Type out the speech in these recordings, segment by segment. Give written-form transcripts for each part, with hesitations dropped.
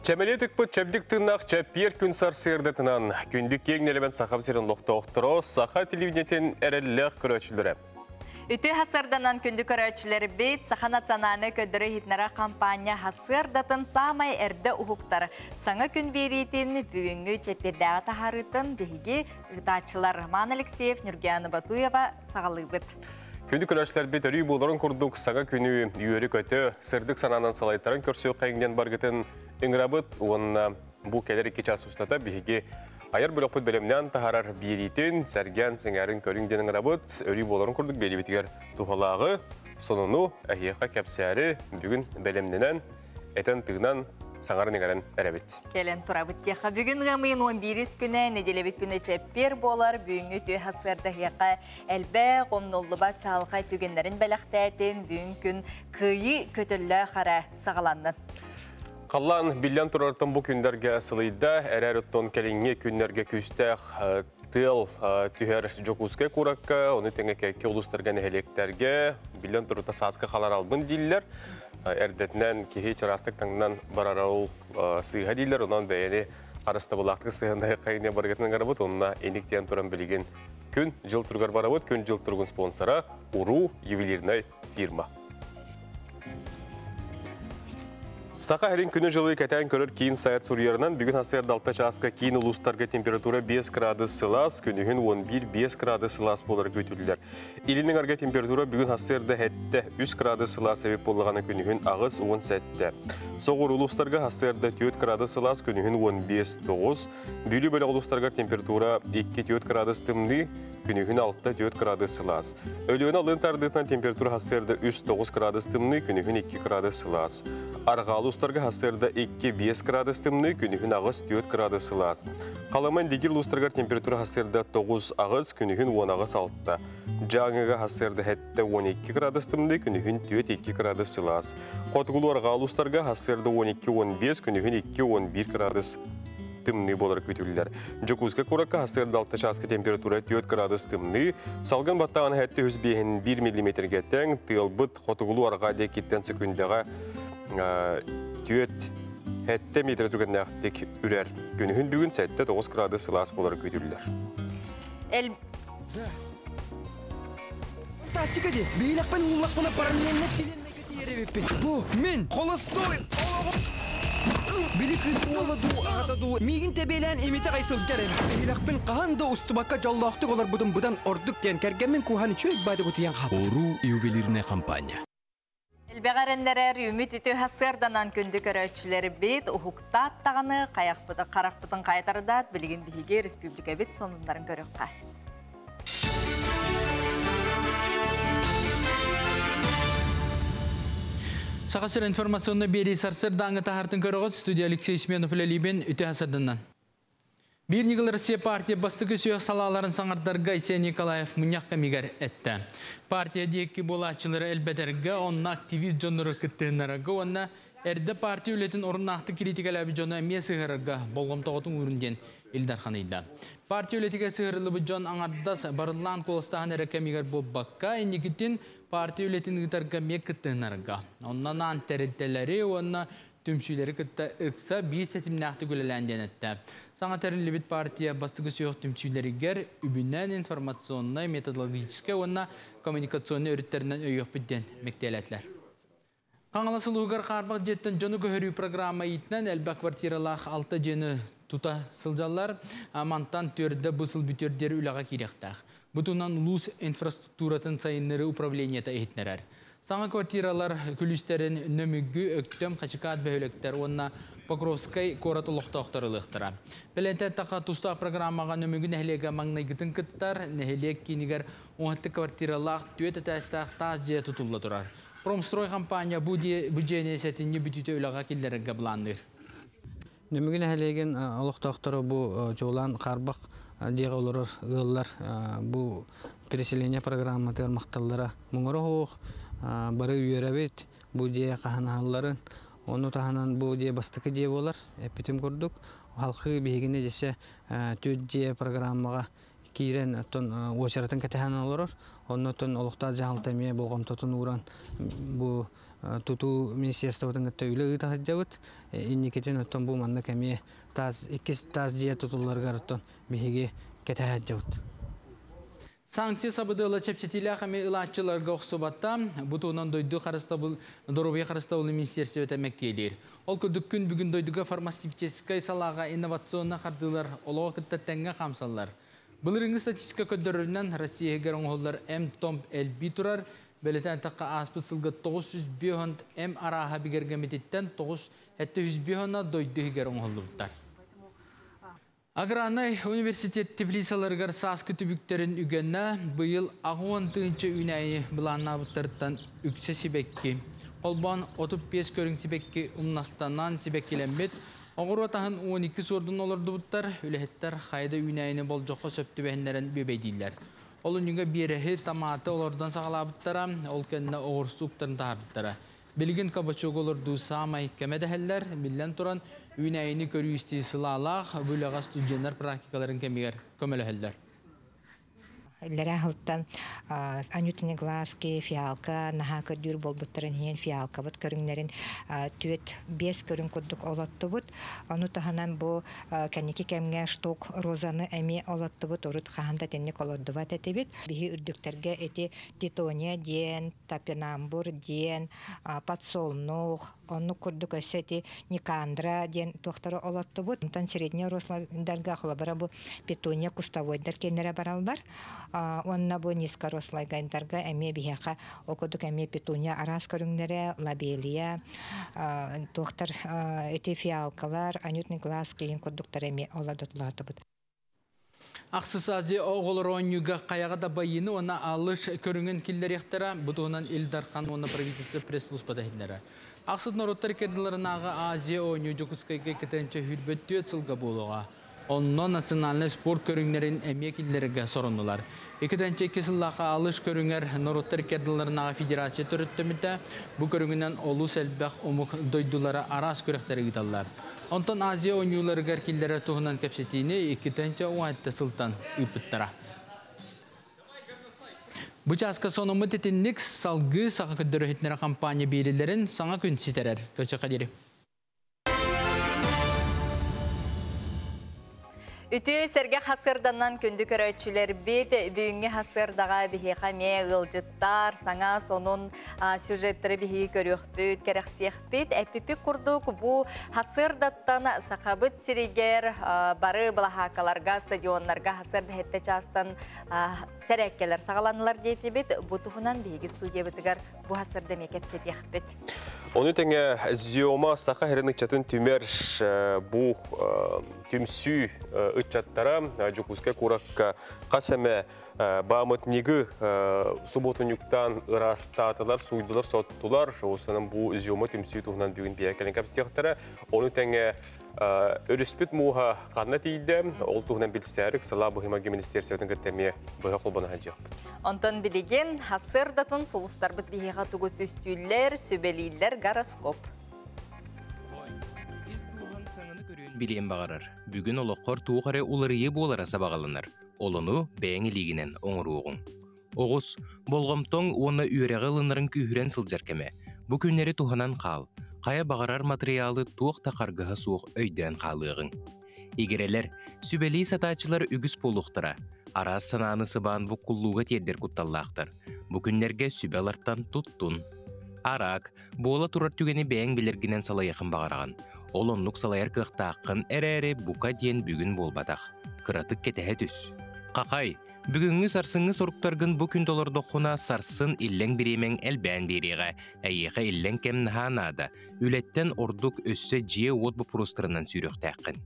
Чәмелетік бұд чәбдік тыңнақ чәппер күн сарсырдытынан күндік кеңнелімен сақап серін лоқта оқтыру сақа телевидениетін әрелләқ көрәтшілері. Үті хасырданан күнді көрәтшілері бейт сақа национаны көдірі хитнара кампания хасырдатын самай әрді ұхуқтары. Саңа күн берейтін бүгінгі чәппердәға тахарытын бейге ұдатшылар Роман Алексеев, Нұргияны Батуева сағалы бұд. Күнді көрәтшілер бет өрей боларын күрдік саңа күні үйері көті сырдық сананан салайтарын көрсеу қайыңден барғытын үңірабыт, онына бұл кәлер 2 час ұстата бейге айыр бөліқпыт бөлімнен тахарар бейрейтін сәрген сіңәрін көріңден үңірабыт өрей боларын күрдік бейлебетігер тухалағы, сонуну әйеқа кәпсәрі бүгін бөлімненен әтін тығынан саңарын еңәрін әрәбет. Келен тұрабыт теқа бүгін ғамын 11 күні, неделебет күні чәппер болар, бүгінгі төй хасырды еқа әлбә қомноллыба чалқай түгенлерін бәліқтәйтін бүгін күн күйі көтілі қара сағаланды. Қаллан білен тұрартын бұл күндерге асылыйда, әрәр ұттон кәліңе күндерге күстәқ тыл түйер жокуске куракка, оны тәңеке кеолустарған әлектерге білен тұрыта сасқы қалар албын дейлер. Әрдетінен кеге чарастық таңынан барарау сыйға дейлер, онан бәйені қарысты бұлақтық сыйғандай қайыне барғетінің ғарабыт, онына еніктен тұран білген күн жыл тұрғар барабыт, күн жыл тұрғын спонсора УРУ ювелирный фирма. Сақа әрін күні жылы кәтән көрір кейін сайат сұрыярынан бүгін хастырды 6 часқа кейін ұлыстарға температура 5 градус сылас, күнігін 11-5 градус сылас болар көтілдер. Илінің арға температура бүгін хастырды әтті 3 градус сылас әбеп болғаны күнігін ағыз 10 сәтті. Соғыр ұлыстарға хастырды 4 градус сылас, күнігін 15-9. Бүлі бөлі ұлыстарға температура 2-4 градус тымды, күнігін 6-4 градус сылас. Өліуін алын тардытынан температура хастырды 3-9 градус тымды, күнігін 2 градус сылас. Арғалы ұстарға хастырда 2-5 градус тымны, күнігін ағыз 4 градус сылас. Қаламан дегір ұстарға температура хастырда 9 ағыз, күнігін 10 ағыз 6. Жаңыға хастырда әтті 12 градус тымны, күнігін 4-2 градус сылас. Қотығылу арғалы ұстарға хастырда 12-15, күнігін 2-11 градус тымны болар көтілілер. Жокузға көрікі хастырда 6 часқа температура 4 градус тымны, салған баттаған әтті 1 мм-ге тәң, тылбыт қотығылу арға декеттен секундеға түйет әтті метр түген нәқтек үрер. Күнігін бүгін сәтті 9 градус сылас болар көтілілер. Фантастика де, бейлақпен ұллақпына параллельно вселенной көтері беппен. Бұ, мен, қолыстой! Білі күзді оладу, ағададу, мегін тәбейлән еметі қайсыл жарым. Бейлақпен қағанда ұстыбаққа жаллақтық олар бұдан ордық ден кәргенмен куханы чөйт байды құтиян қап. УРУ ювелирная компания. Элбеғарендерер үміт еті хасырданан күнді көрәтшілері бет ұхықта аттағаны қарақпытын қайтардат білген бейге республика бет сонындарын көріққа. Сақасыр информационны бері сарсырда аңыта хартын көріғыз студия Алексей Сменов ләлейбен үті хасырданан. Bir Никол Россия партия бастығы сүйек салаларын саңардарға Исия Николаев мұнияққа мегер әтті. Партия дейкі болатшылары әлбәдерге, онына активист жоныры күттігінарығы, онына әрді партия үлетін орыннақты критикалабы жоны әме сығырға болғымтағытың өрінден Илдархан үйді. Партия үлетіге сығырылы бұл жон аңардас барылан қолыстағын әрәкі мегер бұл баққа, әнекеттен партия үлетін ұйтарға мек күттігінарығы. Онынан антәрілтелері, онына түмшілері күтті ұқса бейт сәтімнәқті көлеләнден әтті. Саңатарын Лебет партия бастығы сүйек түмшілерігер үбінен информационный, методологический, онына коммуникационный өріттерінен өйек бүдден мектелетлер. Қаңаласы луғар қарбақ жеттен жоны көхірі программа етінен әлбәк квартиралақ 6 жені тута сылжалар амантан төрді бұсыл бүтердері үліға керектақ. Бұтынан ұлыс инфраструктуратын сайынлары управленията етінерер. Саңа квартиралар күлістерін нөмігі өктім қачықат бәуліктер, онына Покровскай корат ұлықтақтарылықтыра. Білінті тақа тұста программаға нөмігі нәхілеге маңнай күтін күттар, нәхілек кенігер 10 квартиралақ түйет әтәстақ таз жия тұтылы тұрар. Промстрой компания бүджене сәтіне бүтіті өліға келдерігі бұландыр. Нөмігі нәхілеген ұлықтақтары бұл жолан қарбақ деға олар ғылар бұл переселение программа термақталдара мұңыры хоқ, бары үйерәбет бұл дея қағаналарын. Onu tahanan bu diye bastıkı diye olar. Bütün kurduk. Halkı bilgine dese tüddiye programmaga kiren ton oşaratın ketehan olur. Onu ton olukta jahaltamiye bolgam totun uran bu туту министерствотың өттөйлі ұйта хаджабыт. Инникетін өттен бұл манны кәме иккес таз дия тутуларга рыттон бихиге кәті хаджабыт. Санкция сабыдылы чепчетилі қаме ұлатчыларға ұқсыбатта бұтуынан дойды дорубия қарыстабылы министерстве өтәмек кейлер. Ол күдік күн бүгін дойдыға фармацевтическай салаға инновационна қардылар олығы күттәттәңге қамсалар. Бұлырыңғы статистика көддірінен Россия егер оңғолдар М-Томп әлбі тұрар, бәлетен таққа аспы сылғы 900 бейхонт М-араға бігергеметтен 900 бейхонна дойды егер оңғолдырдар. Агранай университет Тбилисаларгар саскы түбіктерін үгенна бұйыл ағуан тыынчы үнәйі бұланна бұттарыттан үксе сибекки. Қолбан 35 көрің сибекки ұмнастанан сибеккеленбет, оғыр отағын 12 сордың оларды бұттар, үліхеттер қайды үнәйіні бол жоққа сөпті бәхіндерін бөбейдейлер. Ол үніңгі берехі таматы олардан сағала бұттара, ол кәніне оғыр суқтарын тағырдықтара. Білген кабачок оларды самай кәмедәхәлләр, білен тұран үнәйіні көрүйісті сылалақ, бұлаға студенттер практикаларын көмеләхәлләр. Лера хылттан анютыны глазки, фиалка, наха көддүр болбуттарын хен фиалка бут көрүңнерин түет 5 көрүң коддук олатты бут. Ону таханан бу кәнеки кемге шток розаны эми олатты бут, орут хаханда тенник олоддува тетебит. Бихи үрдүктерге эти титония диен, тапенамбур диен, подсолнух, ону курдук эсети никандра диен тохтары олатты бут. Онтан средний рослайдарга хлабара бу петуния кустовойдар кенере баралбар. Онна бу низкорослай гайдарга эме бихака окудук эме петуния арас көрүңнере, лабелия, тохтар эти фиалкалар, анютный глаз кейин курдуктар эме оладотлаты бут. Ақсысази оғылыр оңюға қаяға да байыны оны алыш көріңін келдер ектара, бұтуынан Илдархан оны правительство пресс-служба дәйіндері. Ақсыз народтар кеділерін аға Азия оңю жүкіскайға кетенче хүрбетті өтсілгі болуға. Онно национальный спорт көріңдерін әмек елдерге сорынылар. Екіденче кесіллаға алыш көріңер народтар кеділерін аға федерация түріттімді, бұл көріңінен олу сәлбәқ омық дойдулары арас көректері гидалар. Онтан Азия ойнуларығар келдері туғынан кәпсетейіне екіденче оңайтты сылтан үпіттара. Бұчасқа сонымы тетіннік салғы саға көддері хетнері кампания бейлілерін саңа күн сетерер. Көші қадері. Үті сәрге хасырданнан күнді көрәтшілер бет бүйінге хасырдаға бігі қаме ғылжыттар, саңа сонын сюжеттері бігі көріқ бөт, кәріқсеқ бет. Әпіпі күрдік бұл хасырдаттан сақабыт сірегер бары бұлахақаларға, стадионларға хасырды хетті частан сәрәккелер сағаланылар дейті бет. Бұтығынан бігі судия бітігер бұл хасырды мекепсет еқ бет. Оны тәңе зиома сақа хәрінің чатын түмер бұл түмсүй үтчаттара жүкізге көраққа қасәмі бамыт негі субботын юктан ұрастатылар, суйдылар, соттылар. Осының бұл зиома түмсүй тұғынан бүгін бейәкелін кәпістектері. Оны тәңе өріспет мұға қанна тейді, ол тұғынан білсәрік сала бұхимаги министерсиятын кәттәме бұға қолбаны хәджек. Онтон білеген хасырдатын солыстар бұт бейеға тұғыз үстүйлер, сөбелейлер, гороскоп. Билен бағарар. Бүгін олыққор туғары оларые болара сабағалынар. Олыну бәңі лигінен оңыруғын. Оғыз, болғымтон оны үйрәғі лынырын күйірен сылжар кәме. Бұ күннері туғанан қал. Қая бағарар материалы туық тақарғыға суық өйден қалығын. Егерелер, сүбелей сатачылар үгіс болуқтыра. Арас сананы сыбан бұ құллуға тердер құтталлақтыр. Бұ күннерге сүбеларттан тұттун. Арак, бола тұрар түгені бәң білергінен салайықын бағараған. Ол онлық салайыр қықтақын әрі бұқа ден бүгін болбадақ. Қыратық кетәе түс. Қақай, бүгінгі сарсыңы сұрықтарғын бұ күн толырдоқына сарсын иллен біремен әлбән береға, әйеға иллен кәмнаханада, үлеттен ордық өссі жие от бұ пұрыстырынан сүйріқтәқін.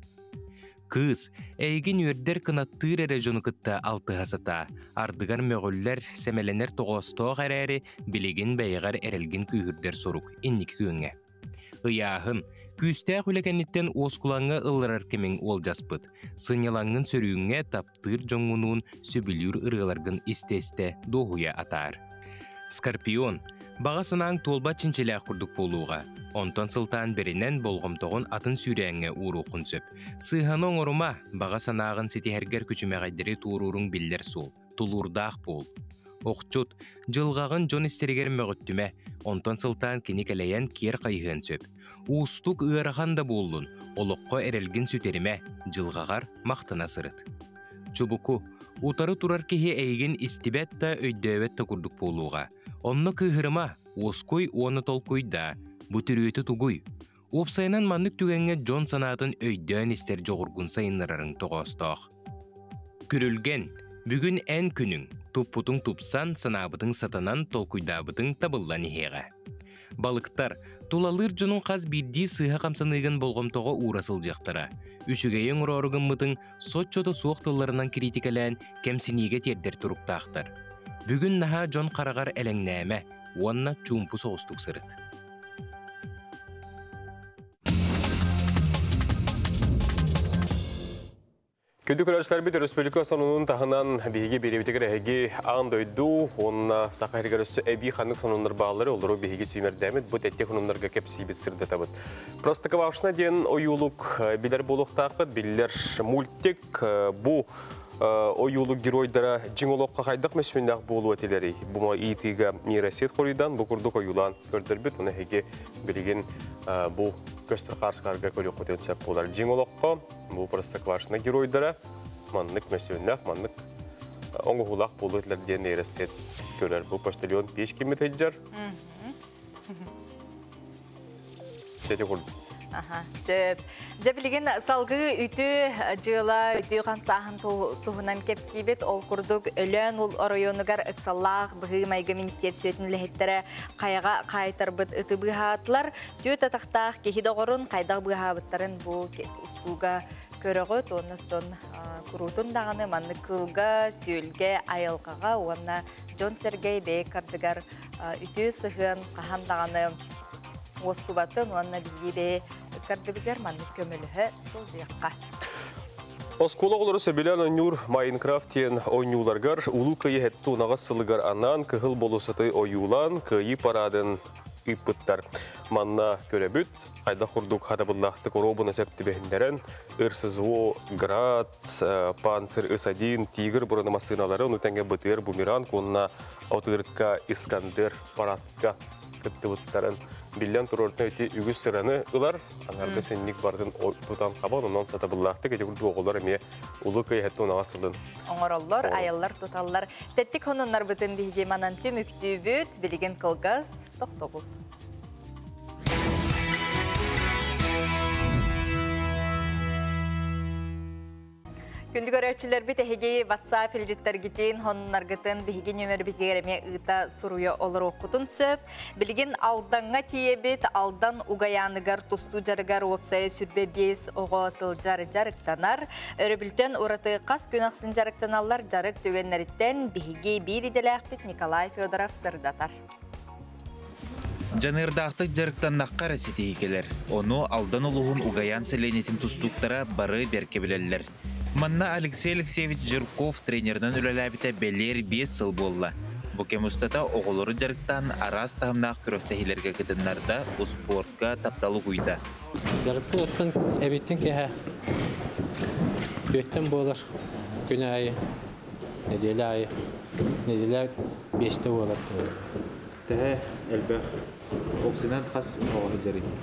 Кыз, әйгін өрдер қынаттыр әрі жоны қытта алты ғасыта, ардығар мөғіллер, сәмеленер тоғыстоқ әрі білеген бәйіғар әрелген күйірдер сорук, иннік күйіңе. Ыяғын, күстәқ үлекәнеттен осқулаңға ылырар кемің ол жаспыт. Сынялаңын сөріңе таптыр жоңғынуын сөбілер ұрғыларғын істесті доғуя атар. Скорпион, бағасынан толба чинчеләқ күрдік болуға. Онтон сылтан берінен болғымтоғын атын сүйрәңе ұруқын сөп. Сыйханың ұрыма бағасанағын сетихергер күчімеғайдері туырурың білдер сол. Тулурдақ бол. Оқчут, жылғағын жон истерігер мөғіттіме, онтан сылтан кені кәлейен кер қайығын сөп. Уыстық ұғарахан да болуын, олыққа әрелгін сөтеріме, жылғағар мақтына сырыт. Чубуку, утары турар кеге әйген истибет та өйдөвет та күрдік болуға. Онны кыһырыма, оской оны толкуйда, бұтүрүйеті тугуй. Опсайынан маннык түгенге жон санатын өйдөн истер жоғыргун сайынларың тоғыстақ. Күрілген, бүгін ән күнің, туппутың тупсан санабытың сатанан толкуйдабытың табылдан ихеға. Балықтар, тулалыр жонун қаз бірді сыға қамсаныйгын болғымтоға урасыл жақтара. Үшігейін ұрорығын мұтың сотчоты суықтыларынан критикалән кәмсінеге тердер тұруқтақтар. Бүгін наға жон қарағар әләңнәмә, уанна чумпу соғыстық сырыт. Күнді көрәшілер бет Республика сонунun тағынан бейге беребетігір әйге аңды өйду, онына сақа әргер өсі әбей қанық сонунлар бағылары олыру бейге сүймердәмет, бұд әтте құнымларға кәп сейбет сырды табыд. Простықы бақшына ден ойулық білер болуқ тақыд, білер мультик бұ ойулық геройдара жиңолыққа қайдақ мәсуіндақ болу әтелері. Бұма иетігі нейросет қорыйдан бұл күрдік ойулан көрдір бет, оны әйге білген бұл көстір қарсықарға көлі қөтен сөп болар. Жиңолыққа бұл простықы бақшына геройдара маннык мәсуіндақ, маннык оңғы ғулақ болу әтелерден нейросет көрер. Бұл поштальон 5 кемет әджар. Сәте құрды. Сөп. Жабілген салғы үті жыла үті қансағын тұғынан кепсейбет ол күрдік өлен ол орайонығар ұқсаллақ бұғы майғы министер сөйтін ләхеттері қайға қайтар бұд үті бұғатылар. Түйет атақтақ кехиді ғорын қайдақ бұғабыттарын бұл ұстуға көріғыт, оныстың күрутын дағаны манны кылға, сүйілге, айылғаға, онына Джон Сергей бейк кардығар үті сығын қахан дағаны Остубатын, онна білгейде кардыбігер манны көмілігі сол зияққа. Оскола олары сөбелен ойнур Майнкрафтен ойнуларгар, улу күйі әтті онаға сылығар анан, кығыл болусыты ойулан, күйі парадын үппіттар. Манна көребіт, қайда құрдық хатабыллақты коробыны сөпті бәхіндерін, ұрсызуо, град, панцир, ысадин, тигр бұрыны масыналары, ұнытәңге бұтыр, бумеранг, онна аутырыққа Искандер парадқа күттівіттарын. Билен турортна өте үгіз сыраны ұлар, анарғы сенник бардың тұтан қабан, онан сатабыллақты кәде күрді оғылар әме ұлы көйәтті онаға сылын. Оңыроллар, аяллар, тұталлар. Тәттік онынлар бұтын дейге манан түм үкті бүт, білген қылғыз, тоқты бұл. Күнді көрәтшілер біт әхеге WhatsApp елжеттер кетейін, хонынлар ғытын бігі нөмір бітігереме ұйта сұруя олар оқытын сөп. Білген алданға тие бет, алдан ұғаяныгар тұсту жарығар опсайы сүрбе бес оғасыл жарықтанар. Өрі ұраты қас көнақсын жарықтаналар жарық төгенлеріттен бігі бір иделәқ бет Николай Федоров сырдатар. Жанырдақтық жарықтаннаққа рәсеті екелер. Оны алдан ұлығын ұғаян сәленетін тұстуқтара бары берке білелер. Манна Алексей Алексеевич Жирков тренерден үләләбіті бәлер 5 сыл болла. Бұкем ұстата оғылыры жарықтан арас тағымнақ күріқтәхилерге кітінларда ұспортқа тапталы құйда. Жарықты өткен әбеттен кеға өттен болыр күн айы, неделі айы, неделі 5-те болыр. Тәе әлбәқ оқсынан қас оғы жарың?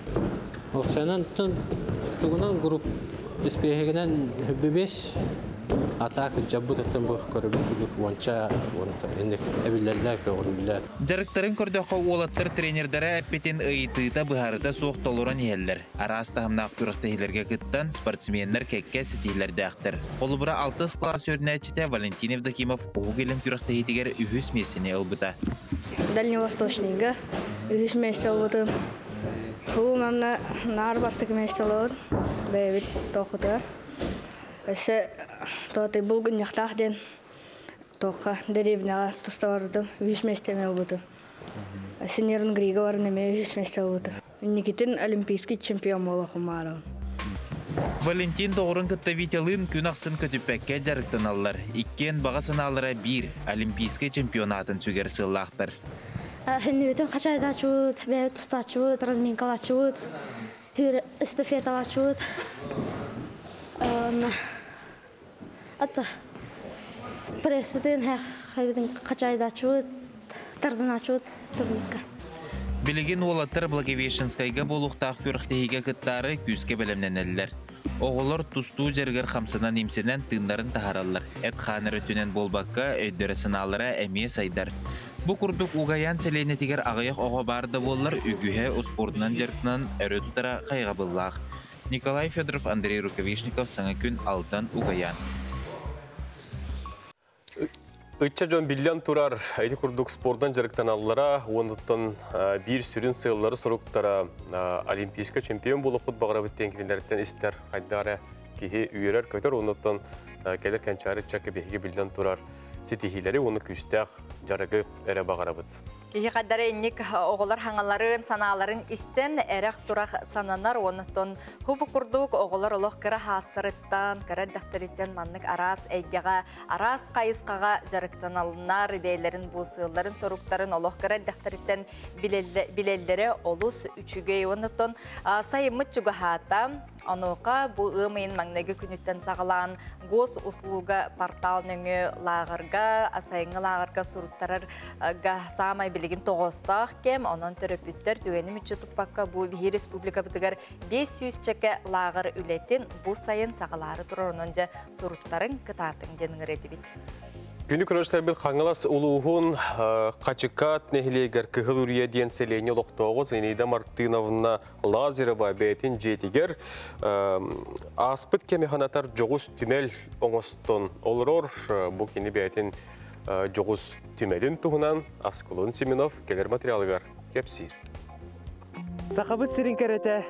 Оқсынан тұғынан ғұрып Испехегенен хүббебес атакы жаббут аттан бұл көрібілік онча енек әбілерлер көғырылылар. Жарықтарын көрдіққа олаттыр тренердері әппетен ұйытыйта бұхарыда соқ толырын елдер. Арас тағымнақ күріқтәхилерге күттан спортсменлер кәкке сетейлерді ақтыр. Қолыбыра 6 класс өріне әчіте Валентин Евдокимов оғы келін күріқтәхитігер үхіс месіне ұлбыта. Дальневосточныйға үхіс месте ұлбыты. Бұл мәмні нар бастық месте ұлбыт. Бәйбіт тоқыды. Әсі тоғыты бұл күн яқтақ ден тоққа дәребінеға тұста бардым. Үхіс месте мәл бұды. Әсі нерін гриға барын әме үхіс месте бұды. Никитин олимпийский чемпион болы құмарым. Валентин тоғырын күтті витялын күн ақсын көтіппәкке жарықтан алылар. Иккен баға саналыра 1 олимпийский чемпионатын сүгер сыллақтыр. Хүннебетін қачайда чуыт, бәйбіт тұста чуыт, разминкава чуыт, эстафетава чуыт. Атта Пресвитен хайбидин качайдачу тарданачу турникка. Билеген олаттар Благовещенскайга болуқтақ көріқтейге кыттары күзге білімненелілер. Оғылар тұсту жергер қамсынан емсенен тыңдарын тахаралар. Әт қаныры түнен болбаққа өйдері сыналары әмие сайдар. Бұ күрдік уғаян селенетігер ағайық оға барды болар үгіге ұспордынан жеркінен әрі тұтара қайға боллақ. Николай Федоров, Андрей Рукавишников, саңа күн алдан уғаян. Үтчі жон биллян турар әйті күрдік спордан жарықтан алылара, оныттан бір сүрін сыйлары сұрықтара олимпийска чемпион болып құт бағыра біттен келіндерден істер қайдары кейі үйерер көтір, оныттан кәлі кәнчары чәкі бейге биллян турар сетихилері оны күстәқ жарығы әрі бағыра біт. Кейі қадары еннік оғылар хаңаларын, саналарын істен әріқ тұрақ сананар, оныттан хубы күрдік оғылар олық кірі хастырыттан, кірі дәқтіріттен маннық арас әйгеға, арас қайысқаға жарықтан алынар, бейлерін бұсыларын, соруқтарын олық кірі дәқтіріттен білелдері олыс үчіге, оныттан сайымыт жүгі хатам, Онуқа бұл ұмайын маңнегі күніттен сағылан ғос ұслуға портал нөңі лағырға, асайыңы лағырға сұруттарарға сағамай білігін тоғыстақ кем, онын түріпіттер түгені мүтчі тұппаққа бұл Бейі Республика бұтығар 500 чеке лағыр үлетін бұл сайын сағылары тұрар онынжа сұруттарын кытатын денің реті біт. Күні күріштер біл қаңылас ұлуғын қачықат нәхілегер кіғыл үрия ден селені лоқтоғыз Энейда Мартыновна Лазерова бәйтін жетігер аспыт кемеханатар жоғыз түмел оңыстын олырор бұл кені бәйтін жоғыз түмелін тұғынан Асколон Семенов келер материалығар кепсир. Сақабыт сирин кәрәті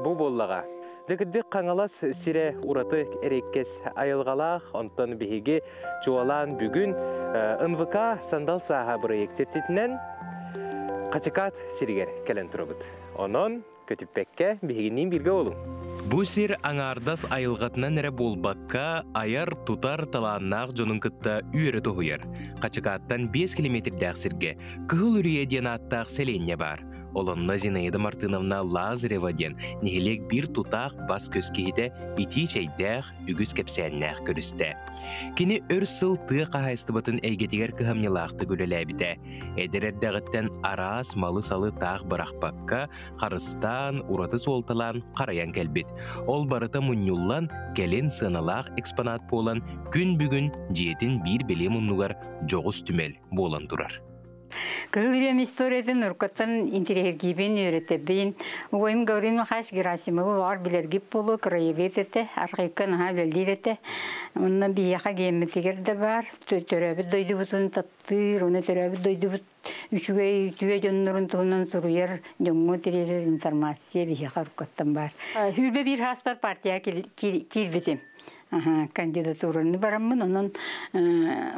бұл боллаға. Жігіджік қаңалас сире ураты әреккес айылғалақ, онтан бейге жуалан бүгін НВК сандал саға проектететінен қачықат сиригер кәлін тұрыбыд. Онын көтіппекке бейгенен бірге олың. Бұ сир аңардас айылғатынан әрі болбаққа аяр тұтар таланнақ жонын күтті үйері тұғыйыр. Қачықаттан 5 километрдәқ сірге күхіл үрейеден аттақ селенне бар. Олонна Зинаида Мартыновна Лазарева ден нехелек бір тұтақ бас көскейді ити чайдақ үгіз кәпсәннәқ көрісті. Кені өр сыл тұғы қағайстыбытын әйгетігер кығамнелақты көлеләбіді. Әдерердәғіттен арас малы салы тақ барақпаққа қарыстан, ураты солталан қараян кәлбет. Ол барыта мұнюллан кәлін сыналақ экспонат болан күн бүгін жетін бір беле мұнуғар жоғыз түмел болан тұрар. Кылырем историятын уркаттан интерьергибин үйрөтөбин. Угойм Гавриловна Хаш Герасимова бар билергип болу, краевед эте, архивкан ха билдирете. Онна бияха гемметигер де бар. Төрөбүт дойдубутун таптыр, оны төрөбүт дойдубут үчүгөй түйө жоннорун туунан суруяр жоңго тирелер информация бияха уркаттан бар. Хүрбе бир хаспар партия кирбитим. Кандидатураны барамын, онын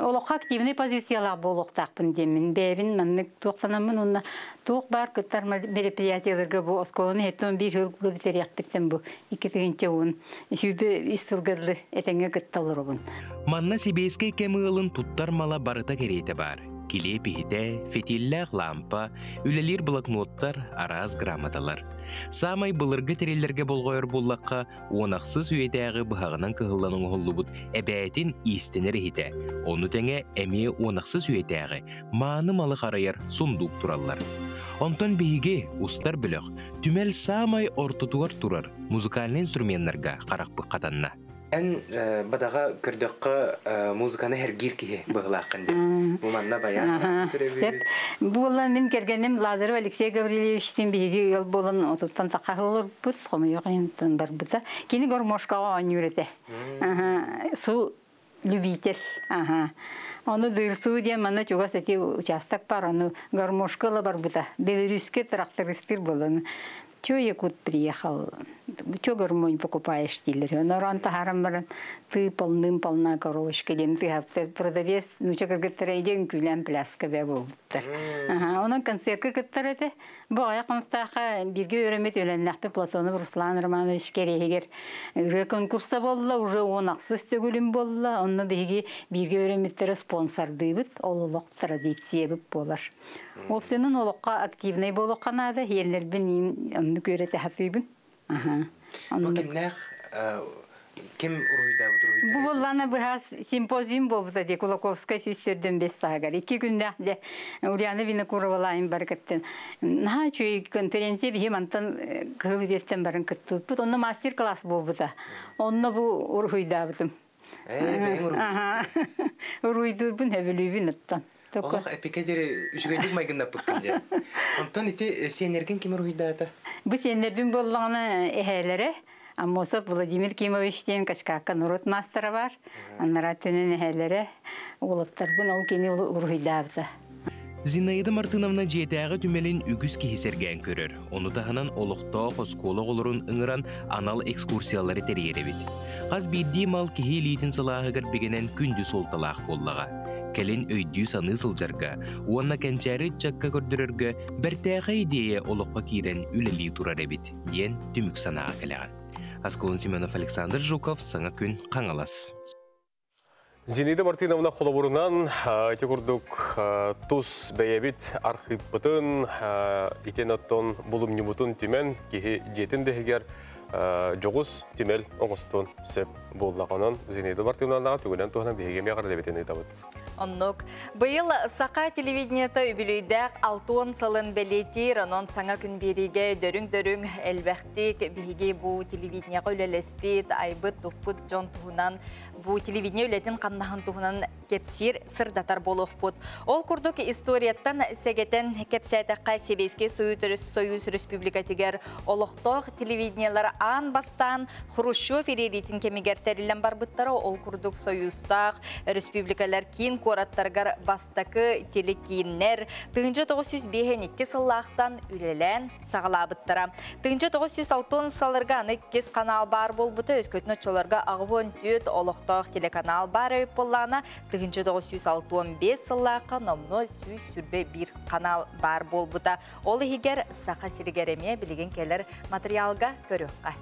олыққа активный позициялар болуқтақпын демін. Бәйбін, мәнік тоқсанамын, онына тоқ бар күттар мероприятияларға бұл осколаны әттен бір хөргі бітер яқпеттен бұл 2-тігінші оғын. Шүйбі үстілгірлі әтәңе күтталыр оғын. Манна Сибейскай кеміғылын тұттар мала барыта керейті бар. Киле пихите, фетилләк лампа, үлелер блокноттар, араз грамоталар. Самай былырғы терелерге болғайыр боллаққа, онақсыз үйетәғі бұғағынан кығыланың ғолы бұд әбәйтін истенер хите. Оны тәңе әме онақсыз үйетәғі, маны малы қарайыр сұндук тұралар. Онтан бейге ұстар біліқ, түмел самай ортытуар тұрар, музыкальны инструментларға қарақпы қатанна. Ән бадаға күрдіққа музыканы әргер кеге бұғылақын деп. Бұлманна баян. Бұлан мен кергенім Лазарев Алексей Гаврилевичтен бейге ел болын отыптан тақағылыр бұд, қомы еқайынтын бар бұда. Кені гормошқаға он үйреті. Су любитель. Оны дырсу ден мана чуға сәте участок бар, оны гормошқалы бар бұда. Белорусский трактористер болын. Чё Якут приехал? Чё гармонь покупаешь стилер? Но ран тахарам баран, ты полна коровочка, ден ты продавец, ну чё говорит, идем күлән пляска бе булдыр. Onun концертка кыттырды. Бу аяк констаха бирге өремет өленнәкпе Платонов Руслан Романович керегер. Конкурста болла, уже онаксыз төгүлүм болла, онны бирге өреметтер спонсорды бит, олулук традиция бит болар. Опсенин олукка активный болу канады, ерлер бин онны көрөтө хатыбын. Бу кимнер Кем уруйда бутуруйда? Бу болланы быхас симпозиум болбута де Кулаковская сүстерден бес сагар. 2 күндә де Ульяна Винокуровалайын баргаттен. Наха чүй конференция бихим антан кылы бертен барын кыттып. Бу онны мастер-класс болбута. Онны бу уруйда бутум. Ага. Уруйду бун хәбелүбин аттан. Олох эпикедери үчүгөйдүк майгында пыккынде. Онтон ити сенерген ким уруйда ата? Бу сенербин болланы эхелере. Аммосов Владимир Кимовичтен качкакка нурот мастера бар. Аннара төнен эхелере улуттарбын ол кени уруйдабыта. Зинаида Мартыновна жетәгы түмелин үгүс кихисерген көрөр. Оны даханан олуқтоо хосколог олорун ыңыран анал экскурсиялары терьеребит. Қаз бидди мал кихи литин салағыгар бігенен күнді солталақ боллаға. Келин өйдүү саны сылжарга, уанна кәнчәрі чакка көрдірерге бәртәға идея олыққа кирен үлелі турар эбит, ден түмік санаға кәләған. Асколон Семенов, Александр Жуков, Саңа күн қаңалас. Зинаида Мартыновна холобурунан ити курдук туз бәйәбит архиппытын итен оттон булым нюбутун тимен кихи жетин дехигер жоғыз тимел оңыстон сөп боллағанын Зинаида Мартыновнаға түгінен туғынан бейгеме ғардабетен етабыд. Оннук. Бұйыл сақа телевидениета үбілейдәк 6 сылын бәлетер, онын саңа күн береге дөрің-дөрің әлбәқтік бейге бұ телевиденияға өлелеспет, айбыт, тұқпыт, жон туғынан бұ телевидения өлетін қамнағын туғынан кепсир сырдатар болуқ бұд. Ол күрдік историяттан сәгетен кепсәтіққа Себеске Союз Республикатигер олықтық телевидениялар ан бастан Хрущев ереретін кемегер тәрілен бар бұттары ол күрдік Союздақ республикалар кейін қораттарғар бастақы телекейіннер 1952 сыллақтан үлелен сағалабыттара. 1906 салырға 2 канал бар бол бұты өскөтіні чоларға ағуын түйет олықтақ телеканал бар өйіп боллана 1965 сыллаққа номно сүй сүрбе бір канал бар бол бұта. Ол егер сақа сіргереме білген келер материалға көріққа.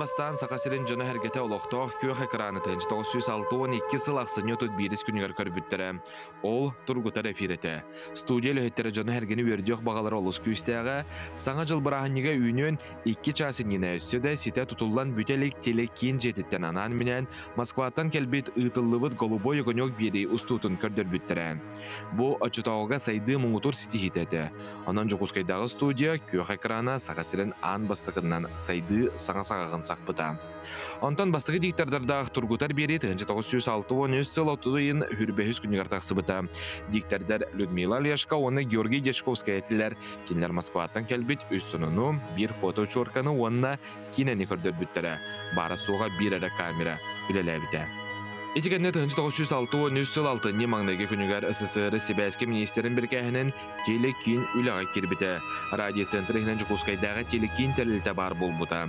Бастан сақасырын жөні әргеті олықтақ көк экраны 1962 сыл ақсыны өтіт бейдіс күнігер көрбіттірі. Ол тұрғытар эфиреті. Студия лөхеттері жөні әргені өрдіоқ бағалары олыс күйістіға, саңа жыл бірағынеге үйінен 2 часын ені өсседі сите тұтылдан бүтелік телекейін жетіттен анан менен Москваттан келбет ұйтылыбыт голубой өгінек бері ұстутын көрдір бүттірі. Бұ очытауға сайды мұңытыр ситихететі. Анан жоқускайдағы студия көк экраны сақасырын ан бастықынан сайды саңа-сағағын сақпыта. Онтан бастығы диктардардағы тұрғытар бері 1963 сыл отудайын хүрбәхіз күнігер тақсыбыта. Диктардар Людмила Лешка, оны Георгий Дешковская әтілер. Кенлер Москваттан кәлбет өз сұныну, бір фоточорканы онына кинәні көрдір бүттірі. Бара суға бір әрі камера үлелі әбіті. Етігенне 1963 сыл 6 маңнайғы күнігер СССР Себәске министерін біркәхінен телекин үліға кербіті. Радиоцентрігінен Жукускайдағы телекин тәлілті бар бол бұта.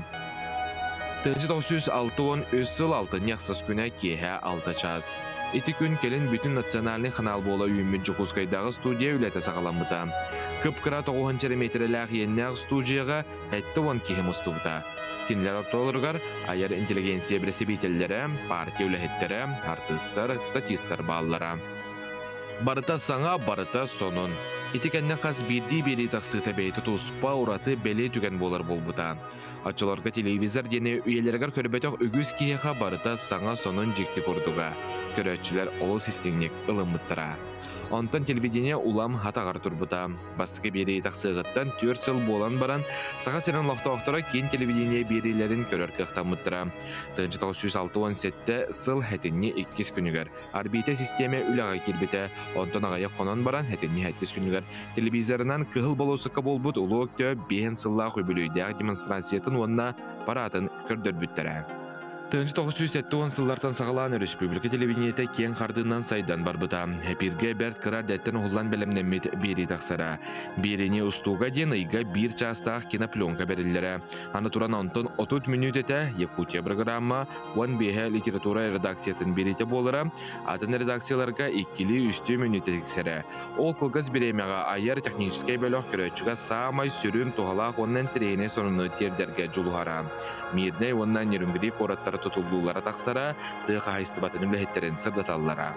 1963 сыл 6 яқсыз күні кеге 6 час. Эти күн келін бүтін национальный канал бола үйімін Жукускайдағы студия үләті сағаламыта. Күп-күра 90 метрләғ еннәғ студияға әтті 10 кеге мұстығыта. Тинлер ортолырғар айар интеллигенция біресебейтелері, партия үләхеттері, артыстар, статистар баллара. Барыта саңа, барыта сонын. Етекенне қас бері тақсыта бейті тұспа ұраты бәле түген болар болбыта. Атчыларға телевизор дене үйелергер көрбетіқ үгіз кейеға барыта саңа сонын жекті көрдіға. Көрәтчілер олы системнек ылымыттыра. Онтан телевидение улам хатағар турбута. Бастықы бері тақсығыттан 4 сыл болан баран, саға сирен лоқтауқтыра кен телевидение берилерін көрер қықтамыттыра. 1967 сыл хәтінне 2 күнігер. Арбита системе үліға келбеті. Онтан ағайы қонан баран хәтінне 7 күнігер. Телевизорынан кығыл болусыққа болбут ұлы өкті бейін сылла көбілүйдәғ демонстрациятын онына паратын көрдір бүттірі. 1970 сыллартан сағалан республика телевидениеті кен қардынан сайдан барбыта. Эпирге бәрт қырар дәттен ұғылан бәлемнемет бері тақсара. Беріне ұстуға ден ұйға бір частақ кинопленка бәрілері. Аны туран онтон 30 минут еті Якутия программа «Уан бейхе литература редакциятын береті болыра». Атын редакцияларға 2-3 минут етіксері. Ол қылғыз беремеға айар техническай бөліқ көрөтчіға самай сүрін туғалақ оннан тірейіне сонуны тердерге жұлғара. Мирне оннан нерінгірі пораттары тұтылдулары тақсара, тұйқа хайстыбатын үләхеттерін сырдаталлара.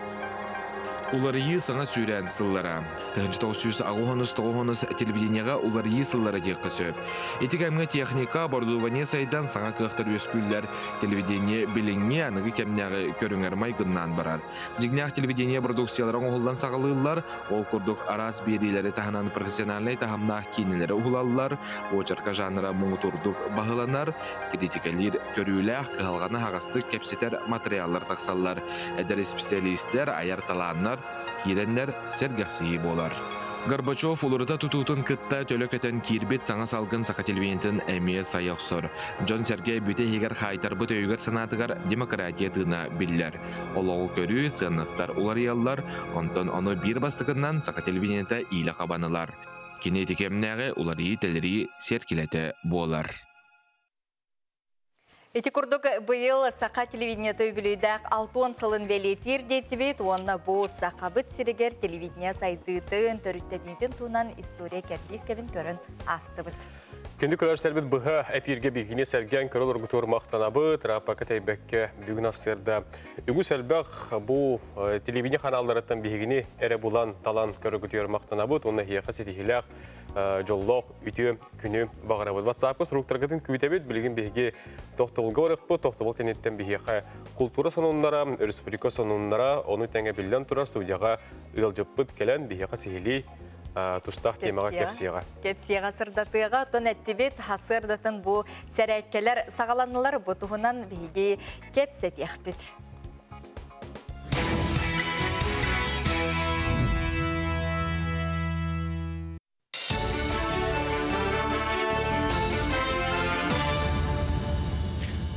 Уларıyı саңа сүйрән сыллара. 1990 телевидениеға уларıyы сыллара дек сөп. Эти кәмгі техника бордуване сайдан саңа қықтыр өскүллер телевидение біліңне анығы кәмнәғы көріңермай гыннан барар. Жигнәқ телевидение продукцияларын оғылдан сағылылар, ол күрдік арас берилері тағынан профессиональный тағамнақ кейнелері ұғылалылар, очарка жанра мұңытурдық бағыланар, критикалер көріләқ қығалғаны ағастық кәпсетер материаллар тақсалар, әдір специалистер аярталанар, киреннер сәргәқсігі болар. Горбачев улырыта тутутун кытта төлөкетен кирбет саңа салгын сақа телевидениетін әмие сайықсыр. Джон Сергей бүте егер қайтарбыт өйгір санатығар демократия дына білдер. Олығы көрі сыныстар улар яллар, онтон оны бір бастығынан сақа телевидениеті илі қабанылар. Кенетикемнәғі улары телері серкелеті болар. Эти курдук был сақа телевидение төйбілейдәк 6 сылын велетир детібет, онна бұл сақабыт сирегер телевидение сайдытын, төріттәдейтін туынан история кәрдейскәбін көрін астыбыт. Кенді көрәштербіт бұға әпирге бігіне сәрген көріл ұрғытуыр мақтанабы, трапақа тәйбәкке бүгін астерді. Үгі сәлбәқ бұл телевидение қаналарыттан бігіне әрі бұлан талан көрігітуыр мақтанабы, онна хияқа сетихіләқ жоллоқ үті күні бағарабыд. Ватсапқы сұруқтарғытын көйтәбет білген бігіне тоқтығылға орықпы, тоқтығыл кенеттен бігеқа культура сонуынлара, республика сонуынлара, оны тәңе білден тұра студияға ұйылжыппыт келен бігеқа сихили тустақ темаға кепсияға. Кепсияға сырдатыға тон әттібет хасырдатын бұл сәрәккелер сағаланылар бұтығынан бейге кепсет яқпет.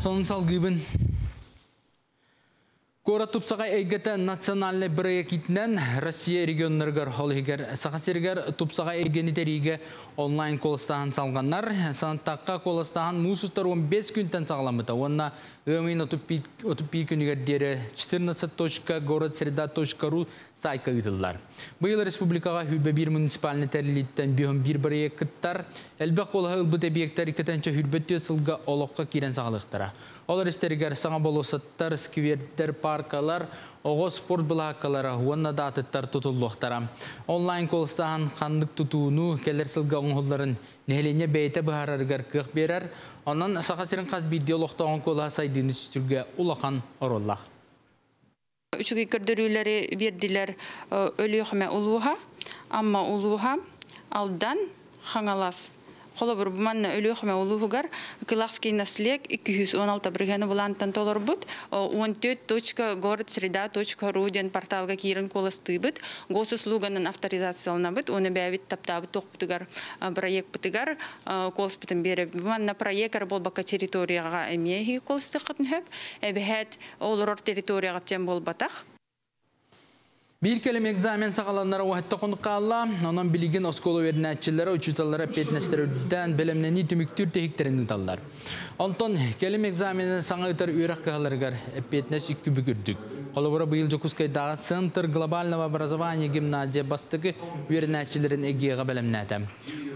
Сонын салғыбын. Кора тупсаға әйгеті национальный проектінен Россия регионларғар холығығар сақасергер тупсаға әйгенетеріге онлайн колыстағын салғандар. Санаттаққа колыстағын мұсыстар 15 күнтен сағаламыда. Онына өмейін отып бір күнігердері 14.городсреда.ру сайқа ұйдылар. Бұйыл республикаға хүлбе бір муниципалны тәрілеттен бір проекттар. Әлбәқ қолығы ұлбыт әбиектер 2-ші хүлбетті сылға олыққа керен сағалықтара. Олар істергер саңа болосаттар, скверттер, паркалар, оғы спорт бұлаққалары, онна датыттар тұтылуқтара. Онлайн колыстағын қандық тұтуыну, келер сылға оңғыларын нәхелене бәйті бұхарарғар қық берер. Онан сақасырын қаз бидеолықтағын қолға сайдыны сүстірге ұлақан ороллақ. Үшігі көрдірулері берділер өлі өқіме ұлуға, амма ұлуға алдан қаңалас. Қолы бір бұманна өлі өқіме ұлуғығар Кылақский наслег 216 біргені бұлантан толыр бұд. 14.городсреда.ру ден порталға кейрін қолысты бұд. Госы слуганын авторизациялына бұд. Оны бәвет таптабы тоқ бұтығар проект бұтығар қолыс бұтын бері. Бұманна проектар бол бақа территорияға әмейгі қолысты қытын хөп. Әбіхәт олырор территорияға тем бол батақ. Bir kelem egzamen sağalanlara vahitte konukka Allah, onun bilgin oskolu verinatçılara, uçutalara, petneslerden bilimleni tümüktür tehiklerini tallar. Ondan kelem egzamenen sana öter üyrak kağalargar petnes ikki bükürdük. Kolabora bu yıl Jokuskay Dağı Center Globalna Образование Gimnaziya bastığı verinatçıların egeğe bilimnetem.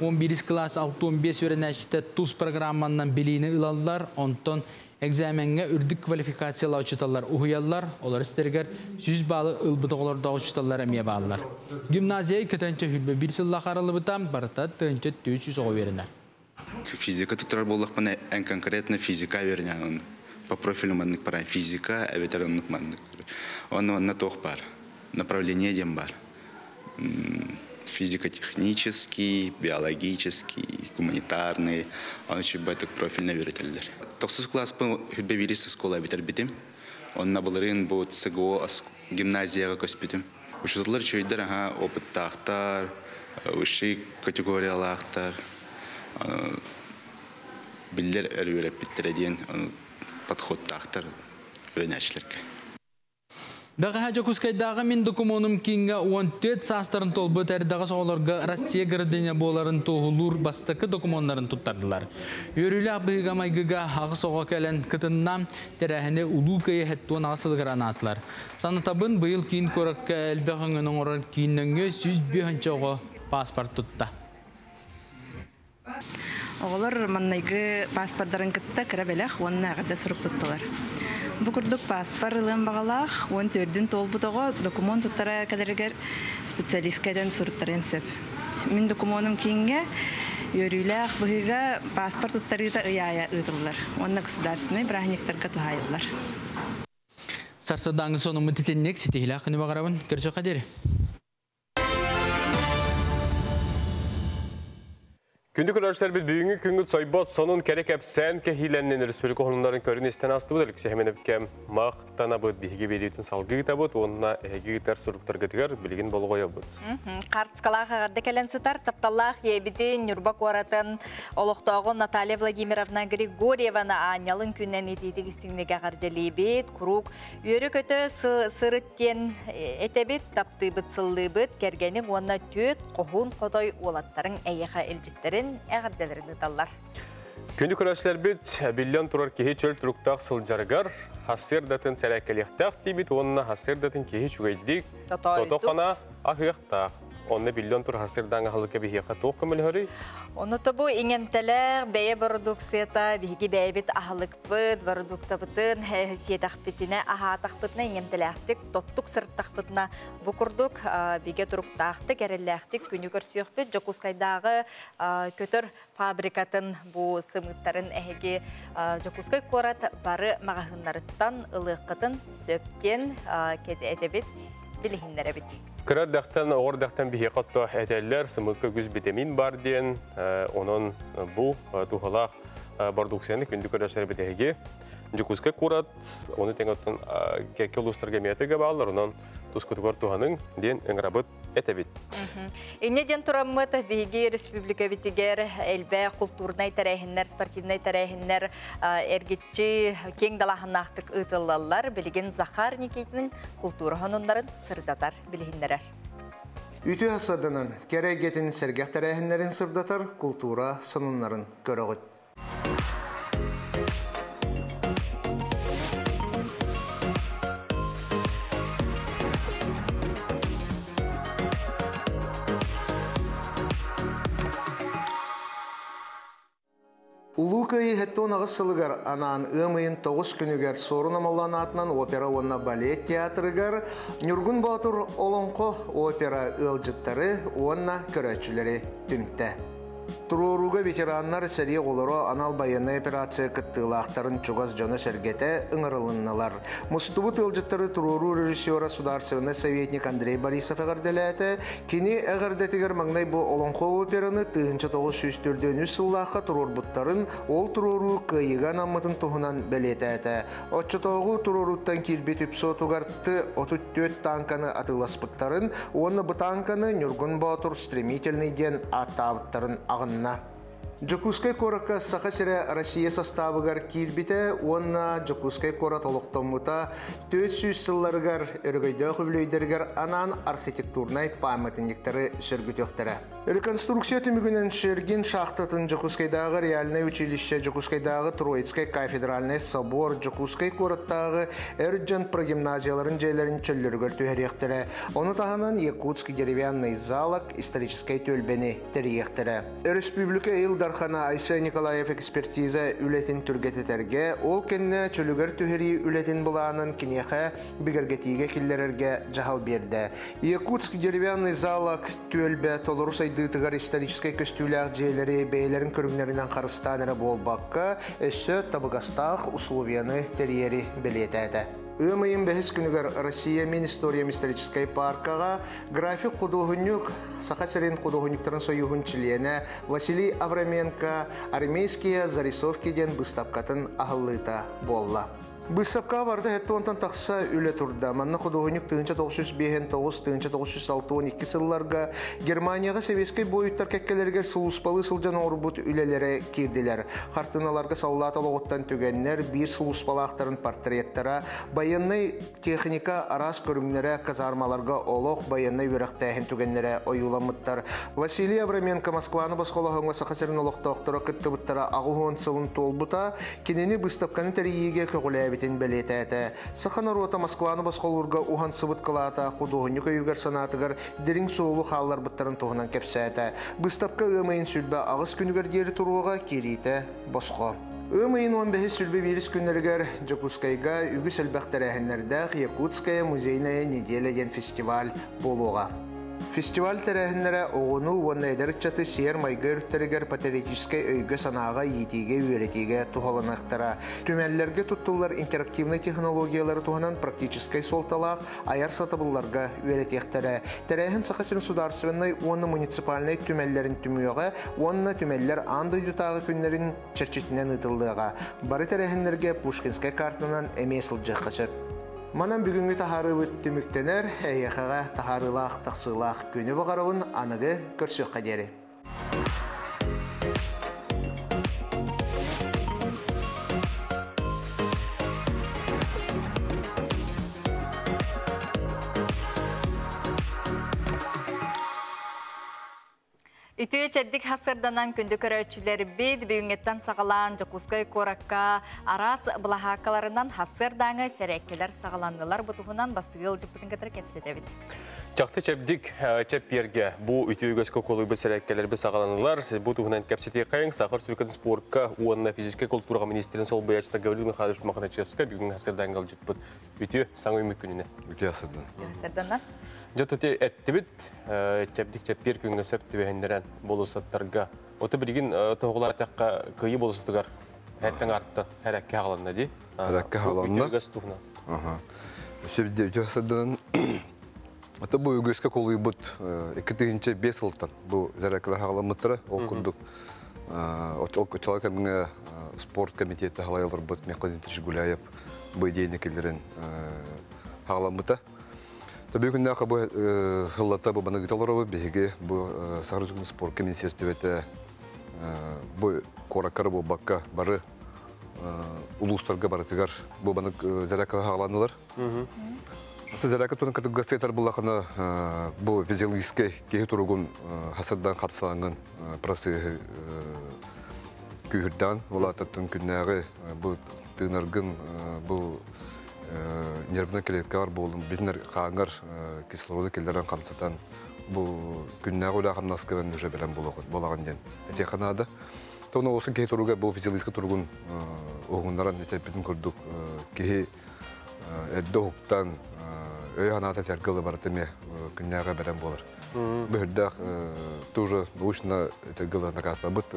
11. klas 6-15 verinatçıda TUS programmandan bilini ılallar, ondan egzamenge ürdük kvalifikasyyalı uçutallar uhuyallar, olar isterger süz bağlı ılbıtıqlar da uçutallar emiye bağlılar. Gimnaziya 2-şі hülbe bir sıllah aralı bıtam, barıta 2-ші 300 oğu veriner. Физика tutrar bollak bana en konkretna fizika verinen. По профилю маннык пара физика, ветеранlık manныk. Onun toh бар. Направление дем бар. Физико-технический, биологический, гуманитарный. Он еще байтык профильный верителдер. 9 класс по hüdbe virisi skola bitirbitim. Onna buların bu СГО gimnaziyaga köspütüm. Uşutlar çöydер aha опыттахтар, uşi kategoriyalахтар. Biller öğrenip bitirediğin подходтақтар үйренәшілерге. Бәғі Жокускайдағы мен документум кейінгі 14 састарын толбы тәрдағы соғыларға Россия градыня боларын тоғылур бастықы документтарын тұттардылар. Өрілі абыға майгыға ағы соға кәлін кытыннан тәрәхіне ұлу көйі әттуын асыл гранатылар. Санатабын бұйыл кейін көрікке әлбәғыңының орын кейінніңі 105 паспорт тұтта. Оғылар маннайғы паспорттарын кітті кірабелек, оның ағырда сұрып тұттылар. Бұқырдық паспор ылын бағалақ, 14-ден тол бұтығы документ тұттара кәдергер специалисткайдан сұрыттарын сөп. Мен документым кейінге өріләқ бұғыға паспорт тұттары да ұяя ұйтылылар. Онына государственный брахниктарға тұхайылылар. Сарсадаңы сонымы тетеннек сетейлі ақыны бағарабын. Көрсі қадері. Күнді көрәшілер біл бүгінгі күнгіт сойбот сонын кәрек әпсән кәхиленнен республика қолындарын көрін естен асты бұд. Әліксе әмен әпкәм мақтана бұд, бейге берейтін салғы ғыта бұд, онына әгі ғытар сұрықтар ғытығар білген болу қоя бұд. Қартысқалақ ағарды кәлін сытар, тапталақ ебідің Нюрбак оратын олықтауғы Наталья Владимировна Григорьевна анялын күннен етейді кістігінеге ағарды бет, күрук, өрі көті сырыттен әтәбет, тапты бұд, сылды бұд, кәргенің онына төт, қоғын қодай олаттарын әйеға әлжеттері әғірделерді талар. Күнді көрәшілер біт, биллион тұрар кехи чөл тұрықтақ сылжарғар, хасыр датын сәрәкелектақ дейбіт, онына хасыр датын кехи чүгейдік, тотоқана ағықтақ. Онына биллион тұр хасырдан ағылыға бейеқа тоқ көмілі хөрі? Оны табу иңентелер бәйе продукцията биһиги бәйбит ахлык бит, продукта битен хәсиятах битенә ахатах битне иңентеләхтик, тоттук сырттах битне бу курдук биге туруктахтик, эрелләхтик күнү көрсөк бит, Жокускайдагы көтөр фабрикатын бу сымыттарын әһеге Жокускай корат бары магазиннарыттан ылыккытын сөптен кете билихиннәре бит. Кырар дақтан, оғыр дақтан бейе қатты әтәлілер, сымыққа күз витамин бар ден, оның бұл тұғылақ бардуксияны күнді көрәшілер бітәге. Жокускай құрат, оны тәңіттен кәкел ұстарға мәтіге бағылар, оның тұскүтігер тұғаның ден әңірабыт әтәбет. Инеден тұрамыт бейге республика бітігер әлбә культурнай тәрәйінлер, спортивнай тәрәйінлер әргетчі кең далахынақтық ұтылалар, білген Захар Никитінің культура ханындарын сырдатар білігіндерер. Үті асадынан кәрәгетін сәргәқ тәрәйінлерін сырдатар, культура сынынларын көріғыт. Улукай хеттон ағыз сылығар анан ымайын 9 күнігер сорын амалан атынан опера онна балет театрыгар Нюргун Батур олонқо опера ылжыттары онна көрәтшілері түнтті. Туруруга ветераннар сәрие олары анал байыны операция кыттылақтарын чугаз жоны сәргеті ыңырылынналар. Мұстубы тылжыттары туруру режиссера сударсығыны советник Андрей Борисов әғірделәті, кені әғірдетігер маңнай бұл олонқо операны 1904 сыллаққа турур бұттарын ол туруру күйіған аммытын тұғынан бәлеті әті. Отчытоғы туруруттан келбет үпсотуғарты 34 танканы атылас бұттарын, оны бұ танканы Нюргун Батур стремительный ден аттабыттарын ағынна. Жокускай коракка сақасыра Россия составыгар килбите, онна Жокускай кора толықтомута 400 сылларыгар өргөйді хүблейдергер анан архитектурнай памятниктары сөргүтөктері. Реконструкция түмігінен шерген шақтатын Жокускайдағы реальное училище, Жокускайдағы Троицкай кафедральный собор, Жокускай кораттағы әрджан прогимназияларын жайларын чөллергөр түйеректері. Оны тағынан Якутский деревянный залок исторической төлбені тәректері. Республика Илдархана Айса Николаев экспертиза үлетін түргететерге, ол кенне чөлігер түхері үлетін бұланын кенеха бігергетиге келлерерге жағал берді. Якутский деревянный залок төлбе толырус айдытығар исторической көстүүләк жейлері бейлерін көрімлерінен қарыстаныры болбаққа өсі табығастақ условияны тәрері білетәді. Өмайын бәхіс күнігер Россия мен историям исторической паркаға график құдуғынюк, сақасырын құдуғынюктарын союғын члене Василий Авраменко армейские зарисовки ден бұстапқатын ағылыта болла. Бысапка барды хетті онтан тақса үлі тұрда. Манна құдығынық 1905-1906-1962 сылларға Германияға Советский бойыттар кәккелерге сұлыспалы сылжан орбут үлелері керділер. Қартыналарға саллаталы оттан түгеннер, бір сұлыспалы ақтарын портреттара, баяннай техника арас көрімнері казармаларға олық баяннай өріқтәйін түгеннері ойуламыттар. Василий Абраменко Москваны басқолағыңға сақасырын олықта оқтыра күтті бұттара ағуын сылын толбыта, кенені бұстапқаны тәрейеге көғілі белетәті. Сақана рота Москваны басқолурга ухан сыбыт кылата, құдуғынық өйгер санатығар дерің соғылы қалар бұттарын туғынан кепсәті. Бұстапқа өмейін сүлбі ағыз күнігер дері тұруға керейті басқо. Өмейін 15 сүлбі вирус күнергер Джакускайга үгі сәлбәқтері әхінлердәқ Якутская музейная неделя ден фестиваль болуға. Фестиваль тәрәхінлері оғыну уаннайдар чаты сер майгыр түрігер патриотическай өйгі санаға етеге өретеге тұғаланақтара. Түмәлілерге тұттылар интерактивный технологиялары туғынан практическай солталақ аяр сатыбылларға өретектері. Тәрәхін сақасын сударсывынной оны муниципальный түмәлілерін түміуға, оны түмәлілер аңды ютағы күнлерін чәрчетінен ұтылдыға. Бары тәрәхінлерге Пушкинскай картынан әмесіл жаққашыр. Манан бүгінгі тахары өттіміктенер, әйеқаға тахарылақ, тақсылақ көні бағарауын анығы көрсек қадері. Ütüye çerdik hasırdanan kündü köröçüleri bid, büyüngetten sağalan Jakускay Korakka, aras bulahakalarından hasırdanı serekkeler sağalandılar. Butuğundan bastıgıl cıpıtın kadar kepsedevit. Çaktı çepdik çep yerge bu ütüye gözke kolu serekkeler sağalandılar. Butuğundan kepsediği kayın Sağır Türkiye'nin sporka, uanna fiziske kultura ministerin sol bayağıçta Gavril Mikhail Makhanachevska bugün hasırdan cıpıt. Ütüye sana ümük gününe. Ütüye hasırdan. Hasırdanlar. Жототе әттібіт, чәпдік чәппер күнгі сөпті бәхендерін болусаттарға. Оты білген тоғылар тәққа көйі болусаттығар әттің артты әрәкке ағаланна дей? Әрәкке ағаланна? Үті өгіз тұғына. Сөбіде үті hasırdan Ата бұл өгеске қолы бұд 2-5 ұлттан. Бұл зәрәкілер ағаламыттыры, ол күндік. Ол кәміңе спорт комитеті ғалайылыр бұд, Меқазин Гуляев бұл дейінекелерін ағаламыта. Tabii günde bu hılata bu bana gitarları bihge bu Sağırcık'ın spor komisyasıvete bu korakar bu bakka barı uluslarga barıtıgar bu bana zeraka hağlandılar. Zeraka tunun katı gazeteler bulakana bu fizyolojiske kehi turugun hasırdan kapsalangan prası kühürden olata tun günleri bu tınargın bu нервный клеткалар болын, билнер қаңыр кислороды келдерін қамсатан бұл күннәғы өля қамнаскавен уже білен болаған ден. Әте қанады. Тоны осы кей тұруға бұл физиологиска тұрғын оғындаран етепетін көрдік. Кей әдді ұқтан өй қаната тәргілі барытыме күннәға білен болыр. Бұхырдақ тоже научно тәргілі накасына бұд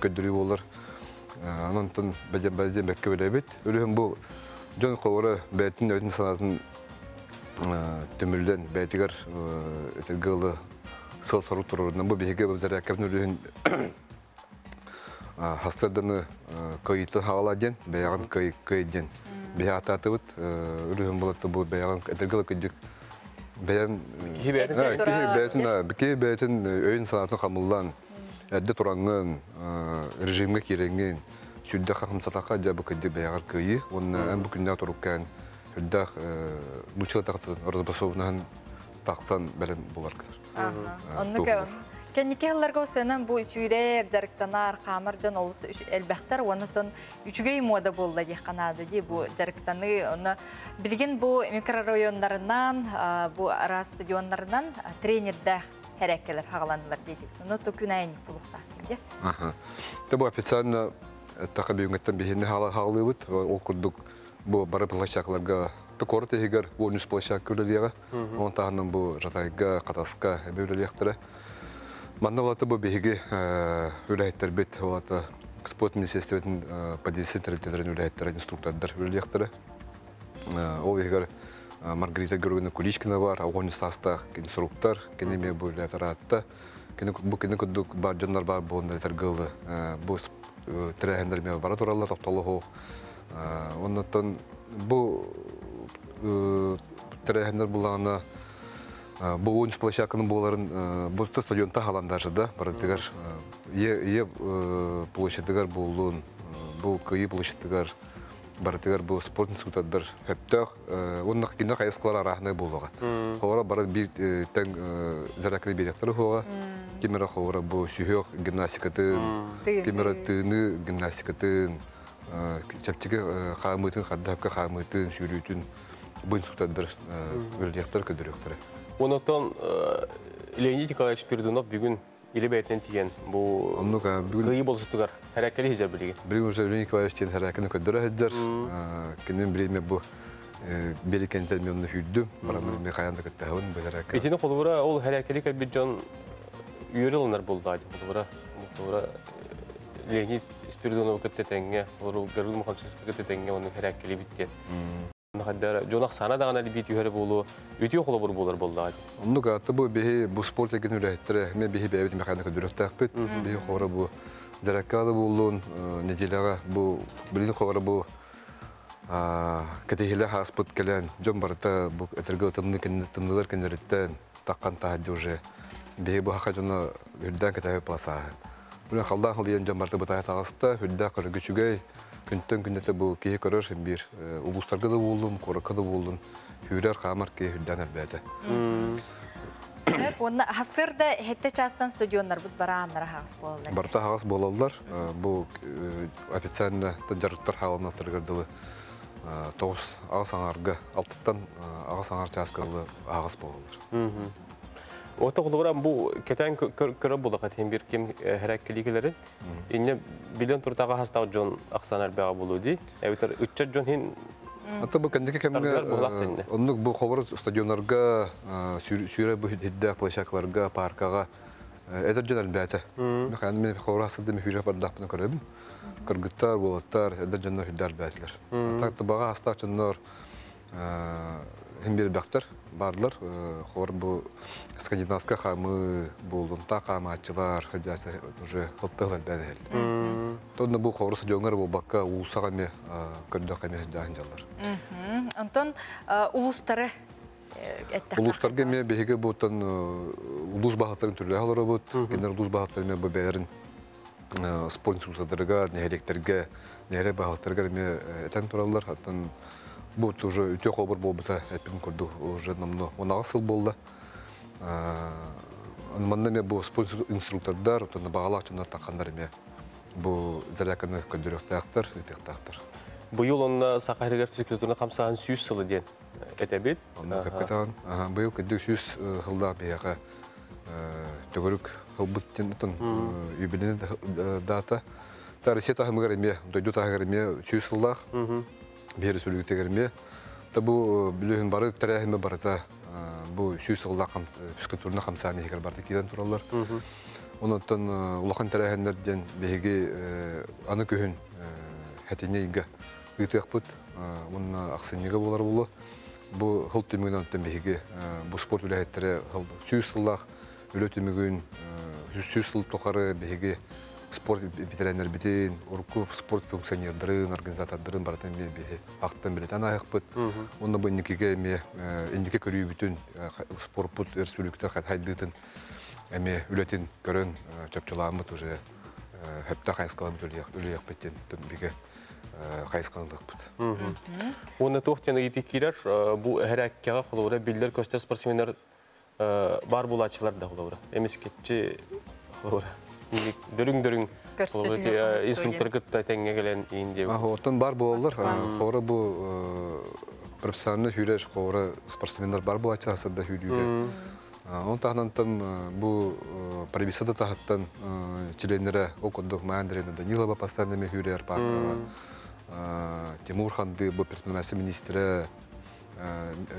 көндірі болыр. Анантын бәден бәкке өләбет. Өліғін бұл жон қоғыры бәйтін өтін санатын төмілден бәйтігер өтергілі сыл сору тұрырынан. Бұл бейге бұл зәрі әкәпін өліғін хастарданы көйті хағаладен, бәяған көйден. Бәйі ататы бұд. Өліғін болатты бұл бәяған өтергілі көйдік. Бәйтін өйін санатын қамылдан әдді тұраңын, режимге керенген, сүлді қақым сатаққа жабы көдді бәяғар көйі, оны ән бүкінден тұрыққан сүлді нұчылы тақтын ұрызбасуынан тақсан бәлім болар кедір. Онны кәуін. Кәнеке ғыларға осынан бұл сүйрер, жарықтанар, қамыр жан олысы әлбәқтар, онытын үшігей мода болды дейқанады дей. Бұл жарықтаны, оны білген бұл микрорайонларынан, бұл арас стадионларынан тренерді әрәккелер хағаландылар дейдік. Оны түкін әйін бұлықтақтың де. Бұл официально тақы бейінгеттен бейінне хағалы бұд. Ол күрдік бұл бары площакаларға түкоры тегер 13 площак көрілігі. Оның тағынан бұл жатайға, қатасқа әбеуліліктірі. Манна олаты бұл бейіге өләйттер бет, олаты спорт министерстветін подвесі тәрілтелерін өләйттері, инструктордар өләйттері. Ол егер Маргарита Георгиевна Куличкина бар, оғын састақ инструктор, кенеме бұл өләйттері атты. Бұл кені күдік бар жонлар бар болында тәргілді. Бұл тірәхендерме бара тұралар, тоқталы хоқ. Ondan bu terehender bulağına bu oyuncu площадканың боларын bu stadionda halandажыда барытыгар е площадьтыгар болуын bu кыйы площадьтыгар барытыгар bu спорт институттар хәптәх оннак кине кайсылар арасында булуга. Хора бары бир тәң заракны берәктәр хуга. Кимера хора bu сүйөк гимнастикатын, кимера тыны гимнастикатын, чапчыгы хамытын хаддакка хамытын сүрүтүн bu институттар берәктәр көдөрөктөр. Ondan Leonid Nikolaevich Пердунов bugün ili beytinden tiyen bu kıyı bolsutugar harekeli hizar bilgi. Birinci уже Leonid Nikolaevich'in hareketini ködürü hizar. Kendim bilime bu beri kentelmiyonunu hüddüm. Baramın mekayanda kıttağın bu hareket. İçinde kolubura ol harekeli bir can üyeri olanlar buldu hadi. Kolubura Leonid Perdunov'u kıttetenge, oru garıl muhalçız kıttetenge onun harekeli bitti. Hatta jonak sana da anali bit yuhare bolu, ütüyor kolabur bolar boldu hadi. Onu gattı bu behi bu spor tekini ürettere, me behi bevet mekanik dürüktük bit, behi xora bu zarakalı bolun, necilaga bu bilin xora bu ketehile hasput gelen, jombarta bu eterge tımlılar kendiritten takkan tahaddi уже, behi bu haka jona hüdden ketehile plasa. Bunu xaldan xaliyen jombarta bu tahit ağızda hüdden kırı güçügey. Күнтен күннете бу кие көрөр бир улустарга да болдум, коракка да болдум. Хүрер камар ке хүрдән әлбәте. Онна хасырда хетте частан стадионнар бут бараннар хагыс болалар. Барта хагыс болалар. Бу официально таҗарыттар халына сыргырдылы. 9 агысаңарга, 6тан агысаңар часкалы агыс болалар. Ota kolubura bu keten körü buldu katın bir kim hareketliliklerin. İnne bilyon turtağı hasta John aksanar bağı buludu. Evet, üççe John hin. Hatta bu kendiki kemine onun bu xabar stadionlarga süre bu hidde plaşaklarga parkaga ederjen elbette. Mekan men xabar hasıldı mehüre bardaqını görüyorum. Kırgıtlar, bolatlar ederjenler hidde elbetler. Hatta bağı hasta çınlar hem bir baktır barlar. Xor bu skandinavska xamı bulunta xamatçılar hacası уже hıttılar bedel. Tonda bu xor stadionlar bu bakka ulusağa me kördü xame dahancalar. Anton ulusları Uluslarga me behige butan ulus bahatların türlü halara but. Genel ulus bahatları me bu belerin sponsorlarga, neheleklerge, nehre bahatlarga me eten turallar. Hatta bu уже үтө колбур болбута эпин көрдү уже намно она асыл болду. Мында ме бу спонсор инструктордар, отона багалачына такандар ме бу заряканы көндүрөктактар, итектактар. Bu yıl onunla Sakarya Fizikültürüne kamsağın 100 yılı diyen etebit. Kapitan, bu yıl ködük 100 yılda bir yaka tөгөрүк хылбыттен отон юбилейный дата. Тарысе тахымгар эме, дойду тахыгар эме 100 yılda. Bir sürü tegerme. Tabi bu bildiğin barı terehime barıta bu 100 yılda psikoloğuna kamsani hikar barıta kiren turallar. Ondan ulakan terehenlerden bihigi anı köyün hatine inge yıtıqput. Onun aksiniga bolar bulu. Bu hıl tümüğünden bihigi bu spor vilayetleri 100 yılda ülü tümüğün 100 yıl tokarı bihigi sport bitirenler bitin, orku sport funksionerlerin, organizatorların baratan bir aktan bileten ayakpıt. Onda bu indike körüyü bütün spor put respublikta haydıtın eme ületin görün çöpçülağımız уже hepte kayıskalamız öyle yakpıtın bige kayıskalamızlıkpıt. Onda tohtiyana gittikiler bu harekkağa kolubura bildiler göster sportsmenler bar bulaçılar da kolubura. Emisketçi kolubura. Dörün instruktör kıtta tenge gelen indi. Otan bar bollar. Xora bu profesyonel hürer, xora sportsmenler bar bulaçlar asada hürüyor. On tahnan tam bu parabisada tahattan çilenlere okuduk maandrena Danilova постоянно hürer parka. Timur Xandı bu personel ministri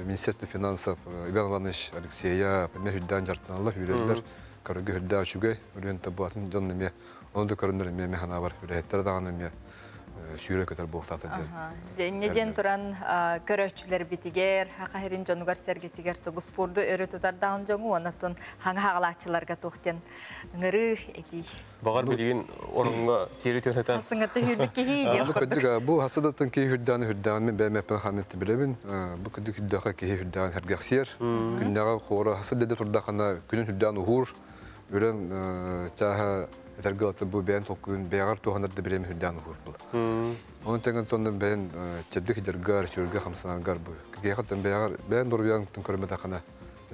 Министерство финансов Иван Иванович Алексея мehüdden jartnalar hürerler. Karıgı hüdda açıgı, ürün tabuatın canlı me, onu da karındır me mehana var, hürriyetler dağını me сүйрө көтөр буктаты ден. Неден туран көрөчүлөр битигер, хакахерин жонугар сергетигер то бу спорду өрө тутардан жоңу онотун хаңа хагалачыларга токтен ыңыры эти. Багар билген орунга тери төнөтөн. Сыңатта хүрдүкке хийди. Бу кыдыга бу хасадаттан ки хүрдән мен бәмәпен хамет билебин. Бу кыдык хүддәгә ки хүрдән хәргәксер. Күндәгә хора хасадда турда хана күнүн хүрдән ухур. Үрен чаха Этергалты бу бән толкун бәгәр туганнар да берем хүрдән ухур бул. Onun tengin tonun ben çebdik dergar sürgü hamsanan garbu. Kıyakatan ben doğruyan körmede kana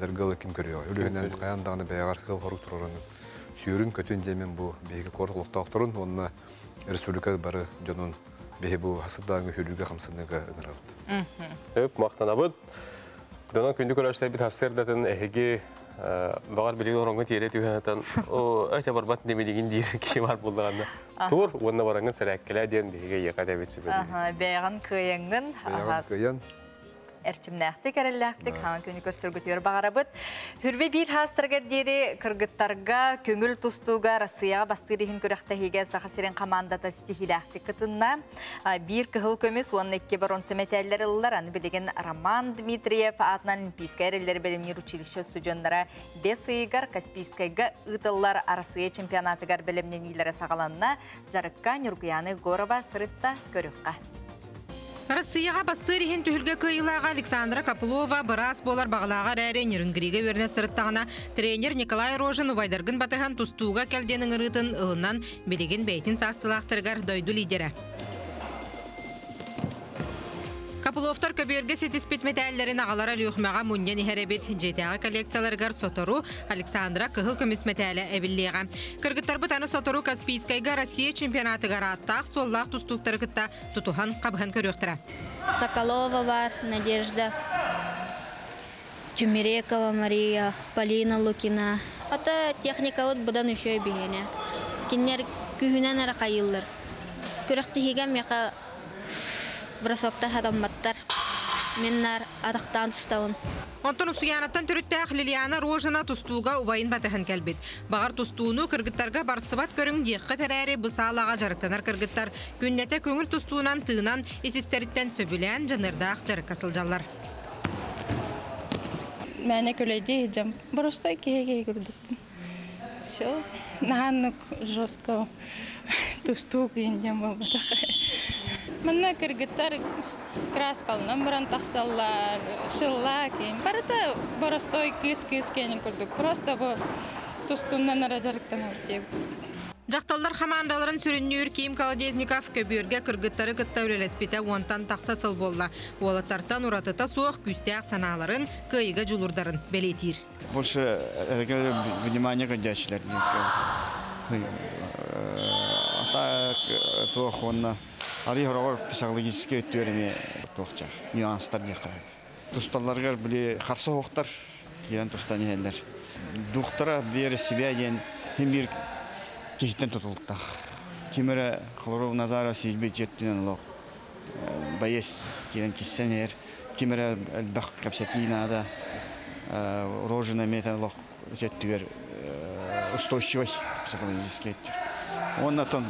dergalı kim görüyor. Ölüğünden kayan dağını beğer hıl horuk turanın. Sürün kötün cemin bu beygi korkuluk doktorun onunla Respublika barı canın behi bu hasıdağını hürlüğü hamsanıga ınırabıdı. Öp maqtanabıd. Donan kündü körəşdə bir hasırdatın ehegi bağar bilgi orunga tiyere tüyənatan o öte barbat demediğin deyir ki var bulduğanda. Tur, onunla varangın sərəkkələ diyen beyge yeka dəbet sübəldi. Beygan kıyangın. Beygan kıyan. Erçimnähtik, erellähtik, haňa köni kösürgütüyor bagarabıt. Hürbe bir hastırgar deri kırgıttarga, köngül tustuga, Rossiyaga bastırıhın körekte hige saxasiren komandata stihilähtik kıtınna. Bir kıhıl kömüs, onun ekki baron semetelleri ıllar, anı bilegen Roman Dmitriyev adına Olimpiska erelleri bilimler uçilişe sucunlara besiygar, Kaspiyskayga ıtıllar Rossiya çempionatıgar bilimnen ilere sağalanına, jarıkka Nurguyany Gorova sırıtta körükka. Россияға бастырыхын түхілге көйілаға Александра Капылова біраз болар бағылаға рәрі Нерінгіриге өріне сырыттағына тренер Николай Рожин ұвайдарғын батыған тұстуға кәлденің ұрытын ұлынан білеген бәйтін састылақтырғар дойду лидері. Капыловтар көберге сетиспет метәлләрін ағалара лүйіқмәға мұнен ихәребет жетәға коллекцияларғар сотору Александра кығыл көмес метәлі әбіллеға. Кыргыттар бұтаны сотору Каспийскайға Россия чемпионатыға раттақ соллақ тұстуқтары күтті тұтухан қабған көріқтіра. Соколова бар, Надежда, Чумерекова Мария, Полина Лукина. Ата техника от бұдан үшөй бігені. Кеннер күйінен әрі қайылыр. Көріқті хигем яқа бросоктар хадамматтар. Меннар атақтан тұстауын. Онтон усуянаттан түріттәқ Лилиана Рожина тұстуға ұбайын батыған кәлбет. Бағар тұстуыны кыргыттарға барсыбат көрің дейққа тәрәрі бұсалаға жарықтанар кыргыттар. Күннәті көңіл тұстуынан тыынан есістеріттен сөбілән жанырдақ жарыққа сылжалар. Мәне көлейде едім. Бұрыстой кеге көрдік. Все. Нағанық жостқа тұстуық ендем бұл батақай. Мына кыргыттар краскалынан баран тақсаллар, шылла кейін. Барыта боростой кыз-кыз кейінен көрдік. Просто бұл тұстуынан арадарықтан өртеп көрдік. Жақталдар хамандаларын сүріннер Ким Колодезников көбірге кыргыттары кытта өлелеспеті онтан тақса сыл болла. Олаттартан ұратыта соқ күстәқ саналарын көйігі жұлырдарын белетир. Больше внимание годячилер. А так, то онна арихорогор психологический өттөріме тоқча, нюанстар деқайын. Тұсталарғар біле қарсы оқтар, керен тұстан елдер. Дұқтара бері себя ден, hem bir кехіттен тұтылықтақ. Кемері Хлоров Назаров сейбет жеттінен лоқ. Байес керен кессен ер. Кемері әлбәқ кәпсәтейнада Рожина метен лоқ жеттігер устойчивой психологический өттер. Оннатон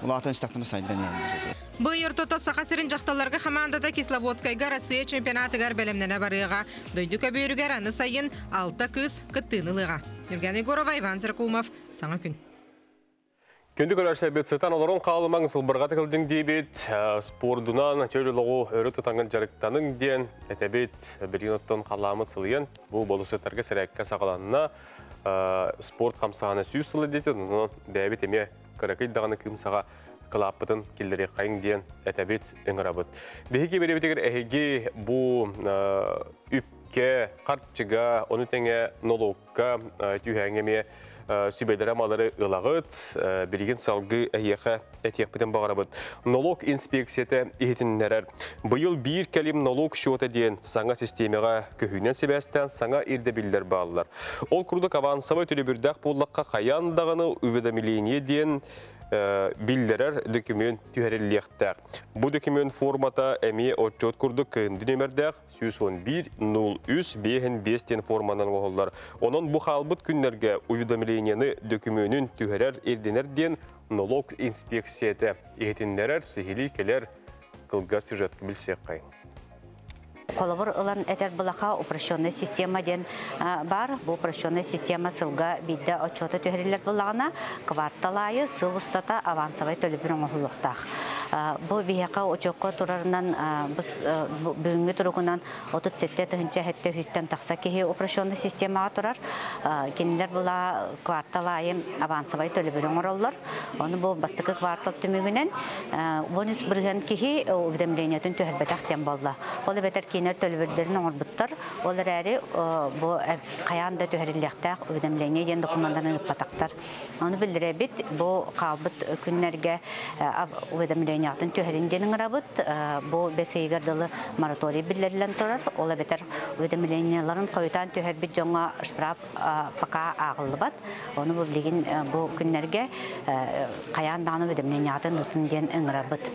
улаатан стақтыны сайдан ендер. Бұйыр тота сақасырын жақталарға хамандада Кисловодскайға Россия чемпионатығар бәлемнені барыға. Дойды көбейрігер аны сайын 6 күз күттініліға. Нұргән Егорова, Иван Зеркулмов, саңа күн. Күнді көрәші бет сытан оларын қалымаң сылбырға тікілдің дейбет, спордунан төліліғу өрі тұтаңын жарықтаның ден, әтәбет біргеноттан қаламы сылыен, бұл болу сыттарға сәрәкке сақаланына спорт қамсағаны сүйіз сылы дейті, бәбет еме көрәкейдағаны кымсаға қылаппытын келдері қайың ден әтәбет үңірабыт. Бейге беребетегер әйге бұл үпке, қартчыға, оны тәңе нолуққа түйәңеме Sübeylere malları ılağıt, bilgin salgı əyyəxə ətiyəqbiden bağırabıd. Nolog inspeksiyete ehitinlərer. Bu yıl bir kəlim nolog şota deyen sana sistemiga köhünen sebəstən sana irdebillər bağlılar. Ol kurduk avansava ötülü bir dağ bollaqqa qayan dağını üvedemiliyiniye deyen bildirer dökümün tüherelliyəqtəq. Bu dökümün formata əmiye otçot kurduk kıyındı nömerdəq 111-03-5-5 formandan oğullar. Onun bu halbıt günlərgə üvedemiliyini dökümünün tüherer erdener deyen налог инспекцияты ехетіндерер сихили келер кылга сюжет білсек қайын. Колобор ылан этер булаха упрощенная система ден бар. Бу упрощенная система сылга бидде отчеты төһрелер булагына кварталайы сыл устата авансовый төлөбүрөң хулуктах. Бу бияка очокко турарынан бүгүнгү туругунан 37 тыгынча хетте хүстен такса кеhe упрощенная системага турар. Кенилер була кварталайы авансовый төлөбүрөң ороллор. Оны бу бастыкы квартал түмүгүнен бонус бирген кеhe уведомлениятын төһөрбетак тем болду. Ол бетер кинер төлбөрдөрүн оңорбуттар. Олар әри бу каянда төһреллектак уведомление ден документтарын патактар. Аны билдиребит бу калбыт күннәргә уведомлениятын төһренденин рабыт бу бесейгердылы мораторий билдирилен турар. Ола бетер уведомленияларын койтан төһрбит жоңа штраф пока агылбат. Аны бу билген бу күннәргә каяндагы уведомлениятын үтүнден ыңрабыт.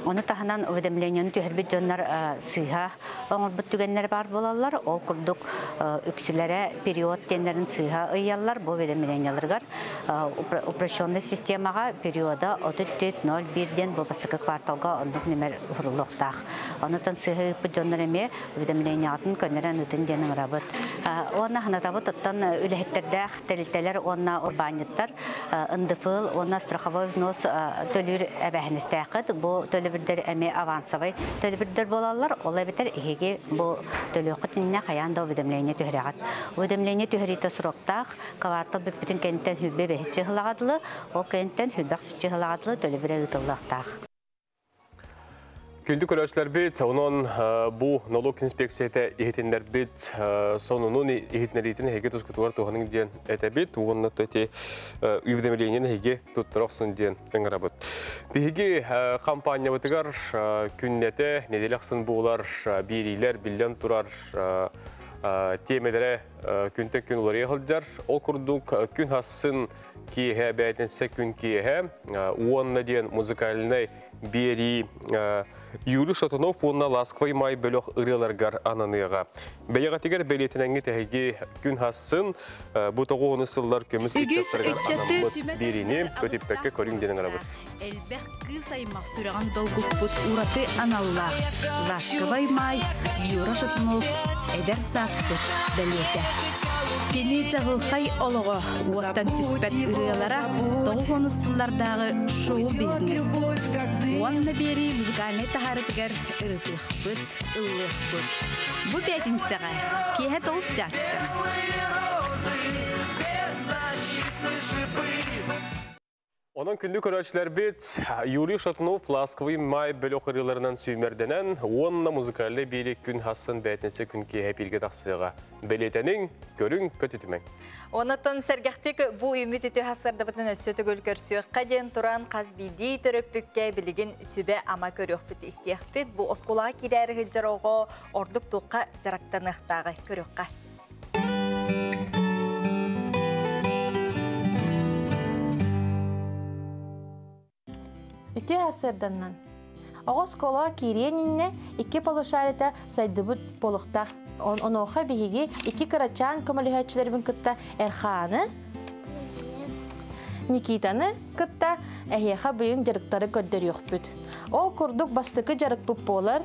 Оны таханан уведомлениянын төһрбит жоннар сыйга оңорбут түгеннер бар болалар. Ол курдук үксүләре период тендерин сыйга ыяллар. Бу уведомленияларга упрощенный системага периода 33.01-ден бу бастыкы кварталга ондук немер хурулуктак. Онутан сыйга жоннар эме уведомлениятын көннерен үтүнден ыңрабыт. Оны ханатабыт оттан үлехеттердә телтелер онна урбаниттар ындыфыл, онна страховой взнос төлүр әбәһнестәкыт. Бу төлөбүрдер эме авансовый төлөбүрдер болалар. Олай бетер иһиги бу төлөкөтүнне каянда уведомление төһрәгат. Уведомление төһрите сроктах квартал бүтүн кенттен хүббе бехче хылагадлы, ол кенттен хүббәксиче хылагадлы төлөбүрә гытыллактах. Күндү көрәчләр бит, онон бу налог инспекцияты ихетендер бит, сонунун ихетнеритин хеге тускутуар туханың ден әтә бит, угынны төте уведомлениені хеге туттырақсын ден ыңырабыт. Биһиги компания бытыгар күннәте неделяқсын булар бирилер билен турар темедере күнтек күн улар ехылджар. Ол курдук күн хасын киеһе бәйтенсе күн киеһе, уонна ден музыкальный бери Юрий Шатунов онна ласковый май бөлөх ырыларгар ананыга. Бәяга тигер белетенеңге тәһиги күн хасын бу тогуны сыллар көмүс итчәттәргә берине көтиппәккә көрүң денең рабыт. Элбәх кыз аймак сүрәгән долгуппут ураты аналла. Ласковый май Юрий Шатунов эдер саспыт белете. Кени чагылхай олого уаттан түспәт ырылара тогуны сыллардагы шоу бизнес. Уанна бери музыкальный тахарытыгар ырытыхпыт, ыллыхпыт. Бу бәтинсәгә киһә тоғыз жастым. Онан күнді көрәчләр бит, Юрий Шатунов ласковый май бөлөк ырыларынан сүймерденен, онна музыкальный бейли күн хасын бәтінсі күн кейе бірге тақсыға. Белетенің көрің көтітімең. Онытын сәргәқтік бұ үміт еті хасырды бұтын өсөті көлкөрсіғ қаден тұран қазбейді түріппікке білігін үсібе ама көріқ біт істеқ бит. Бұ осқолаға керәрі ғылжароғы ордық тоққа жарақтанықтағы көріққа. Үті асырданнан. Оғыз қолға керенінне 2 полушарета сайдыбыт болықтақ. Оноға бейге 2 қарачан көміліғатшыларбын күтті әрханы, Никитаны күтті әйеға бұйын жарықтары көддер еқпіт. Ол күрдік бастықы жарық бұп болар.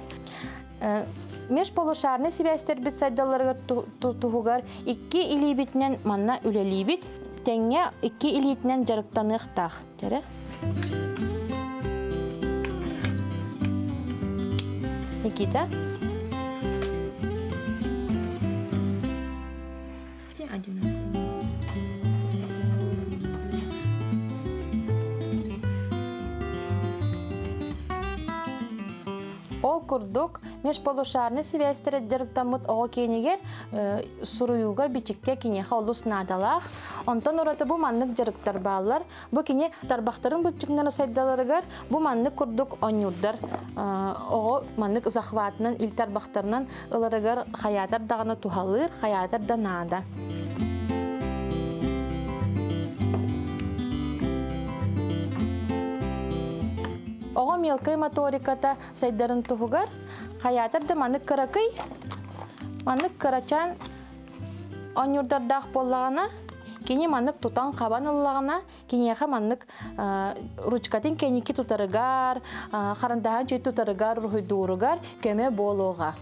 Меш полушарны себәстер біт сайдаларға тұғығар 2 илибітінен манна үлелибіт, тәңе 2 илитінен жарықтанықтақ. Никита. Ол күрдік меш полушарны связьтері дәріктамыт оғы кейінегер сұруюға бітікке кенеға олу сынадалақ. Онтан ораты бұл маннық дәріктар бағылар. Бұл кене тарбақтарын бұлчықнары сайдаларығар бұл маннық күрдік онюрдар. Оғы маннық захватынан, ил тарбақтарынан ыларығар хаятар дағаны тухалыр, хаятар данада. Оға мелкай моториката сайдарын тұғығар, хаятарды манық қарақый, манық қарачан онюрдардақ болағына, Кини маннык тутан кабан ыллагына, кинеха маннык ручкатын кеники тутарыгар, харантахан чөй тутарыгар, рухойдууругар, көмө болуга.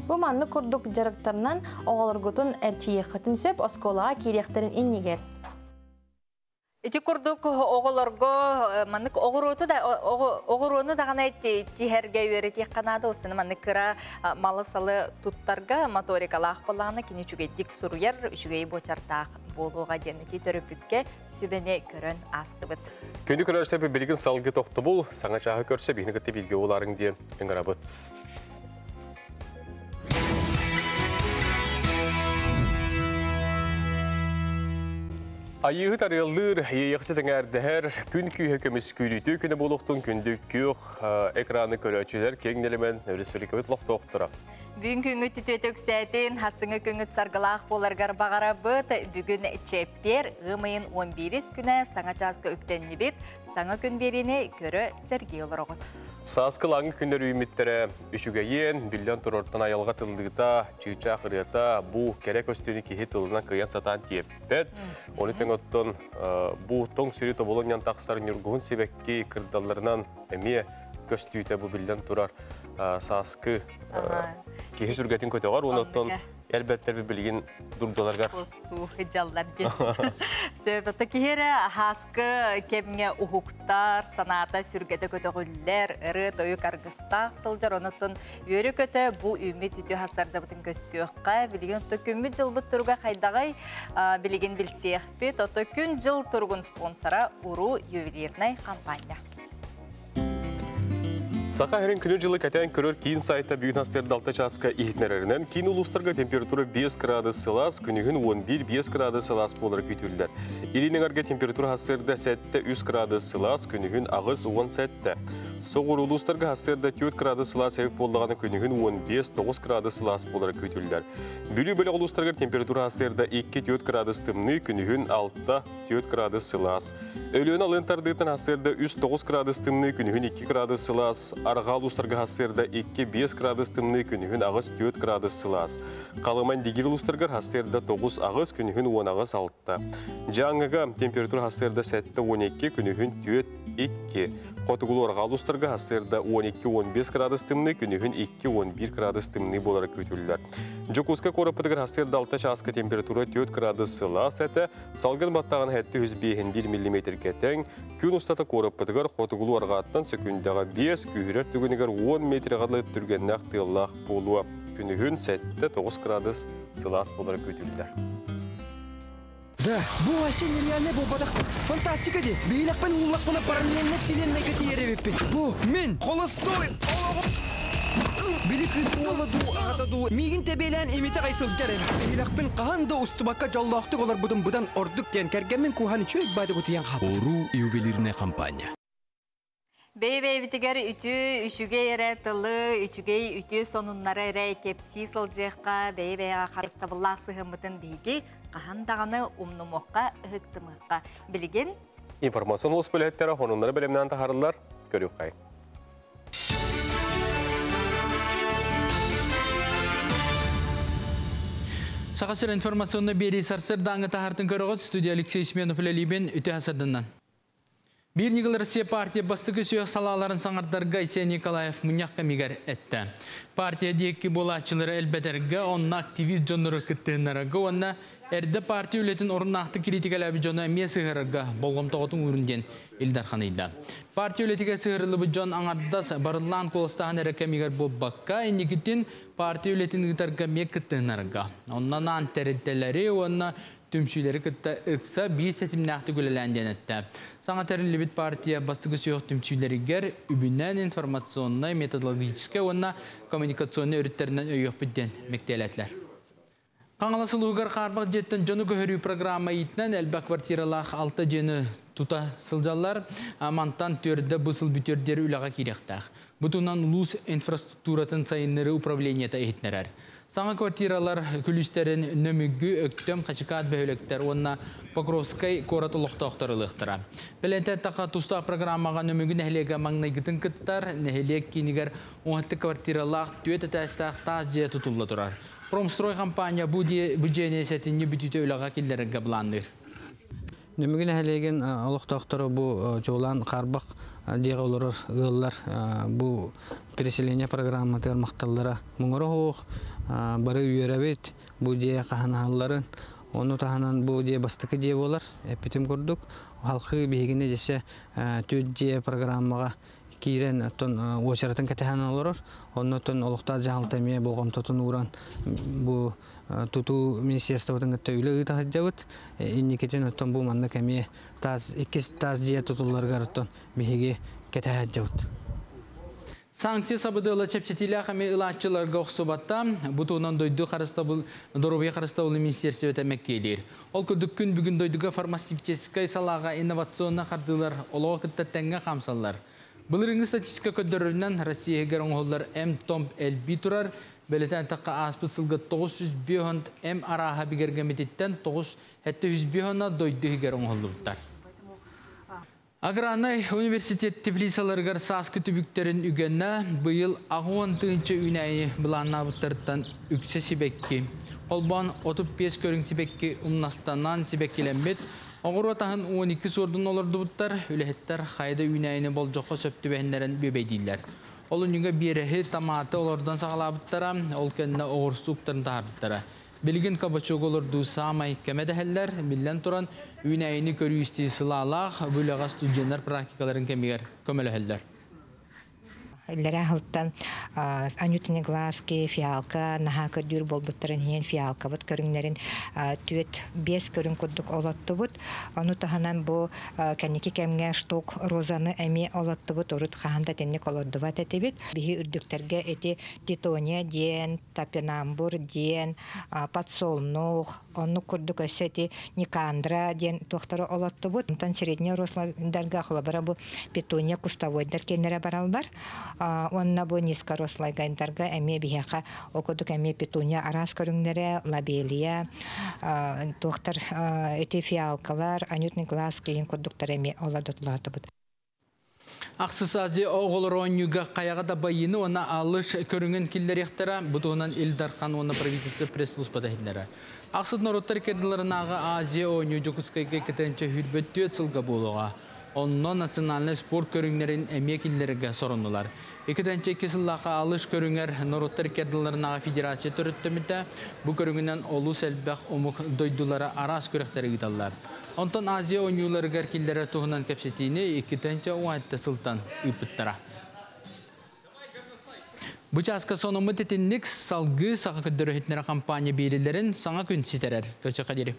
Бу манны курдук жарыктарынан оголоргутун эрчиехатын сөп осколага киректерин иннигер. Ити курдук оголорго маннык огоруты да огоруны да гана тихерге үйрөти канада усны маннык кыра малы салы туттарга моторикалаах баланы кини чугедик суруяр үчүгей бочартаак болууга денити төрөпүккө сүбене көрөн астыбыт. Күндү көрөштөп билгин салгы токтобул саңа чагы көрсө бигнигти билге уларың дие ыңырабыт. Айығы тарылыр, ейіқсі тәңәрдәр күн күйі көміс күйліті күні болуқтың күнді күйіқ экраны көрәчілер кеңнелімен өрісілік өт лоқты оқтыра. Бүгін күңі түтетік сәтін хасыңы күңі царғылақ боларғар бағара бұд, бүгін чеппер ғымайын 11 күні саңа жазғы өктенні бет, саңа күн беріне көрі сәргей олар оғыт. Саскы лаңы күндер үйметтері үшігейен, білден тұрортан айалға тылдығыта, чүйча қырыята, бұ керек өстіні кейі тылына күйен сатан теппет. Оны тең оттон бұ тоң сүрі тоболын ян тақсарын үргуын себекке кырдаларынан әме көстүйті бұ білден тұрар саскы кейі сүргетін көте ғар. Оны оттон әлбәттер білген дұрдаларғар. Посту жаллар бен. Сөйбіті кейері хаскы кемге ұхуқтар, саната сүргеті көті ғүллер, ұры тойы қарғыстақ сылжар. Онытын өрі көті бұл үмет үті хасарды бұтын көссіуққа. Білген ұты күмі жыл бұт тұрға қайдағай білген білсеқ бет. Ұты күн жыл тұрғын спонсора ұру ювелирнай компания. Сақа әрін күні жылы кәтен көрір кейін сайта бүгін астерді алты часқа ихтінерерінен кейін ұлыстарға температура 5 градус сылас, күнігін 11-5 градус сылас болыр күйтілдер. Иринің арғы температура астерді сәтті 3 градус сылас, күнігін ағыз 10 сәтті. Соғыр ұлыстарға астерді 4 градус сылас әвіп болдағаны күнігін 15-9 градус сылас болыр күйтілдер. Бүлі ұлыстарға температура астерді 2-4 градус тымны, күнігін 6-4 градус сылас. Өліен алынтардығын астерді 3-9 градус тымны, күнігін 2 градус сылас. Арғал ұстарға хастырда 2-5 градус тымны күнігін ағыз 4 градус сылас. Қалыман дегер ұстарға хастырда 9 ағыз күнігін 10 ағыз 6. Жаңыға температура хастырда 7-12 күнігін 4-2. Қотығылы арғал ұстарға хастырда 12-15 градус тымны күнігін 2-11 градус тымны болары көтілдер. Жокуска қорапыдығыр хастырда 6 часқа температура 4 градус сылас әті, салғын баттаған әтті 101 мм кәтен, күн ұстаты қорапыдығыр қотығылы арғаттан секундяға 5 күйірер түгінігер 10 метр ғадылы түрген нақтылақ болуы. Күнігін 7-9 градус сылас болары көтілдер. Да, бұл әші нереальный бұл бадақ. Фантастика де. Бейлақпен ұллақпына параллельно вселенной көтеребеппен. Бұл мен холостой. Білі күзін оладу, ағатаду. Мегін тәбейлән еметі қайсыл жарен. Бейлақпен қағанда ұстыбаққа жаллақтық олар бұдан ордық тен кәргенмен куханы чөйк бады көтіян қап. Ору ювелирная компания. Бей битигер үтү үчүгө эре тылы үчүгө үтү сонуннары эре кепси сылжыакка бей харыстабыллах сыгымытын биги кахандаганы умнумокка ыктымыкка билген информацион улус бөлөттөрү хонуннары белемнен тахарылар көрүк кай. Сақасыр информационны бери сарсыр даңы тахартын көріғыз студия Алексей Сменов лебен үті асадынан. Bir Nigel Россия партия бастығы сүйек салаларын саңардарға Исен Николаев мұнияққа мегер әтті. Партия дейкі болатшылары әлбәдерге, онна активист жоныры күттігінарығы, онна әрді партия үлетін орыннақты критикал әбі жоны әме сығырға болғым тоғытын өрінден Илдархан үйді. Партия үлетіге сығырылы бұл жон аңардас барылан қолыстағын әрекке мегер бұл баққа, әнекеттен партия үлетін ғытарға ме күттігінарығы. Оннан антәрілтелері, онна түмшілері күтті ұқса бейт сәтімнәқті көлеләнден әтті. Саңатарын Лебет партия бастығы сүйек түмшілерігер үбінен информационный, методологический, онна коммуникационный өріттерінен өйек бүдден мектелетлер. Қаңыласы луғар қарбақ жеттен жоны көхірі программа етінен әлбәк квартиралақ 6 жені тута сылжалар амантан төрді бұсыл бүтердері үліға керектақ. Бұтынан ұлыс инфраструктуратын сайынлары управленията ехетнерер. Саңа квартиралар күлістерін нөмігі өктім қачықат бәуліктер, онына Покровскай корат ұлықтақтарылықтыра. Білінті тақа тұста программаға нөмігі нәхілеге маңнайгытын кыттар, нәхілек кейінігер 10 квартиралақ түйет әтәстақ таз жия тұтылы тұрар. Промстрой компания бүджене сәтіне бүтіті өліға келдерінгі бұланыр. Нөмігі нәхілеген ұлықтақтары бұл жолан қарбақ деға олар ғылар бұл переселение программа мақталдара мұңыры оқ бары үйерәбет бұл дея қағаналарын оны тағанан бұл дея бастықы дея болар әппетім көрдік халқы бейгіне десе төт дея программаға кейрен өшіретін кәтіған олар оны ұлықтар жағылтамия болғам тұтын ұран бұл туту министерствотың өйлі ұйтағы жауыт инекетін өттен бұл манны кәме иккес таз дея тұтыларға ұттен бейге кәтіған жауыт. Санкция сабыдылы чепчетилі қаме ұлатчыларға ұқсыбатта бұтуынан дойды дорубия қарыстауылы министерстве өтәмек келер. Ол күрдік күн бүгін дойдыға фармацевтическай салаға инновационна қардылар олығы күттәттәңге қамсалар. Бұлырыңғы статистика көддірінен Россия егер оңғылар М-Томп әлбі тұрар, бәлетен таққа аспы сылғы 900 бейхонт М-араға бігергеметтен 900 бейхонна дойды егер оңғылдырдар. Агранай университет теплисаларғар саскы түбіктерін үгенна бұйыл ағуан түйінші үнәйі бұланна бұттарыттан үксе сибекки. Қолбан 35 көрің сибекки ұмнастанан сибеккеленбет, оғыр отағын 12 сордың оларды бұттар, өліхеттер қайды үнәйіні бол жоққа сөпті бәхіндерін бөбейдейлер. Олың үңі берехі таматы олардан сағала бұттара, ол кәніне оғыр суқтарын тағырыптара. Білген кабачок оларды самай кәмәдәхәлләр, білден тұран үйнәйіні көрі үсті сылалақ, бұлаға студенттер практикаларын кәмегер көмеләхәлләр. Лера хылттан анютыны глазки, фиалка, наха көрдүр болбуттарын хен фиалка бут көрүңнерин түет 5 көрүң коддук олатты бут. Аны таханан бу кәнеки кемге шток розаны эми олатты бут урут ханда тенник олоддува тетебит. Бихи үрдүктерге эти титония диен, тапенамбур диен, подсолнух, onu kurduk öseti Никандра diyen tohtarı olattı bu. Ondan srednya roslarga xılabara bu petunia kustavoylar kenara baralbar. Onna bu niska roslaygandarga eme bihaqa okuduk eme petunia aras körünlere, labelia, tohtar eti fialkalar, anyutni glas keyin kurduklar eme oladotladı bu. Ақсысази оғылыр оңюға қаяға да байыны оны алыш көріңін келдер ектара, бұтуынан Илдархан оны правительство пресс-службада хелдері. Ақсыз народтар кеділерін аға Азия оңю жүкіскайға кетенче хүрбетті өтсілгі болуға. Онно национальный спорт көріңдерін әме келдеріге сорынылар. Екіденче кесіллаға алыш көріңер народтар кеділерін аға федерация түріттімді, бұл көріңінен олу сәлбәқ омық дойдулары арас көректері гидалар. Онтан Азия ойнуларыгар келдері туғынан кәпсетейіне екітенче оңайтты сылтан үпіттіра. Бұчасқа сонымы тетіннік салғы саға күддері хетнері компания бейлілерін саңа күн сетерер. Көші қадері.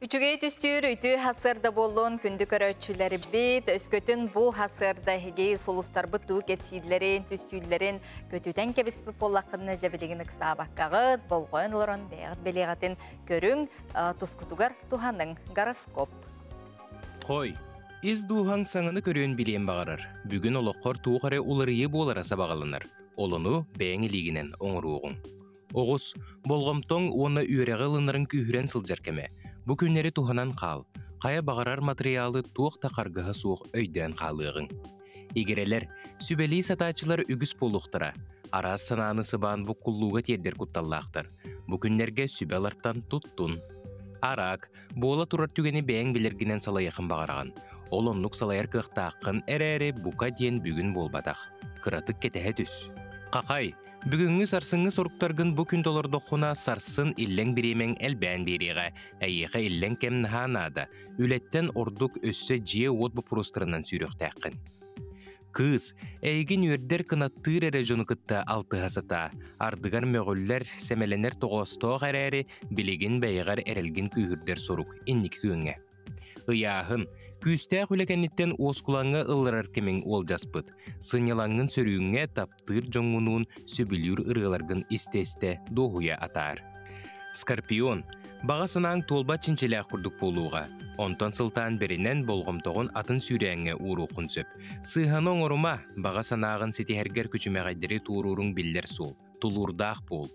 Үчүгей түстүр үйтү хасырда болуын күнді көрөтчүлері бет, өскөтін бұл хасырда хегей солустар бұтту кепсидлерін, түстүлерін көтүтен кебіспі болаққыны жабелегінік сабаққағыд, болғойын оларын бәғыт белеғатын көрің тұскутугар туханың гороскоп. Қой, из духан саңыны көрен білен бағарыр. Бүгін олыққор туғары уларые болара сабағалыныр. Олыну бәңі лигінен оңыруғын. Оғыз, болғымтон оны үйрәғылынырын күйірен сылжаркеме. Бұ күннері туханан қал, қая бағарар материалы туық тақарғыға суық өйден қалығын. Егерелер, сүбәлі сатачылар үгіс болуқтыра, арас сананы сыбан бұ құллуға тердер құтталлақтыр. Бұ күннерге сүбәларттан тұттун. Арак, бола тұрар түгені бәң білергінен салайықын бағараған. Ол онлық салайыр қықтақын әрі бұқа ден бүгін болбадақ. Қыратық кетәе түс. Қақай, бүгінгі сарсыңы сорықтарғын бұ күн толар доқуна сарсын иллен біремен әлбән береға, әйеға иллен кем нағанада, үлеттен ордық өссі жие от бұ пұрыстырынан сүйріқтәқін. Кыз, әйгін өрдер қынаттыр әрі жоны күтті алты ғасыта, ардығар мөғіллер сәмәленер тоғыстоқ әрі білеген бәйғар әрелген күйірдер сорук, инник күйіңе. Ыяғын, күстәқ үлекәнеттен осқулаңы ылырар кемің ол жаспыт. Сынялаңын сөріңе таптыр жоңғынуын сөбілюр ырғыларғын істесті доғуя атар. Скорпион, Bağa sanaң толба чинчелек курдук болуға. Онтон сылтан беринен болгомтоғын атын сүйрәңе уруқын сөп. Сыйханың орума bağa санағын сетихергер күчімәғайдері туурурун биллер сул. Тулурдақ бол.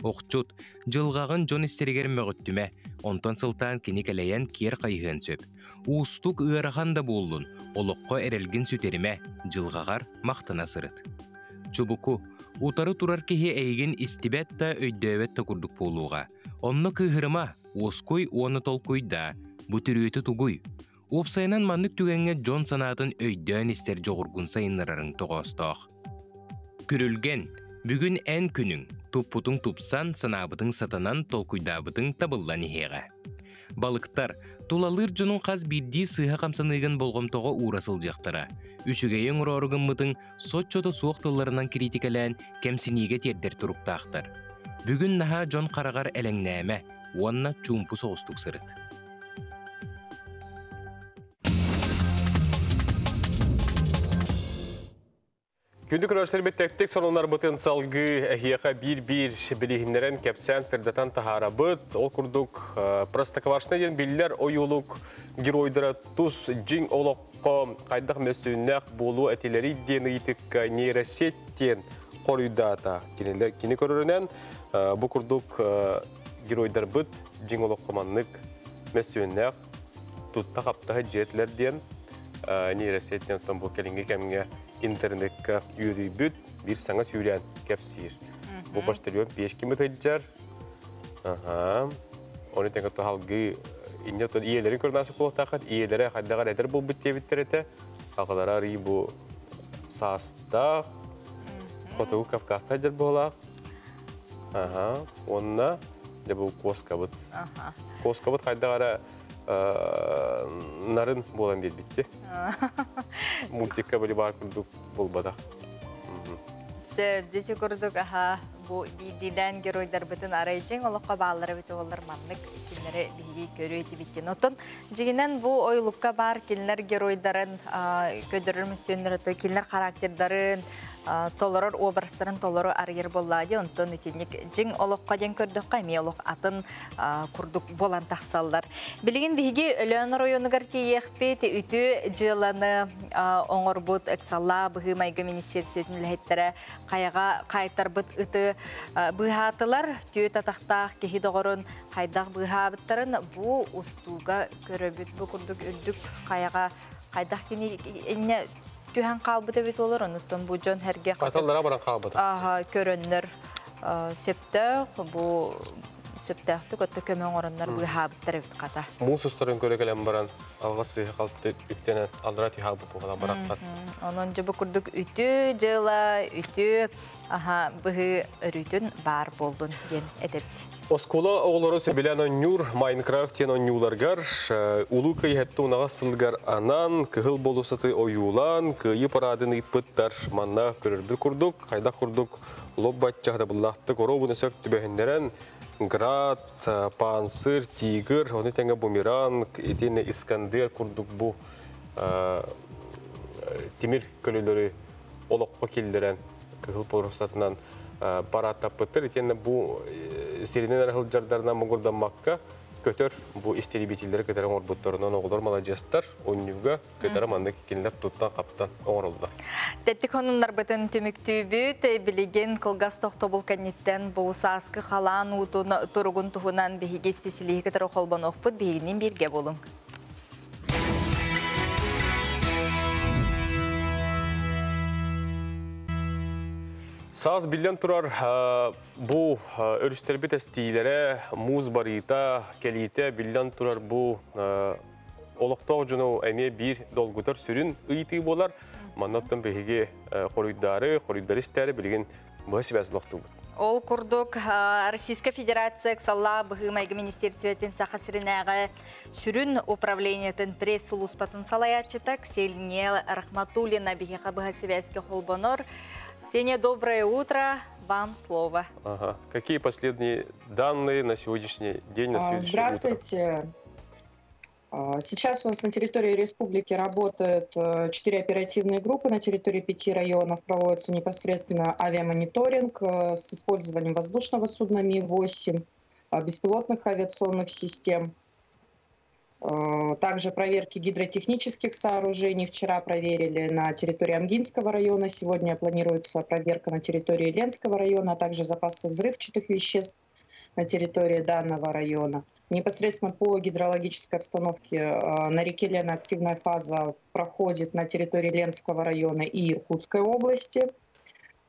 Оқчут, жылғағын жон истерігер мөғіттіме, онтон сылтан кені кәлейен кер қайығын сөп. Уыстук ұйарахан да болдun, олыққа әрелгін сөтеріме, жылғағар мақтына сырыт. Чубуку, утары турар кеге әйгін истибет та өйдөбет та курдук болуға. Онны кыһырыма, оской оны толкуйда, бұтүрүйті тугуй. Опсайынан маннык түгенге жон санатын өйдөн истер жоғыргун сайынларың тоғыстақ. Күрілген, бүгін ән күнің, туппутың тупсан санабытың сатанан толкуйдабытың табылдан ихеға. Балықтар, тулалыр жонун қаз бидди сыға қамсаныгын болғымтоға урасыл жақтара. Үчігейін ұрорығын мұтың сотчоты суықтыларынан критикалән кәмсінеге тердер тұруқтақтар. Бүгін наха жон қарағар әлеңнәмә, онна чумпу соғыстық сырыт. Күндік көрәштер беттектік сонынлар бұтын салғы әхияқа бір-бір білігінлерін кәпсән сірдатан тахара бұт. Ол күрдік простакавашына ден білілер ойылық геройдыра тұс жин олыққа қайдақ мәсуіннәқ болу әтелері дені етік нейросеттен қорыйдата. Кені көрірінен бұл күрдік геройдар бұт жин олыққа маннық мәсуіннәқ тұтта қаптағы жетілерден нейросеттен бұл кәлінге кәмінге интернетке үйрей бүт, бір саңа сүйрен кәпсір. Бұл баштырыон 5 кемет өйджар. Оны тәңгі тұхалғы иелерін көрнасы болықтақыд, иелері қайдағар әдір бұл бүт дебіттер әті. Ағылара рей бұл састақ, қотығы Кавказта әдір болақ. Онына бұл коскабыт. Коскабыт қайдағара нарын болан бет бітті. Мультикка были бар күрдік бұл бадақ. Сөбдеті күрдік, бұл бидилен геройдар бүтін арайжың, олыққа бағалары бүті олар манлық келінері бігі көрі еті біттен. Отын, жегінен бұл ойлыққа бар келінер геройдарын, көдірір мүсенлері, келінер характердарын, толорор образтарын толору аргер боллади, онтон итинник жин олыққа ден көрдік қайми олық атын күрдік болан тақсалдар. Білігін бігі өлен районығар кейекпет, үті жыланы оңыр бұд әксалла бұғы майғы министерсиетін ләйттері қайға қайтар бұд үті бұғатылар, түйет атақтақ кехи доғырын қайдақ бұғабыттарын бұ ұстуға көрі бұд бұ күрдік үрдік қайға қайдақ кені Түйен қалбыды бет олар, ұныттың бұл жон әрге Қаталдара баран қалбыды. Көрінір сөптіқ, бұл сөптіқті көтті көмен орынлар бұл хабыттар өт қата. Мұн сұстарын көрекелен баран, алғасы қалыпты үттені алдыра түй хабыт бұғыда бараққат. Оның жыбы күрдік үті, жыла, үті, бұғы үрітін бар болдың ден әдепті. Оскола оғылары сөбілен оннюр Майнкрафтен оннюларгар, улу кайхетті онаға сылгар анан, кығыл болусаты ойулан, күйі парадын иппыттар манна көрірбі күрдік, қайда күрдік лоб батчағда бұллақты коробыны сөп түбәхіндерін, град, пансыр, тигр, оны тәңі бумеранг, етені Искандер күрдік бұ темір көлілері олыққа келдерін кығыл болусатынан параттап бұттыр. Етені бұ серинен арахыл жардарынан мұғырдан маққа көтір бұ истерибетелері көтерін орбуттарынан оғылар малajestар, оннюға көтері маңда кекенлер тұттан қаптан оңырылды. Тәттік онынлар бұтын түміктүй бүт, білеген қылғас тоқтобыл кәнеттен бұғысы асқы қалан ұтуына тұрғын тұғынан бейге специалигі көтері қолбан оқпыт бейгінен берге болың. Саз билен турар бу өрүстөрбүт эстилере муз барыта келите билен турар бу олоктоо жуну эме бир долгутар сүрүн ыйты болар манаттан беге хорuydaристери билген башыбаслыктуу. Ол курдук Российская Федерация салла быгымайгы министерствотен сахасырынага сүрүн управлениятын пресс-сулуспатын салаячытак Селне Рахматуллина бихеха быгасыбяске холбонор. Сеня, доброе утро. Вам слово. Какие последние данные на сегодняшний день? Здравствуйте. Сейчас у нас на территории республики работают 4 оперативные группы. На территории 5 районов проводится непосредственно авиамониторинг с использованием воздушного судна Ми-8. беспилотных авиационных систем. Также проверки гидротехнических сооружений. Вчера проверили на территории Амгинского района. Сегодня планируется проверка на территории Ленского района, а также запасы взрывчатых веществ на территории данного района. Непосредственно по гидрологической обстановке на реке Лена активная фаза проходит на территории Ленского района и Иркутской области.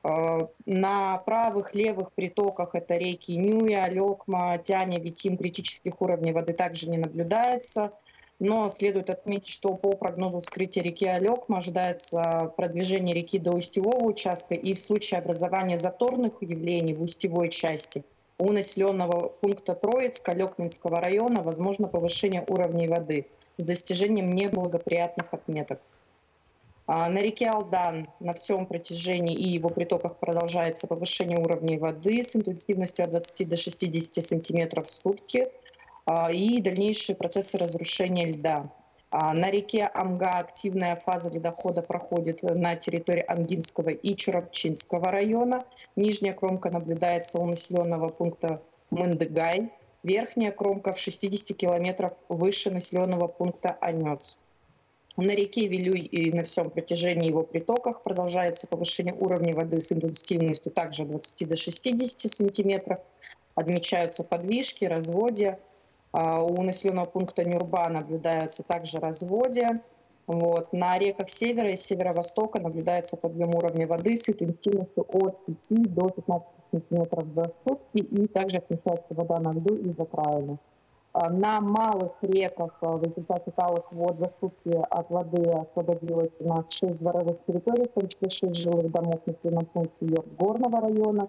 На правых, левых притоках это реки Нюя, Лёкма, Тяня, Витим критических уровней воды также не наблюдается. Но следует отметить, что по прогнозу вскрытия реки Алёкма ожидается продвижение реки до устьевого участка, и в случае образования заторных явлений в устьевой части у населенного пункта Троицка Лёкминского района возможно повышение уровней воды с достижением неблагоприятных отметок. На реке Алдан на всем протяжении и его притоках продолжается повышение уровней воды с интенсивностью от 20 до 60 сантиметров в сутки и дальнейшие процессы разрушения льда. На реке Амга активная фаза ледохода проходит на территории Амгинского и Чурапчинского района. Нижняя кромка наблюдается у населенного пункта Мындыгай. Верхняя кромка в 60 километров выше населенного пункта Анёс. На реке Вилюй и на всем протяжении его притоках продолжается повышение уровня воды с интенсивностью также от 20 до 60 сантиметров. Отмечаются подвижки, разводья. У населенного пункта Нюрба наблюдаются также разводья. На реках севера и северо-востока наблюдается подъем уровня воды с интенсивностью от 5 до 15 сантиметров за сутки. И также отмечается вода на льду и закраины. На малых реках в результате талых вод за сутки от воды освободилось у нас 6 дворовых территорий, в том числе 6 жилых домов в населенном пункте Горного района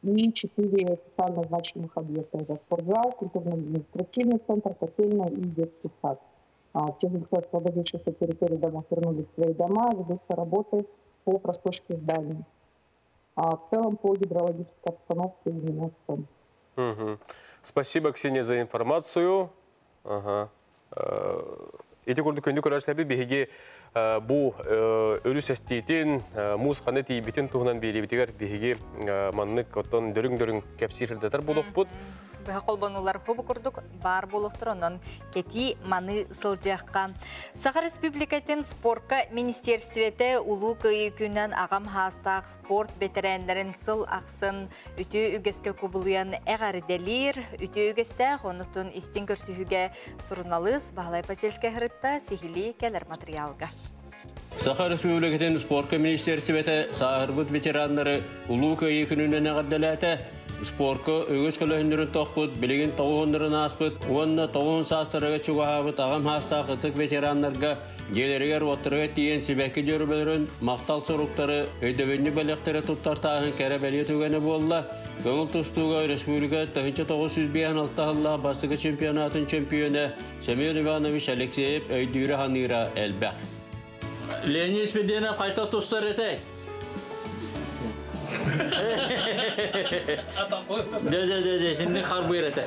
и 4 социально значимых объекта. Это спортзал, культурно-административный центр, котельная и детский сад. Те жильцы освободившихся территорий домов вернулись в свои дома, ведутся работы по просушке зданий. В целом по гидрологической обстановке именно в том. Спасибо, Ксения, за информацию. Эти курды көндү көрәшләбі беге бу өлүс әстейтін, муз қаны тейбетін туғынан бейлебетігер беге маннык оттон дөрің-дөрің кәпсирдетер болуқ бұд. Быха колбанулар хобы курдук бар болуқтыр, онын кети маны сылжаққа. Сахар Республикатын спортка министерстветі улу күйі күннен ағам хастақ спорт ветерандарын сыл ақсын үті үгеске көбілуян әғарделер, үті үгесті қонытын истин көрсүйіге сұрыналыз бағалай паселске ғырытта сихили кәлір материалға. Сахар Республикатын спортка министерстветі сағырбыт ветеранлары улу күйі күнінен әғарделәті спортка өгіз көлөһүндөрүн тоқпут, билигин тоғуындырын аспыт, уонна тоғуын састырыға чуғабыт, ағам хастақ ытык ветеранларға желерігер оттырыға тиен сибәкі жөрбөлөрін мақтал соруқтары өйдөбөнні бәліқтері тұттартағын кәрі бәлі түгені болла. Көңіл тұстуға республика 1956 басығы чемпионатын чемпионы Семен Иванович Алексеев өйдүйрі ханыра әлбәқ. Леонид Спеденов қайта тұстар етай. Да, сенде қар бұйыр еті.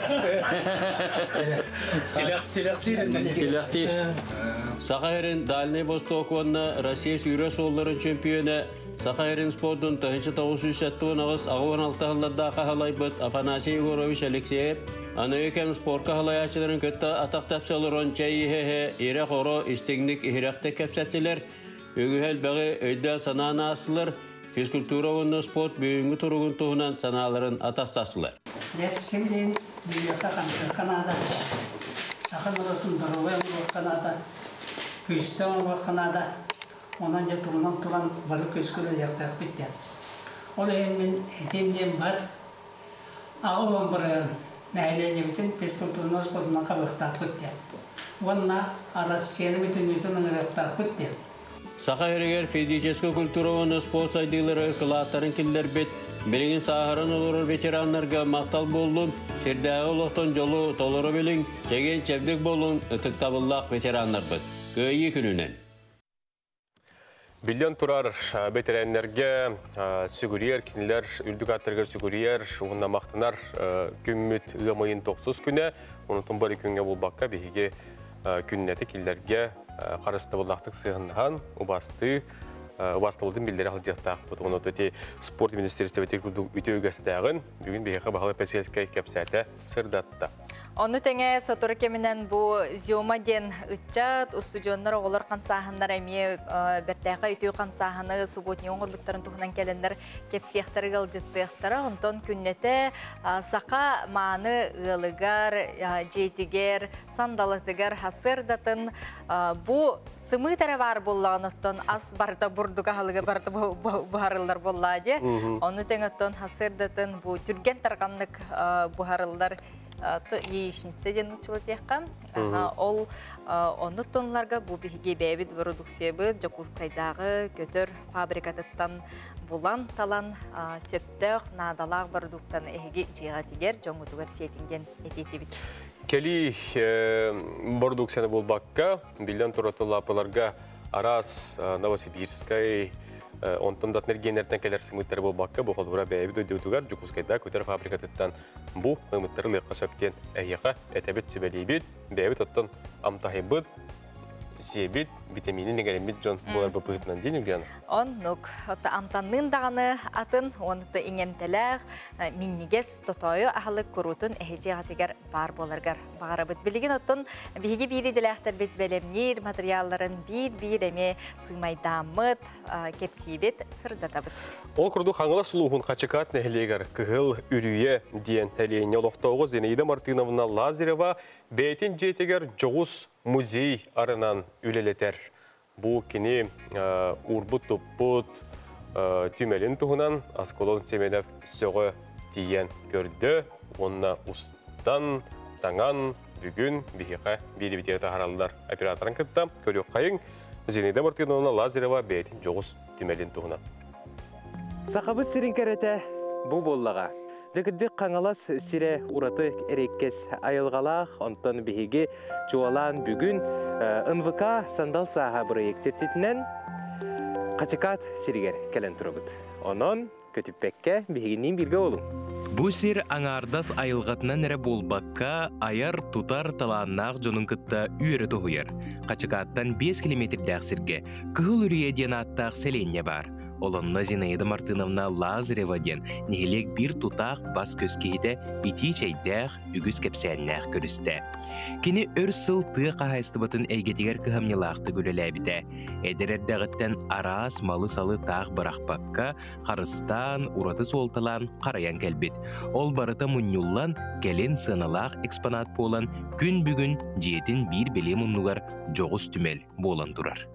Телектир. Сахарин Дальний Восток онна Россия сүйрі солларын чемпионы Сахарин спортын 1970 ағыз ағуан 6 ғыларда қағалай бұд Афанасий Егорович Алексеев Ануекем спортқа ғалайашыларын көтті атақ тапсалырын чайы ере қоро істегнік ихирақты кәпсәттілер өгіхел бәғі өйді сананы асылыр физкультура онна спорт бүйінгі тұрғын тұғынан саналарын атастасылар. Дәссемден дүниеқа қамсыр қанада, сақын ұратын дұрылы қанада, көйістен қанада, онан жа тұрынан тұран бары көскілі яқтақ бітті. Ол әйінмен әтемден бар, ағылын бұрын нәйлене бітін физкультурны спортынан қабықтақ бітті. Онна арасы сені бітін өтінің ұрақтақ бітті. Сахаригер физическая культура оны спорт сайдылары кылаттарын келдер бет, білігін сахарын олырыр ветеранларға мақтал болуын, шердәғі олықтан жолу толыры білін, жеген чәбдік болуын ұтық табыллақ ветеранлар бұд. Көйі күнінен. Билден турар ветеранларға сүгірер, кенелер, үлдік аттырғыр сүгірер, оғында мақтанар күммет ұзамайын 9 күні, оны тұнбары күнге болбаққа бейге күннеті келдерге қарысты болдақтық сығынған, ұбасты Вастылдың билдері алдияқтақ бұтығын өте спорт министерстве өте өгістәғын бүгін бейхі бағалы пәскелескай кәпсәті сырдатты. Оны тәңе сотыры кемінен бұл зиома ден үтчат, студионлар оғылар қамсағындар әме бәртәқі үтеу қамсағыны субботни оңғырлықтарын тұхынан кәлендер кепсияқтары ғылжыттықтары. Онтон күннеті сақа маны ғылығар, жетігер, сандалыстығар хасырдатын бұл сымы тәрі бар боллағын оттон ас барда бұрдыға халыға барды бұхарылдар болладе. Оны тәң оттон хасырдатын бұл түрген тарғанлық бұхарылдар ешінсе ден ұчылы текқан. Ол оны тонларға бұл бігі бәйбіт продукция бұд, Жокускайдағы көтір фабрикатыттан бұлан талан сөптіқ надалақ продуктаны әйге жиға тегер, жоңғытығыр сетінден әтеті біт. Кели продукцияны болбаққа, билен тұраты лапыларға Арас, Новосибирскай, онтон датнер генерден келер сымыттары болбаққа, бұл қолдыра бәйбі дөйдеутігар Жокускайда көтер фабрикатыттан бұл ұмыттары лыққа сөптен әйеға әтәбет сөбәлейбет, бәйбіт оттан амтахибет, себет, витамины негелемит жон болар бұпығытынан дейін үгені? Он, нүк, амтанның дағаны атын, оныты иңемтеләғ, миннигес тотойы ағылық күрутын әхеже ғатығар бар боларғар бағара бұд. Білген оттын, бігі бейрі діләқтір бет бәлемнер, материалларын бір әме сыймайдамыд, кепсейбет сырдата бұд. Ол күрді қаңылы сұлуғын қачықат нәхілегер күгіл үрүйе дейін тәлейіне олықтауғы Зинаида Мартыновна Лазарева бәйтін жетегер жоғыз музей арынан үлелетер. Бұл кені урбут-туппут түймелін тұғынан асколон семедеп сөғы тиен көрді. Онына ұстан, таңан, бүгін бейіға бейді бітері тағаралылар операторын күтті. Көрі қайын Зинаида Мартыновна Лазарева бәйтін жоғыз түймелін тұғынан. Сақабыз сирин кәрәті бұл боллаға. Жығыржық қаңалас сире ураты әреккес айылғалақ, онтан бейге жуалан бүгін НВК сандал саға проектчетінен қачықат сиригер кәлін тұрыбыд. Онын көтіппекке бейгенен бірге олың. Бу сир аңардас айылғатынан әрі болбаққа аяр тутар таланнақ жонын кытта үйері тұғыяр. Қачықаттан 5 километрдәқ сирге күхіл үрие ден аттақ селенне бар. Олонна Зинаида Мартыновна Лазарева ден нехелек бір тутақ бас көскейді бити чайдақ үгіз кәпсәннәқ көрісті. Кені өр сыл тұғы қағайстыбытын әйгетігер кығамнелақты көреләбіді. Әдерердәғіттен арас малы салы тақ барақпаққа қарыстан, ураты солталан қараян кәлбет. Ол барыта мұнюллан кәлін сыналақ экспонат болан күн бүгін жетін бір беле мұнуғар жоғыз түмел болан тұрар.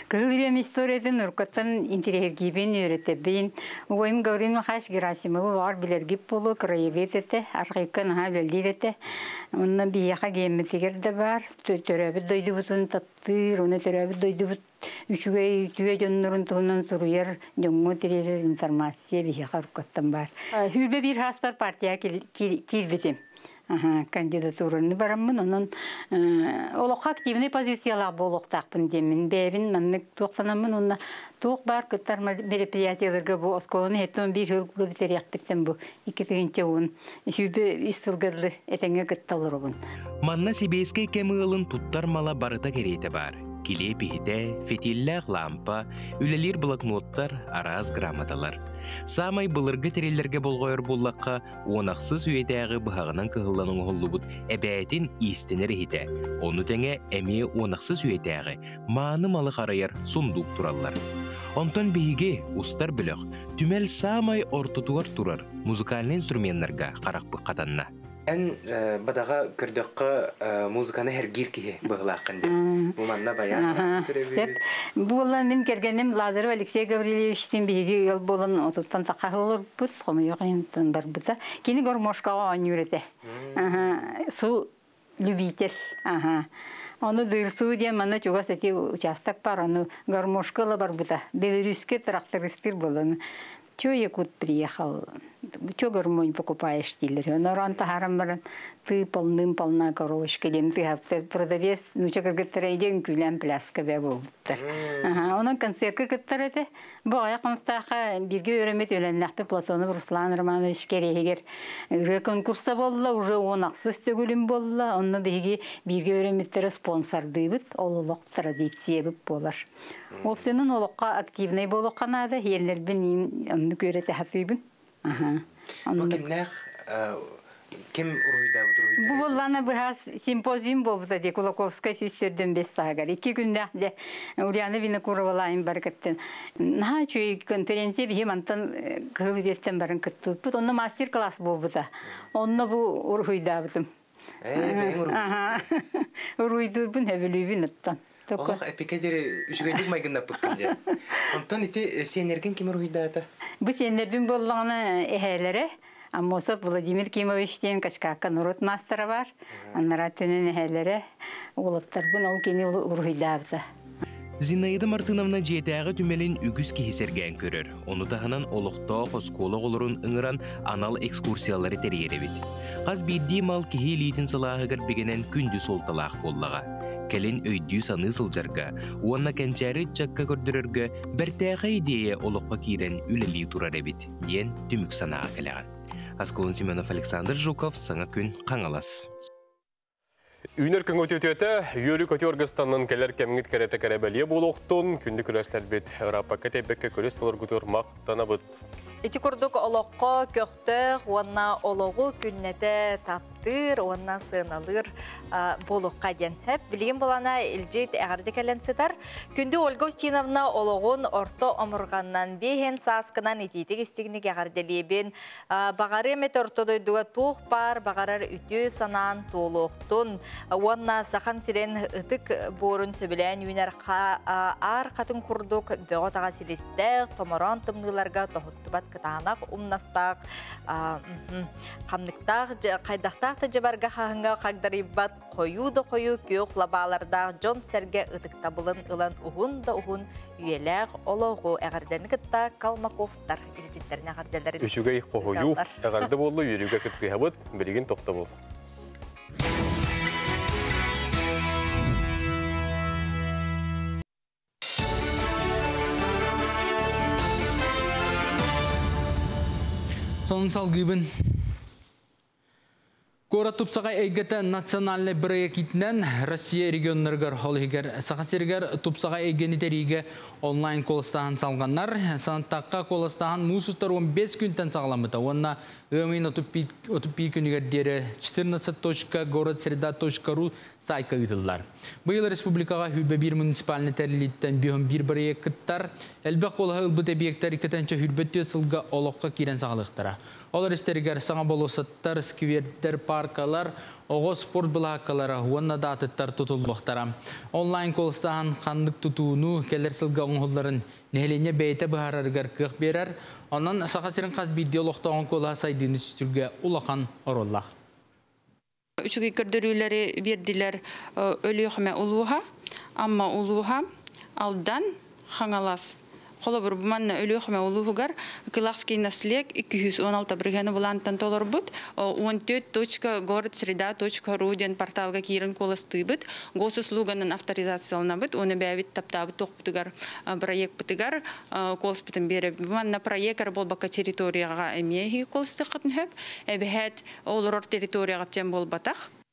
Кылырем историяден уркаттан интерьергибен үйретебин. Ойым Гаврина Хаш Герасимова бар билергип болу, краевед ете, архивкан халелдир ете. Онна бияха гемметигер де бар. Төрөбіт дойды бұтын таптыр, оны төрөбіт дойды бұт үчүгей жоннорун туғынан суруяр жоңго терелер информация бияха уркаттан бар. Хүрбе бир хаспар партия кирбетим. Кандидатураны барамын, онын олыққа активный позициялар болуқтақпын демін. Бәйбін, мәнік тоқсанамын, онына тоқ бар күттар мероприятияларға бұл осколаны әттен бір жылғы бітерек біттен бұл 2-тігінші оғын. Үшібі үш сылғырлы әтәңе күтталыр оғын. Манна Сибейске кеміғылын туттар мала барыта керейті бар. Киле пихите, фетилләк лампа, үлелер блокноттар, араз грамоталар. Самай былырғы терелерге болғайыр боллаққа, онақсыз үйетәғі бұхағынан кығыланың ғолы бұд әбәйтін истенер хите. Оны тәңе әме онақсыз үйетәғі, маны малы қарайыр сұндук тұралар. Онтан бейге ұстар біліқ, түмел самай ортутуар тұрар, музыкальны инструментларға қарақпы қатанна. Ән бадаға көрдіққа музыканы әргер кеге бұғылаққан деп. Бұланна баян. Сеп, бұлан мен кергенім Лазарев Алексей Гаврилевичтен бейге ел болын отыттан тақағылыр бұд, қомы еқайымтан бар бұда. Кені гормошқаға ан үйреті. Су любитель. Оны дырсу дем, аны чуға сәте участок бар, оны гормошқалы бар бұда. Белорусский трактористер болын. Чё Якут приехал? что гормонь покупаешь стилер. Но ран тахарам баран ты полна коробочка, ден ты продавец, ну че кыргыттара иден күлән пляска бе булдыр. Onun концертка кыттырыты. Бая констаха бирге өремет өленнәхпе Платонов Руслан Романович керегер. Конкурста болла, уже онаксыз төгүлүм болла. Онны бирге өреметтер спонсорды бит, олулук традиция бит болар. Опсенин олукка активный болуп канады, ерлер бин онны көрөтө хатыбын. Кем уруйда бутуруйда? Бу болланы бираз симпозиум болбута де Кулаковская сүйстерден 5 сагар. 2 күндө де Ульяна Винокуровалайын баркаттен. На чүй конференция бихим антан кылы беттен барын кыттып. Онны мастер-класс болбута. Онны бу уруйда бутум. Уруйду бун хебелүбүн аттан. Олақ эпикадері үшігайдық майгында пыққынде. Онтан ити сенерген кем уруйда ата? Бу сенербин боллағаны эхелері. Аммосов Владимир Кимовичтен качкакка нурут мастера бар. Аннара төнен эхелері олаттарбын ол кені уруйдабыды. Зинаида Мартыновна жетәғы түмелін үгіз кейсерген көрір. Оны тағынан олықтау қосколы олырын ыңыран анал экскурсиялары тәрері бет. Қаз бейді мал кейі лейтін сылағығыр бігенен күнді солталақ боллаға. Кәлін өйді саны сылжарға, уанна кәнчәрі чакка көрдіріргі бәртәғі идея олыққа кейрен үлілі тұрар әбет, ден түмік санаға кәліған. Асколын Семенов Александр Жуков, Саңа күн қаңалас. Үйнер күн өтеті, үйелі көте орғыстанның кәлер кәміңіт кәрәті кәрәбәле бол оқтын, күнді күрәштәр бет, Рапақа тәйбәкке көрес сылыр күтір мақтана бұд. Ити күрдік олыққа көқті, онна олығы күннеті таптыр, онна сыналыр болуққа ден. Хәп, білген болана үлжейт әғарды кәлінсітар. Күнді Ольга Устиновна олығын орто омырғаннан бейхен сасқынан етейтік істігінік әғарделебен. Бағары әмет ортодойдуға туқ бар, бағарар үті санан туылуқтын. Онна сақан сирен ұтық борын сөбілән үйнерқа ар қатын күрдік бөғатаға селестәқ, томоран тымдыларға тоғыттыбат кытанақ умнастақ, қамнықтақ, қайдақтақ тәжібарға қағынға қағдарибат қойуды қою күйіқ лабаларда Джон Серге ұтықта бұлын ұлан ұғын да ұғын үйеләқ олығы әғардені күтті Калмаковтар елжеттеріне әғарделері. Үшіге иқ қойу әғарды болы үйелуге күтті ғабыт, білеген тоқта бол. Сонын салгыбын. Кора тупсаға әйгеті национальный проектінен Россия регионларғар холығығар сақасергер тупсаға әйгені тәрігі онлайн колыстағын салғаннар. Санаттаққа колыстағын мұсыстар 15 күнтен сағаламыда. Онына өмейін отып күнігердері 14.городсреда.ру сайқа ұйдылар. Бұйыл республикаға хүлбе бір муниципалны тәрілеттен бір проекттар. Әлбәқ қолығы ұлбыт әбиектер екетенші хүлбетті сылға олыққа керен сағалықтара. Олар істергер саңа болусаттар, скверттер, паркалар, оғы спорт бұлаққалары, онна датыттар тұтылбақтара. Онлайн колыстағын қандық тұтуыну, келер сылға оңғыларын нәхелене бәйті бұхарарғар қық берер. Онан сақасырын қаз бидеолықтағын қолға сайдыны сүрге ұлақан ороллақ. Үшігі көрдірулері берділер өлі өқіме ұлуға, амма ұлуға алдан қаңалас. Қолы бір бұманна өлі өқіме ұлуғығар Кылақский наслег 216 біргені бұлантан толыр бұд. 14.городсреда.ру ден порталға кейрін қолысты бұд. Гос услуганын авторизациялына бұд. Оны бәвіт таптабы тоқ бұтығар проект бұтығар қолыс бұтын бері. Бұманна проекттар бол бақа территорияға әмейі қолысты қытын хөп. Әбіхәт олыр территорияға тем бол батақ.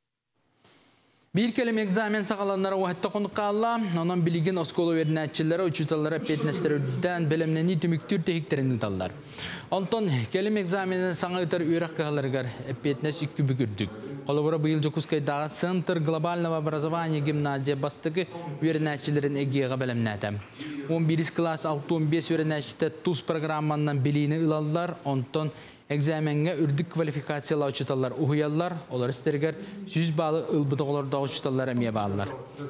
Bir kelime egzamen sağalanlara vahitte konukka Allah, onun bilgin oskolu verinatçılara, uçutalara petneslerden bilimleni tümüktür tehiklerini tallar. Ondan kelime egzamenen sana öter üyrak kağalargar petnes ikübü gürdük. Kolabora bu yıl Jokuskaydağı Center Globalного образования gimnaziya bastığı verinatçıların egeğe bilimnetem. 11. klas 6-15 verinatçıda TUS programmandan bilini ılallar, ondan egzamenge ürdük kvalifikasyyalı uçutallar uhuyallar, olar isterger süz bağlı ılbıtıqlarda uçutallar emiye bağlılar.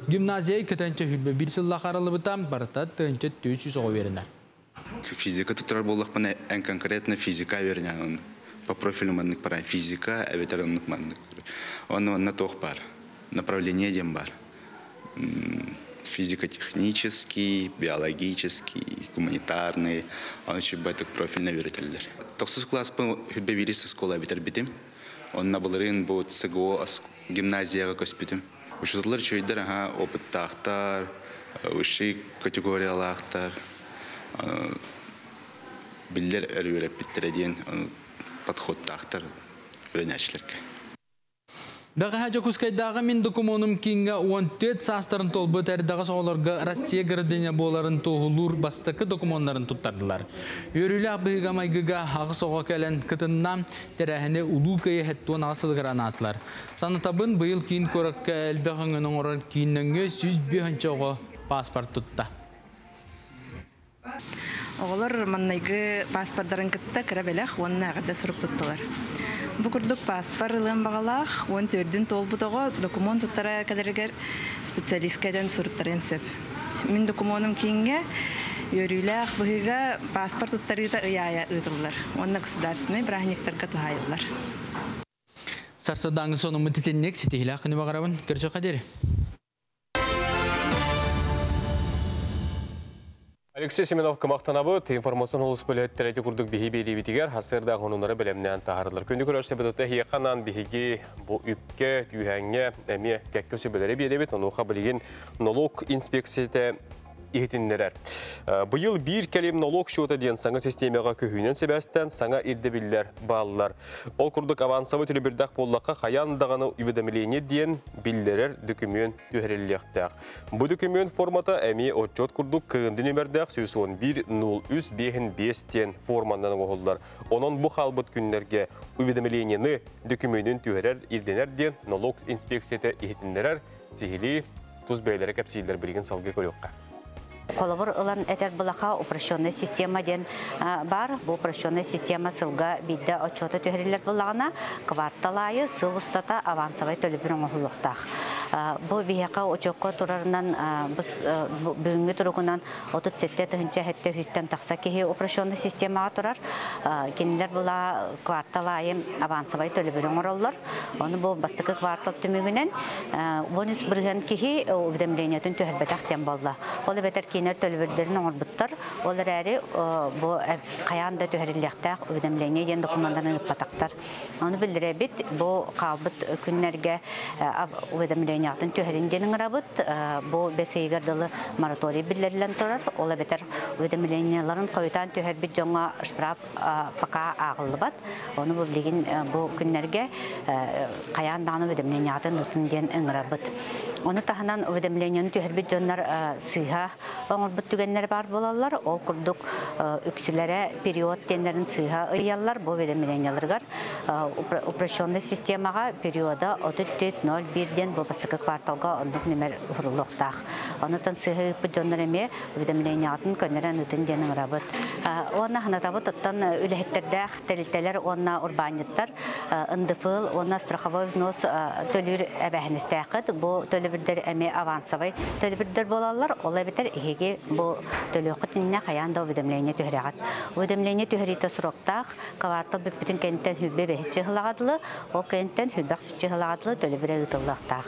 Gimnaziyayı kötönçe hülbe bir sıllah aralı bıtam, barıta tönçe 300 oğu veriner. Физика тут работала конкретно физика вернее, по профилю маннык пара физика, а ветеранных маннык. Он на тох пар, направление дембар. Физико-технический, биологический, гуманитарный, он еще байток профильный веритель. 9 класс по хүлбевирис школа битербитим. Онна буларын бу ЦГО гимназияга көспүтүм. Ушулар чөйдер опыттактар, уши категориялактар, биллер өрүрөп биттереден подходтактар өрөнөчлөргө. Бәғі хәжі күскайдағы мен документум кейінгі 14 састарын толбы тәрдіғі соғыларға Россия градыня боларын тоғылур бастықы документтарын тұттардылар. Өрілі абыға майгыға ағы соға кәлін кытыннан тәрәхіне ұлу көйі әттуын асылғыран атылар. Санатабын бұйыл кейін көрікке әлбәғіңін оңырар кейінніңі 105 паспорт тұтта. Оғылар маннайғы паспорттарын кітті кірі бәләқ, оның ағырда сұрып тұттылар. Бұқырдық паспор ылын бағалақ, 14-ден тол бұтығы документ тұттара кәдергер специалисткәден сұрыттарын сөп. Мен документым кейінге өріләқ бұғыға паспорт тұттары да ұяя ұйтылылар. Онына государственный брахниктарға тұхайылар. Сарсадаңы соны мұтетеннек сетейлі ақыны бағарабын. Көрсі қадері. Алексей Семенов қымақтанабыд, информацион олыс бөлеттірәті күрдік бейі бетігер, хасырда ғонуынары білемнен тағарылыр. Күнді көрішті бітіті хияқанан бейге бұл үпке, түйәңе, әме кәккөсі білері беребет, онуға білеген налог инспекцияты ихтиннерер. Бұйыл бір кәлем налог шоты ден саңа системаға көхінен себәстен саңа ирдебілер балылар. Ол күрдік авансавы төлі бірдақ боллаққа қаяндағаны үведемелене ден білдерер дүкімен түйереліліқтәқ. Бұл дүкімен форматы әме отчет күрдік күйінді нөмірдәқ 101-03-5 тен формандан оғылдар. Onun bu қалбыт күнлерге үведемеленені дүкіменін түйерер ирденер ден налог инспекцияты ихтиннерер сихили тұз бәйлері кәпсейлер білген салғы көріққа. Колобур ылан этер булаха упрощенная система ден бар. Бу упрощенная система сылга бидде отчеты төһрилер буллагына кварталайы сыл устата авансовый төлөбүрүн оһулуктах. Бу бияка очокко турарынан бүгүнгү туругунан 37 тыгынча хетте хүстен такса кеһи упрощенная системага турар. Кинилер була кварталайы авансовый төлөбүрүн ороллор. Оны бу бастыкы квартал түмүгүнен бонус бирген кеһи уведомлениятын төһөрбетак тем болду. Ол бетер кинер төлбөрдөрүн оңорбуттар. Олар әри бу каянда төһрилектак уведомление ден документтарын патактар. Аны билдиребит бу калбыт күннәргә уведомлениятын төһринденин рабыт бу бесейгердылы мораторий билдирилен турар. Ола бетер уведомленияларын койтан төһрбит жоңа штраф пока агылбат. Аны бу билген бу күннәргә каянданы уведомлениятын үтүнден ыңрабыт. Аны таханан уведомлениянын төһрбит жоннар сыйга оңор бүттүгеннер бар болалар. Ол курдук үксүләре период тендерин сыйга ыяллар. Бу уведомленияларга упрощенный системага периода 34.01-ден бу бастыкы кварталга ондук номер урулуктак. Онутан сыйга бу жоннор эме уведомлениятын көннерен үтүнден ыңрабыт. Онна ханатабыт оттан үлехеттерде телителер, онна урбаниттар, ындыфыл, онна страховой взнос төлүр әбәһинистәкыт. Бу төлөбүрдер эме авансовый төлөбүрдер болалар. Олай бетер иһиги бу төлөкөтүнне каянда уведомление төһрәгат. Уведомление төһрите сроктах квартал бүтүн кенттен хүббе бехче хылагадлы, ол кенттен хүббе хсче хылагадлы төлөбүрө гытыллактах.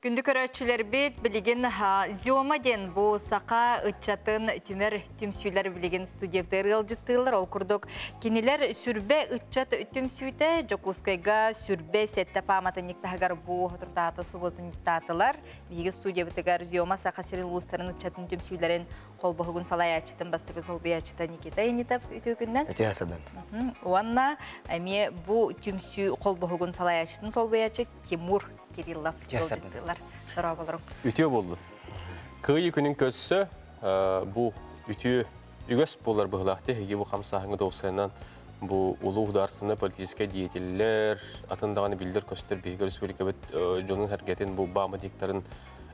Күнді көрәтшілер бет білеген зиома ден бұл сақа ұтчатын түмер түмсүйлер білеген студиявдары ғылжыттығылар. Ол күрдік кенелер сүрбе ұтчат түмсүйті жокускайға сүрбе сетті паматы нектағығар бұл отыртаты сұбылтын нектатылар. Бейгі студиявдығар зиома сақа серил ұлыстарын ұтчатын түмсүйлерін қолбығығын салай ачытын бастығы сол бей ачыта Никита енетіп өте күннен. Өте асадан. Уанна әме бұл түмсүй қолбығығын салай ачытын сол бей ачыт Тимур Кириллов жолдықтылар. Үтіе болды. Күйі күнің көзсі бұл үтіе үгіс болар бұғылақты. Еге бұл қамсағыңы доғсайынан бұл ұлы ұдарсыны политическай диетелілер, атындағаны білдер көстер бейгер сөйлікі бет жонын әргетін бұл бамы диктарын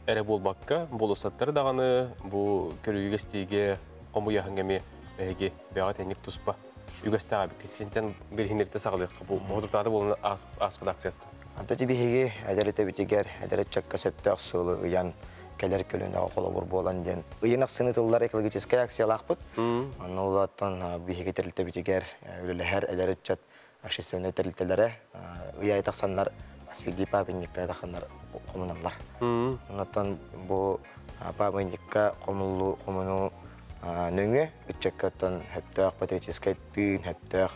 әрі болбаққа. Бұл ұсаттары дағаны бұл көрі үгістеге қомы яғыңгеме бәйге бәғат әнік тұспа. Үгістіға бекетсентен бір хинерді сағылыққа бұл мұғдыртады болуына аспыдақ сетті. Антоти бихиги әдәрете битигер, әдәрет чакка септі ақсылы ұян кәлер көліндағы қолы бұр болан ден. Ұйын ақсыны тылдар экологическай акциялақ бұд. Аны олаттан бихиги тәрілті битигер, өлілі әр әдәрет чат общественный тәрілтелері ұяй тақсанлар аспекти папенникті тақанлар қомыналар. Онаттан бұл папенникка қомыну нөңе үтчеккаттан хэптах патриотический тын хэптах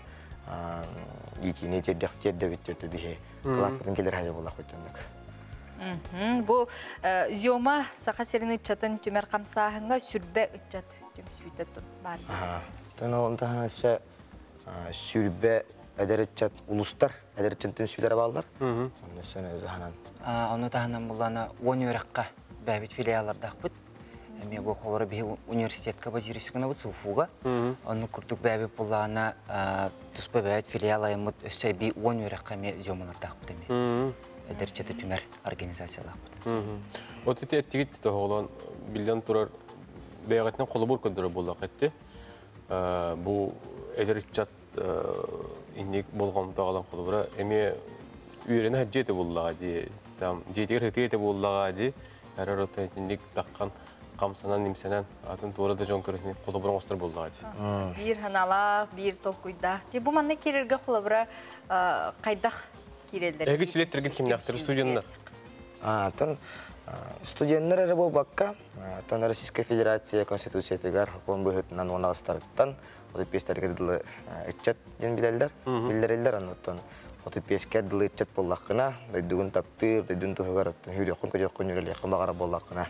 итине терде битте бихе клаппатын келер хажа болак өтөндөк. Бу зёма саха серин чатын түмер камсаһынга сүрбе ичат түм сүйтөтөн бар. Тон онтаһанса сүрбе эдеречат улустар эдеречтен сүйлөр балдар. Оннан заханан. Аны таһанан булана 10 өрәккә бәбит филиалларда бут. Эми бу холоры бе университетка базирисигына бут суфуга. Аны курдук бәбит булана туспа бәбит филиалы мут өсәй би 10 өрәккә ме зёмаларда бут эми. Эдерчете түмәр организациялар бут. Вот эти тигит тоголон билден турар бәягатнан колобур көндөрө булак этти. Бу эдерчат инник болгон тагалан колобура эми үйренә җете буллага ди. Там җетер хете буллага ди. Әрәрәтен инник таккан камсанан нимсенен атын туры да жон көрөсүн колобур остыр буллага ди. Бир ханала, бир токуйда. Ти бу манны кирерге колобура кайдах кирелдер. Эги чилеттерге кимнактыр студенттер? Студенттер әрі бол баққа, Российская Федерация Конституциятыгар хокон бұғытынан онағыстарыттан, 35 дылы үтчет ден білдерелдер, аннаттан 35 дылы үтчет боллаққына, дайдығын таптыр, дайдығын тұғығар, үйрекін көдеқін үйрелеқін бағара боллаққына,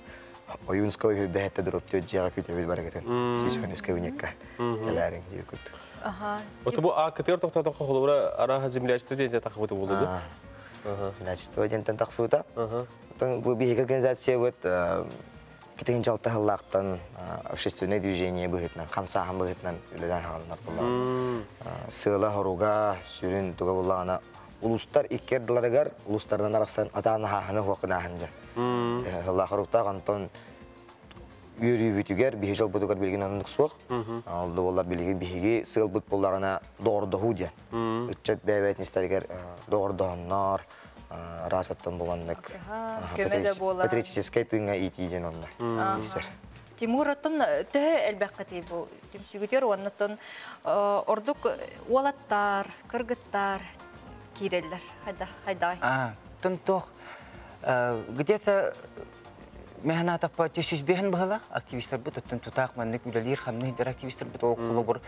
ойынскау үйір бәхетті дұрып төт жеға көйтебіз бар кетен, сүйсөнеске өнекка, әләрің дейі көтті. Вот бу АКТР тоқтатаққа қолуыра араға землячество дейін тақыбыты болды да? Землячество дейін тақсуыта. Бұл бейік организация бұд, кетеген жалты ғыллақтан общественное движение бұғытынан, қамсағын бұғытынан үлілен ғалынар бұллаған. Сығыла ғыруға, сүрін тұға бұллағана, ұлыстар иккерділарығар, ұлыстардан арақсан атағаны хағыны хуақын ағынды. Ғылла ғыруқтақ антон үйрі бүтігер, бейі жал бұдығар білген анындық суақ. Алды олар білген бейге сығыл бұд бұллағана доғырдығы ден. Үтчет бәйбәйтін істерігер доғырдығыннар, расаттан болғандық. Патриотический тыңға итейден онда. Тимур оттон төхі әлбәққа тей бұл. Сүгітер оннаттон ордық уалаттар, кыргыттар, киреллер. Хайдай. Тон тоқ. Где-то механатақ па төсізбеген бұғыла активистер бұд. Оттон тұтақ маннық үлелер қамнығыдыр активистер бұд. Ол бұр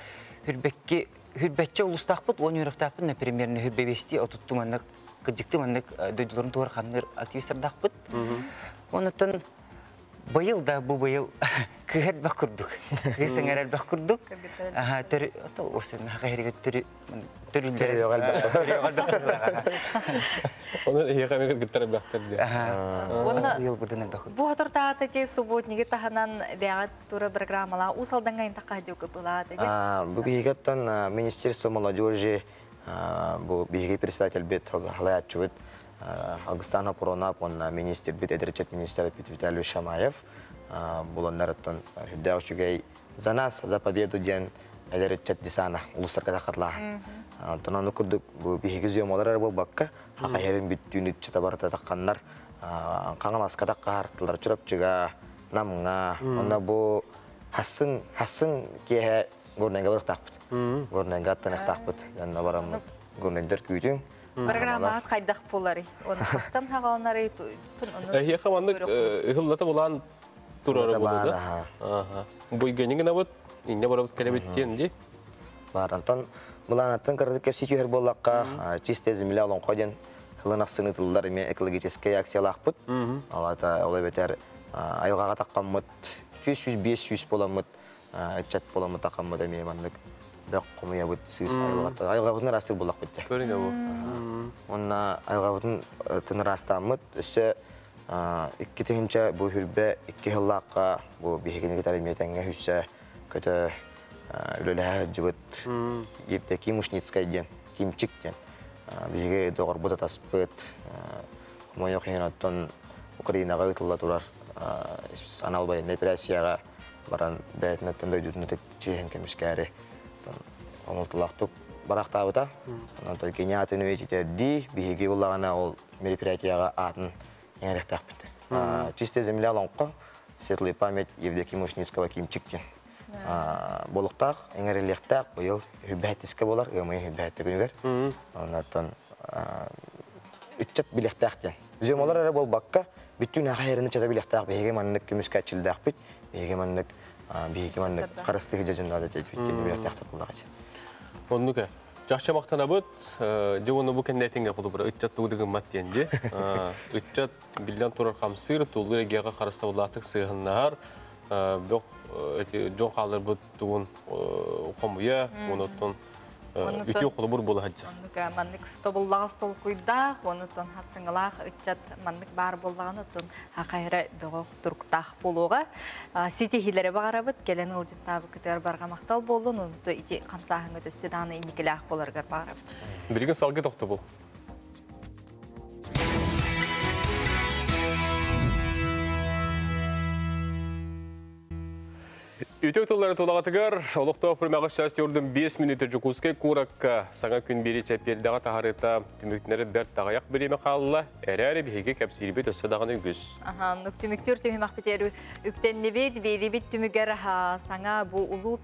хүрбәтче ұлыстақ бұд. Он үйрақтақ бұд. Например, хүрбәбесті отутты маннық кыджыкты маннық дөйділерін туғыр қамнығыр активистер дақ бұд. Онаттон Байыл да бұл байыл кығыр бақ күрдік. Кығысың әрәл бақ күрдік. Түрі, осы наға әрігі түрілдері. Түрі оғал бақ күрдік. Оны еғаме кіргіттері бақтырды. Бұл атыртаға тәте субботнеге тағанан бәғат туры программала ұсалдан ғайын таққа жөкі бұлады. Бұл бейгеттен Министерство молодежи, бұл бейге председатель бет халай атчы бет. Алгыстана Пуронап, он министр бит, эдерчет министр Виталий Шамаев. Буланнараттан хүддәу шүгей за нас, за победу ден эдерчет дисана, улустар катақатлаға. Тонаны күрдік бейгі зүйомалар бұл баққа, хақа херін бүттүйін үтчета барыта таққанлар, қаңын асқатаққа артылар чұрап чыға, намыңа, онда бұл хасын кеге көрненге барық тақпыд. Көрненге аттанық тақпыд, janna baramı görnekler küydün. Программаат кайдах болары. Оны хастан хагалнары тун оны. Хе хаманнык хыллата булан турары болды да. Аха. Буйгенигина вот инне барып келебеттен ди. Барантан буланаттан кырдык кепси чөһөр боллакка чисте земля олон коден хылынак сынытылдар эме экологический акциялакпыт. Алата олай бетер айылга такканмыт 100-500 боламыт чат боламыт такканмыт эме мандык. Бак комуя бут сыз айылга бутун расты болак битти. Көрүнө бу. Онна айылга бутун тынырастамыт өсө икки тегинче бу хүрбе икки хыллакка бу бихигине талиметенге хүсө көтө үлөлө жыбыт Евдокия Мушницкая ден кимчик ден бихиге догор буда таспыт моё хенаттан Украинага ытылла турар аналбай репрессияга баран бәйтнеттен дөйдүтүнө течен кемишкәре Омолтулактук барактабыта. Анан Кенятын өйттерди, бихиге буллагана ол мероприятияга атын эңеректак бит. Чистая земля лонко, светлая память Евдокии Мушницкого кимчиктен. Болуктак, эңерелектак, быйыл хүбәтиске болар, ымы хүбәтте күнүгөр. Анан үтчет билектактен. Зөмөлөр эле бол бакка, бүтүн ахайрын чата билектак, бихиге маннык күмүскачылдак бит, бихиге маннык биһиги маннык карастыгы жажында да жетпиттен бирек тахта буллагы. Оннука. Жакшы мактанабыт, жогону бу кендетинге кулу бир үтчат тугдыгы маттенди. Үтчат билен турар камсыр тулгы эгега караста булатык сыгыннар. Бок эти жон калыр бу тугун комуя, онотон үтү кулу бур болу хаджа. Оннука мандык тобуллагы стол куйдах, онотон хасыңлах үтчат мандык бар боллаган отон акайра бөгөк турктах болуга. Сити хилере багарабыт, келен ылжыттабы күтөр барга мактал болдун, онто ити камсахыңы төсүданы иникелах боларгар багарабыт. Билген салгы токто бул. Ütök tılları tolağatıgar, olukta pürmağız şahs yordum 5 minütü cükuskay kurakka sana gün biri çepeldağa taharita tümükleri bert tağayak birimi qallı, әрі бейге кәпсірбе төсі дағаны үгіз. Tümüktür tühümақ бітері үктенні бет tümüгер саңа bu ulu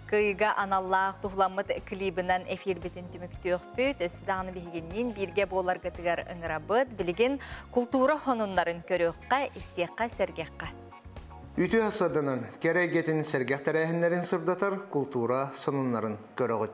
kıyıga analлақ тұғламыд клибінен эфир бетін tümüktür бүт, өсі дағаны бейгеннен бірге болар ғытығар ыңырабыд, білген культура хонунларын көріққа, істеққа, сәргеққа. Үтü асадынан керегетін сәргәқ тәрәхінлерін сырдатар культура сынынларын көріғыт.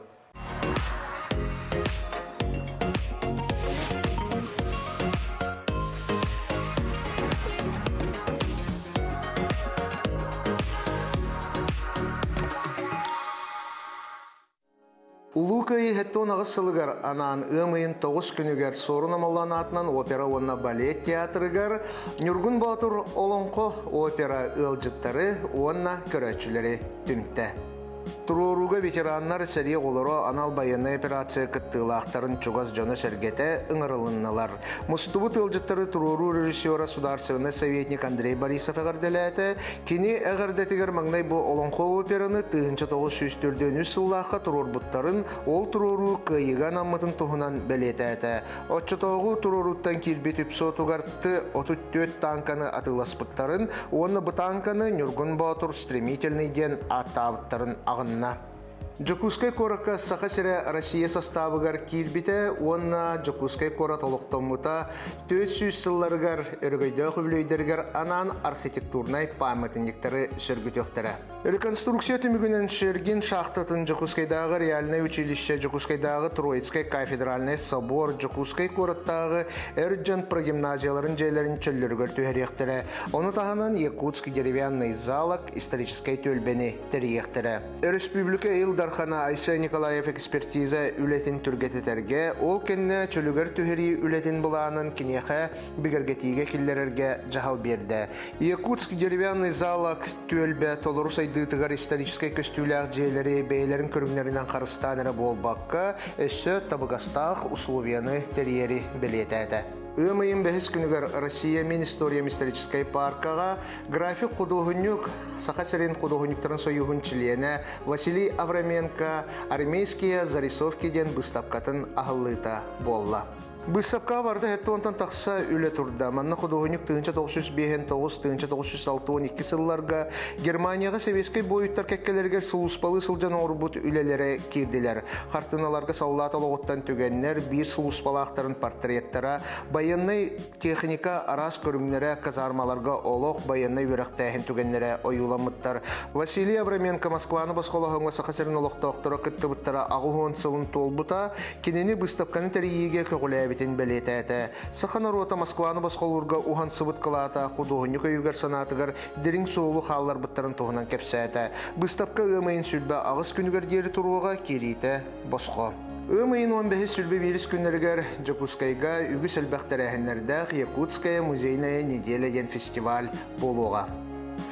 Улукай хеттон ағыз сылығар анан ымайын 9 күнігер сорын амалан атынан опера онна балет театрыгар Нюргун Батур Олонқо опера ылжыттары онна көрәтшілері түнтті. Туруруга ветераннар сәрие олары анал байыны операция кыттылақтарын чугаз жоны сәргеті ыңырылынналар. Мұстубут ылжыттары туруру режиссера сударсығыны советник Андрей Борисов әғірделәті, кені әғірдетігер маңнай бұл Олонқо операны 1904 сыллаққа турурбуттарын ол туруру кыйыған аммытын тұғынан бәлеті әті. Отчытоғу туруруттан келбет үпсотуғар 34 танканы атыласпыттарын, оны бұл танканы Нюргун Батур стремительный ден аттабыттарын ағынна. Жокускай коракка сақасыра Россия составыгар килбите, онна Жокускай кора толықтомута 400 сылларыгар өргөйді хүблейдергер анан архитектурнай памятниктары сөргүтөктері. Реконструкция түмігінен шерген шақтатын Жокускайдағы реальное училище, Жокускайдағы Троицкай кафедральный собор, Жокускай кораттағы әрджан прогимназияларын жайларын чөллергөр түйеректері. Оны тағынан Якутский деревянный залок исторической төлбені тәріектері. Республика Илдархана Айса Николаев экспертиза үлетін түргететерге, ол кенне чөлігер түхері үлетін бұланын кенеха бігергетиге келлерерге жағал берді. Якутский деревянный залок төлбе толыру сайдытығар исторической көстүүләқ жейлері бейлерін көрімлерінен қарыстаныры болбаққа, өсі табығастақ условияны тәриері білетәді. Өмайын бәхіс күнігер Россия мен история исторической паркаға график құдуғынюк, сақасырын құдуғынюктарын союғын члене Василий Авраменко армейские зарисовкеден бұстапқатын ағылыта болла. Бұстапқа барды әтті онтан тақса үлі тұрда. Манна құдуғынюк 1905-1962 сылларға Германияға Советский бойыттар кәккелерге сұлуспалы сылжан орбут үлелері керділер. Қартыналарға саллаталы оттан түгеннер бір сұлуспалақтарын портреттері, байынный техника арас көрімлері казармаларға олық байынный өріқтәйін түгеннері ойуламыттар. Василий Авраменко Москваны басқолағыңға сақасырын олықтақтары күтті бұттара ағуғын сылын толбыта, кенені бұстапқаны тәрейеге көғілі битин белетәті. Сақана рота Москваны басқолурга ухан сыбыт кылата, құдуғынюк өйгер санатығар дерин соолу қаллар бұттарын туғынан кепсәті. Бұстапқа өмайын сүлбі ағыз күнігер дері тұруға керейті басқо. Өмайын 15 сүлбі вирус күнергер Жокускайға үгі сәлбәқтәрәхінлердәқ Якутская музейная неделя ден фестиваль болуға.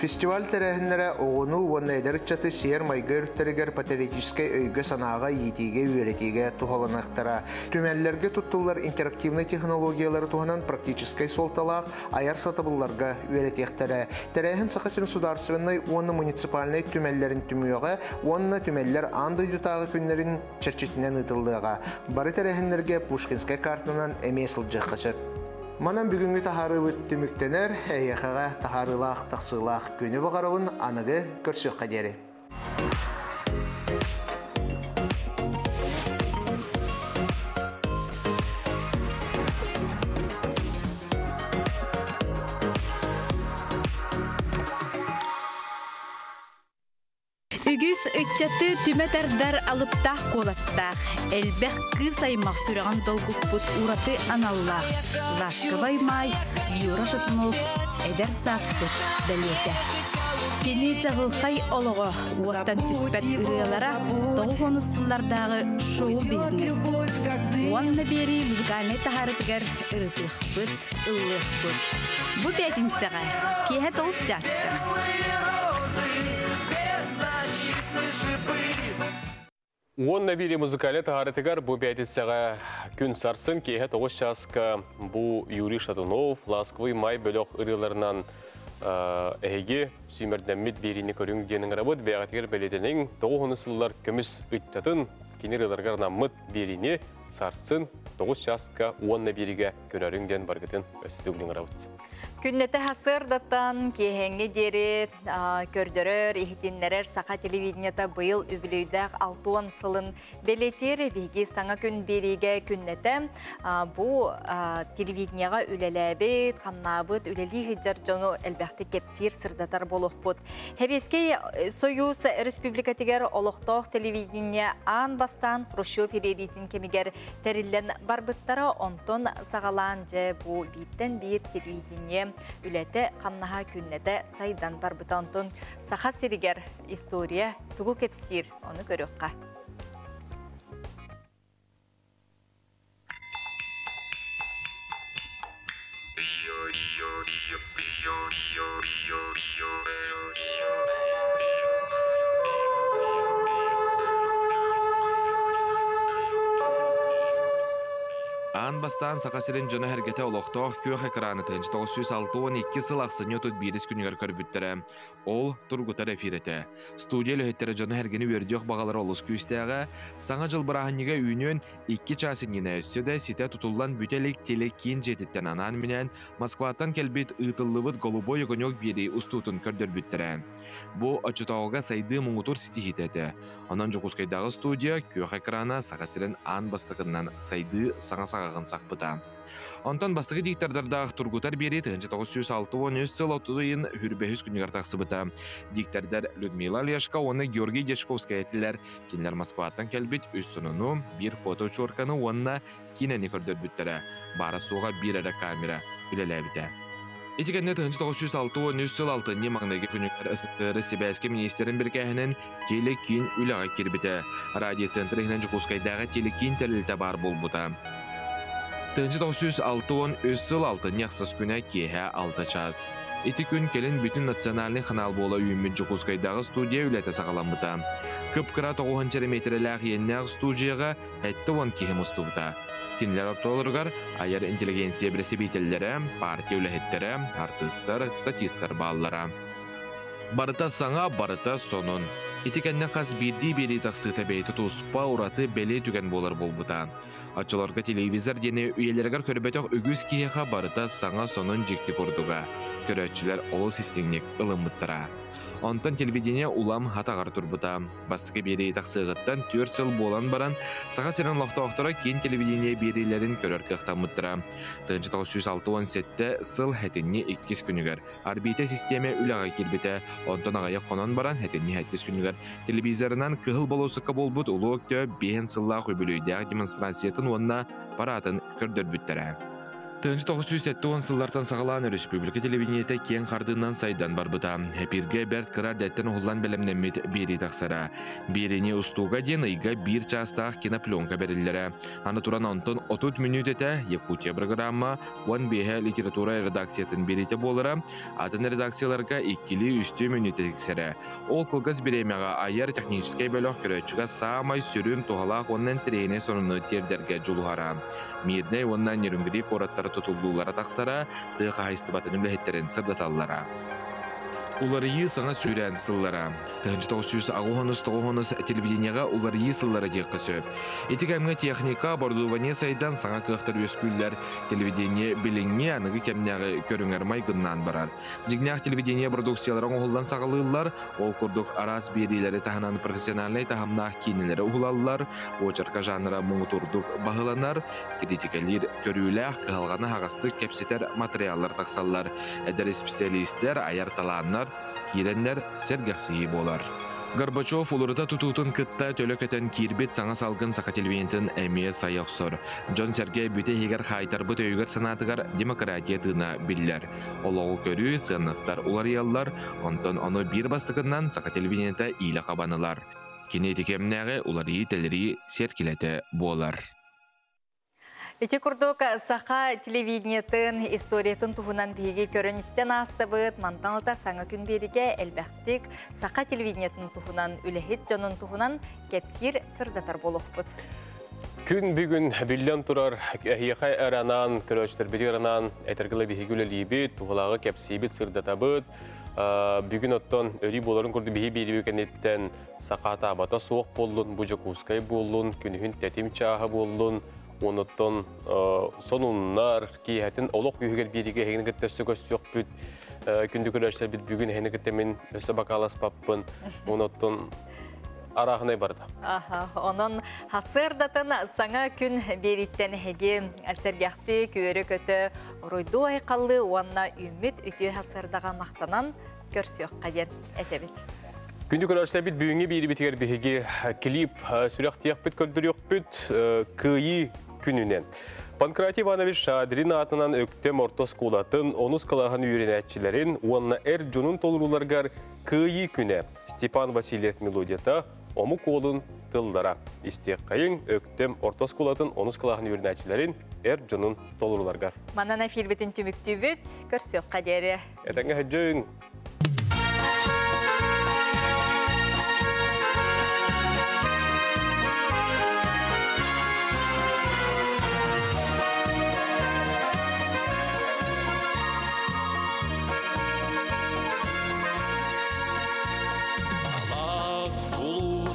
Фестиваль тәрәхінлері оғыну онна әдірітчаты сер майгыр түрігер патриотической өйгі санаға етеге өретеге тұғалынақтара. Түмәлілерге тұттылар интерактивный технологиялары туғынан практической солталақ аяр сатыбылларға өретектері. Тәрәхін сақасырын сударсывынной онны муниципальный түмәлілерін түміуға, онны түмәлілер анды ютағы күнлерін чәрчетінен ұтылдыға. Бары тәрәхінлерге Пушкинскай картынан әмесіл жаққашыр. Манан бүгінгі тахарыбыт түміктенер, әйеқаға тахарылақ, тақсылақ көні бағарауын анығы көрсек қадері. Үгіз үтчаты түметердар алыптақ қоластақ. Әлбәқ кыз аймақ сүраған долгуппут ураты аналлақ. Ласковай май, Юра Шатунов, әдер саспыт дәлеті. Кені жағылқай олығы уаттан түспәт үрелара тоғынысылардағы шоу-бизнес. Уанна бері музыкальный тахарытыгар ырытық бұд, ылық бұд. Бұ бәтінсіға кейі тоғыз жастын. Уонна бири музыкале тахарытыгар бу бәтінсіға күн сарсын кейі тоғыз жасқа бу Юрий Шатунов, Ласковый май бөліқ ырыларынан әйге сүймердәммет беріне көрің денің рабыд бәғатығыр бәлетінің тоғынысылар көміс үттатын кенер ыларғар наммыт беріне сарсын тоғыз жасқа уонна бириге көнәрің ден барғытын өстігілің рабыд. Күннеті хасырдаттан кейхенге дері көрдірір, ехетінлерер сақа телевидениета бұйыл үбілейдәқ 6 сылын белетер бейге саңа күн береге күннеті бұ телевиденияға үлеләбет, қамнабыт, үлелі хиджар жону әлбәқті кепсир сырдатар болуқ бұд. Хебеске Союз Республикатигер олықтоқ телевидения ан бастан Хрущев ередетін кемегер тәрілен барбыттара онтон сағалан же бұ биттен бір телевидение үләті қамнаға күннеті сайдан барбытантын сақа сиригер история тугу кепсир оны көріққа. Ан бастан сақасырын жона әргеті олықтоқ көк экраны 1962 сыл ақсын өтіт бейдіс күнігер көрбіттірі. Ол тұрғытар эфиреті. Студия лөхеттері жона әргені өрдіоқ бағалары олыс күйістіға, саңа жыл бірағынеге үйінен 2 часын ені өсседі сите тұтылдан бүтелік телек кейін жетіттен анан менен Москваттан келбет ұтылыбыт голубой өгінек бері ұстутын көрдір біттірі. Бұ очытауға сайды мұңытыр ситихететі. Онан жүқұскайдағы студия көк экраны сақасырын ан бастығынан сайды саңа-сағағын сақпыта. Онтан бастығы диктардардағы тұргутар бері 1963 сыл отудайын хүрбәхіз күнігер тақсыбыта. Диктардар Людмила Лешка, оны Георгий Дешковская әтілер. Кенлер Москваттан кәлбет өз сұныну, бір фоточорканы онына кинені көрдір бүттірі. Бары суға бір әрі камера үлеләбіті. Етігенде 1963 сыл алтынне маңнайғы күнігер ұсықтыры Себәске министерін бір кәхінен телекин үліға кербіті. Радиоцентрігінен Жүқускайдағы телекин тәлілті бар бол бұта. 1963 сыл алтын яқсыз күні кейі 6 час. Эти күн келін бүтін национальный қанал бола үйімін Жүқускайдағы студия үләті сағаламыта. Күп-күра 90 метрләғ еннәғ студияға әтті 10 кейім ұстуыта. Тинлер оптолырғар айар интеллигенция бірестебейтелері, партия үләхеттері, артыстар, статистар баллара. Барыта саңа, барыта сонын. Итикәнне қас бірді тақсыта бейті тұспа ұраты бәле түген болар болбыта. Атчыларға телевизор дені үйелергер көрбетіқ үгіз кейеға барыта саңа сонын жекті көрдіға. Көрәтчілер олы систеңнек ылымыттыра. Онтан телевидение улам хатағар турбута. Бастықы бері тақсығыттан 4 сыл болан баран, саға серін лоқтауқтыра кен телевидение берілерін көрер қықтамыттыра. 1967 сыл хәтінне 2 күнігер. Арбита системе үліға келбеті. Онтан ағайы қонан баран хәтінне 7 күнігер. Телевизорынан кығыл болусыққа болбут ұлы өкті 5 сылла көбілейдіғ демонстрациятын онына паратын көрдір бүттірі. 1970 сыллартан сағалан республика телевидениеті кен қардынан сайдан барбыта. Әпірге бәрт қырар дәттен ұғылан бәлемнемет бері тақсара. Беріне ұстуға ден ұйға бір частақ кинопленка бәрілері. Аны туран онтын 30 минут еті Якутия программа, он бейі литература редакциятын береті болыра, атын редакцияларға 2-3 минут етексері. Ол қылғыз беремеға айар техническай бөліқ көрәтшіға самай сүрін туғалақ оннан тірейіне соныны тердерге жұлғара. Мирней оннан нерінгірі қораттары тұтылдулары тақсара, тұйға хайсты батын үләхеттерін сырдаталлара. Уларıyı саңа сүрән сыллара. 1990 телевидениеға уларıyы сыллара дек көсөп. Етігәмге техника бордуване сайдан саңа кықтыр өскүллер. Телевидение біліңне анығы кәмнәғы көріңер майгыннан барар. Жигнях телевидение продукцияларын оғылдан сағалылар, ол күрдік арас берилері тағынан профессиональный тағамнақ кейнелері ұғылалылар, очарка жанра мұңытурдық бағыланар, критикалер көріләқ қығалғаны хағасты кәпсетер материаллар тақсаллар. Әдәрі специалистер аяр таланар, киреннер сәргәқсігі болар. Горбачев улырыта тутутун кытта төлөкөтен кирбит саңа салгын сақа телевизиентин әмие сайоқсор. Джон Сергей бүте егер хайтарбыт өйгер санатыгар демократия тына биллер. Олоғу көрі сыныстар уларыялар, онтон оны бир бастығынан сақа телевизиента илі қабанылар. Кенетикемнәғі уларыйы тәлірі серкелеті болар. Эти курдук саха телевидениятын, историятын туһунан биһиги көрөністен астыбыт, мантаналта саңа күн бериге элбәктик саха телевидениятын туһунан, үлэхит жонун туһунан кепсир сырдатар болуқпыт. Күн бүгін билен турар әхияқай әранан, көрөчтер беди әранан, әтергілі биһиги үлелейбит, туғылағы кепсибит сырдатабыт. Бүгін оттон өрі боларын көрді бігі бейді бекенеттен сақата абата соқ болын, бұжакускай болын, күнігін тәтім чағы болын, оныттон сонуннар кейхәтін олық үйгер бириге хегін кіттірсі көстіоқ бүт күнді көрәштер біт бүгін хені кіттемін өсі бақалас паппын оныттон арағынай барды. Онын хасырдатын саңа күн бериттен хеге әлсергяқты көері көті ройду айқалды уанна үміт үті хасырдаға мақтанан көрсіоқ қаден әтебет. Күнді көрәштер біт бүгінге бейді бітігер бігі клип сүрек тияқ біт көрдірек бүт күйі күнінен. Панкратий Иванович Шадрин атынан өктем ортос кулатын, онус калаған үйренәтчілерін, уанна жунун толыруларгар күйі күні Степан Васильев мелодията ому колын тылдара. Истек қайын өктем ортос кулатын, онус калаған үйренәтчілерін жунун толыруларгар. Манана фильбетін түмікті бүт, көрсек қадері. Әтәңі әджің.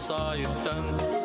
Sayıktan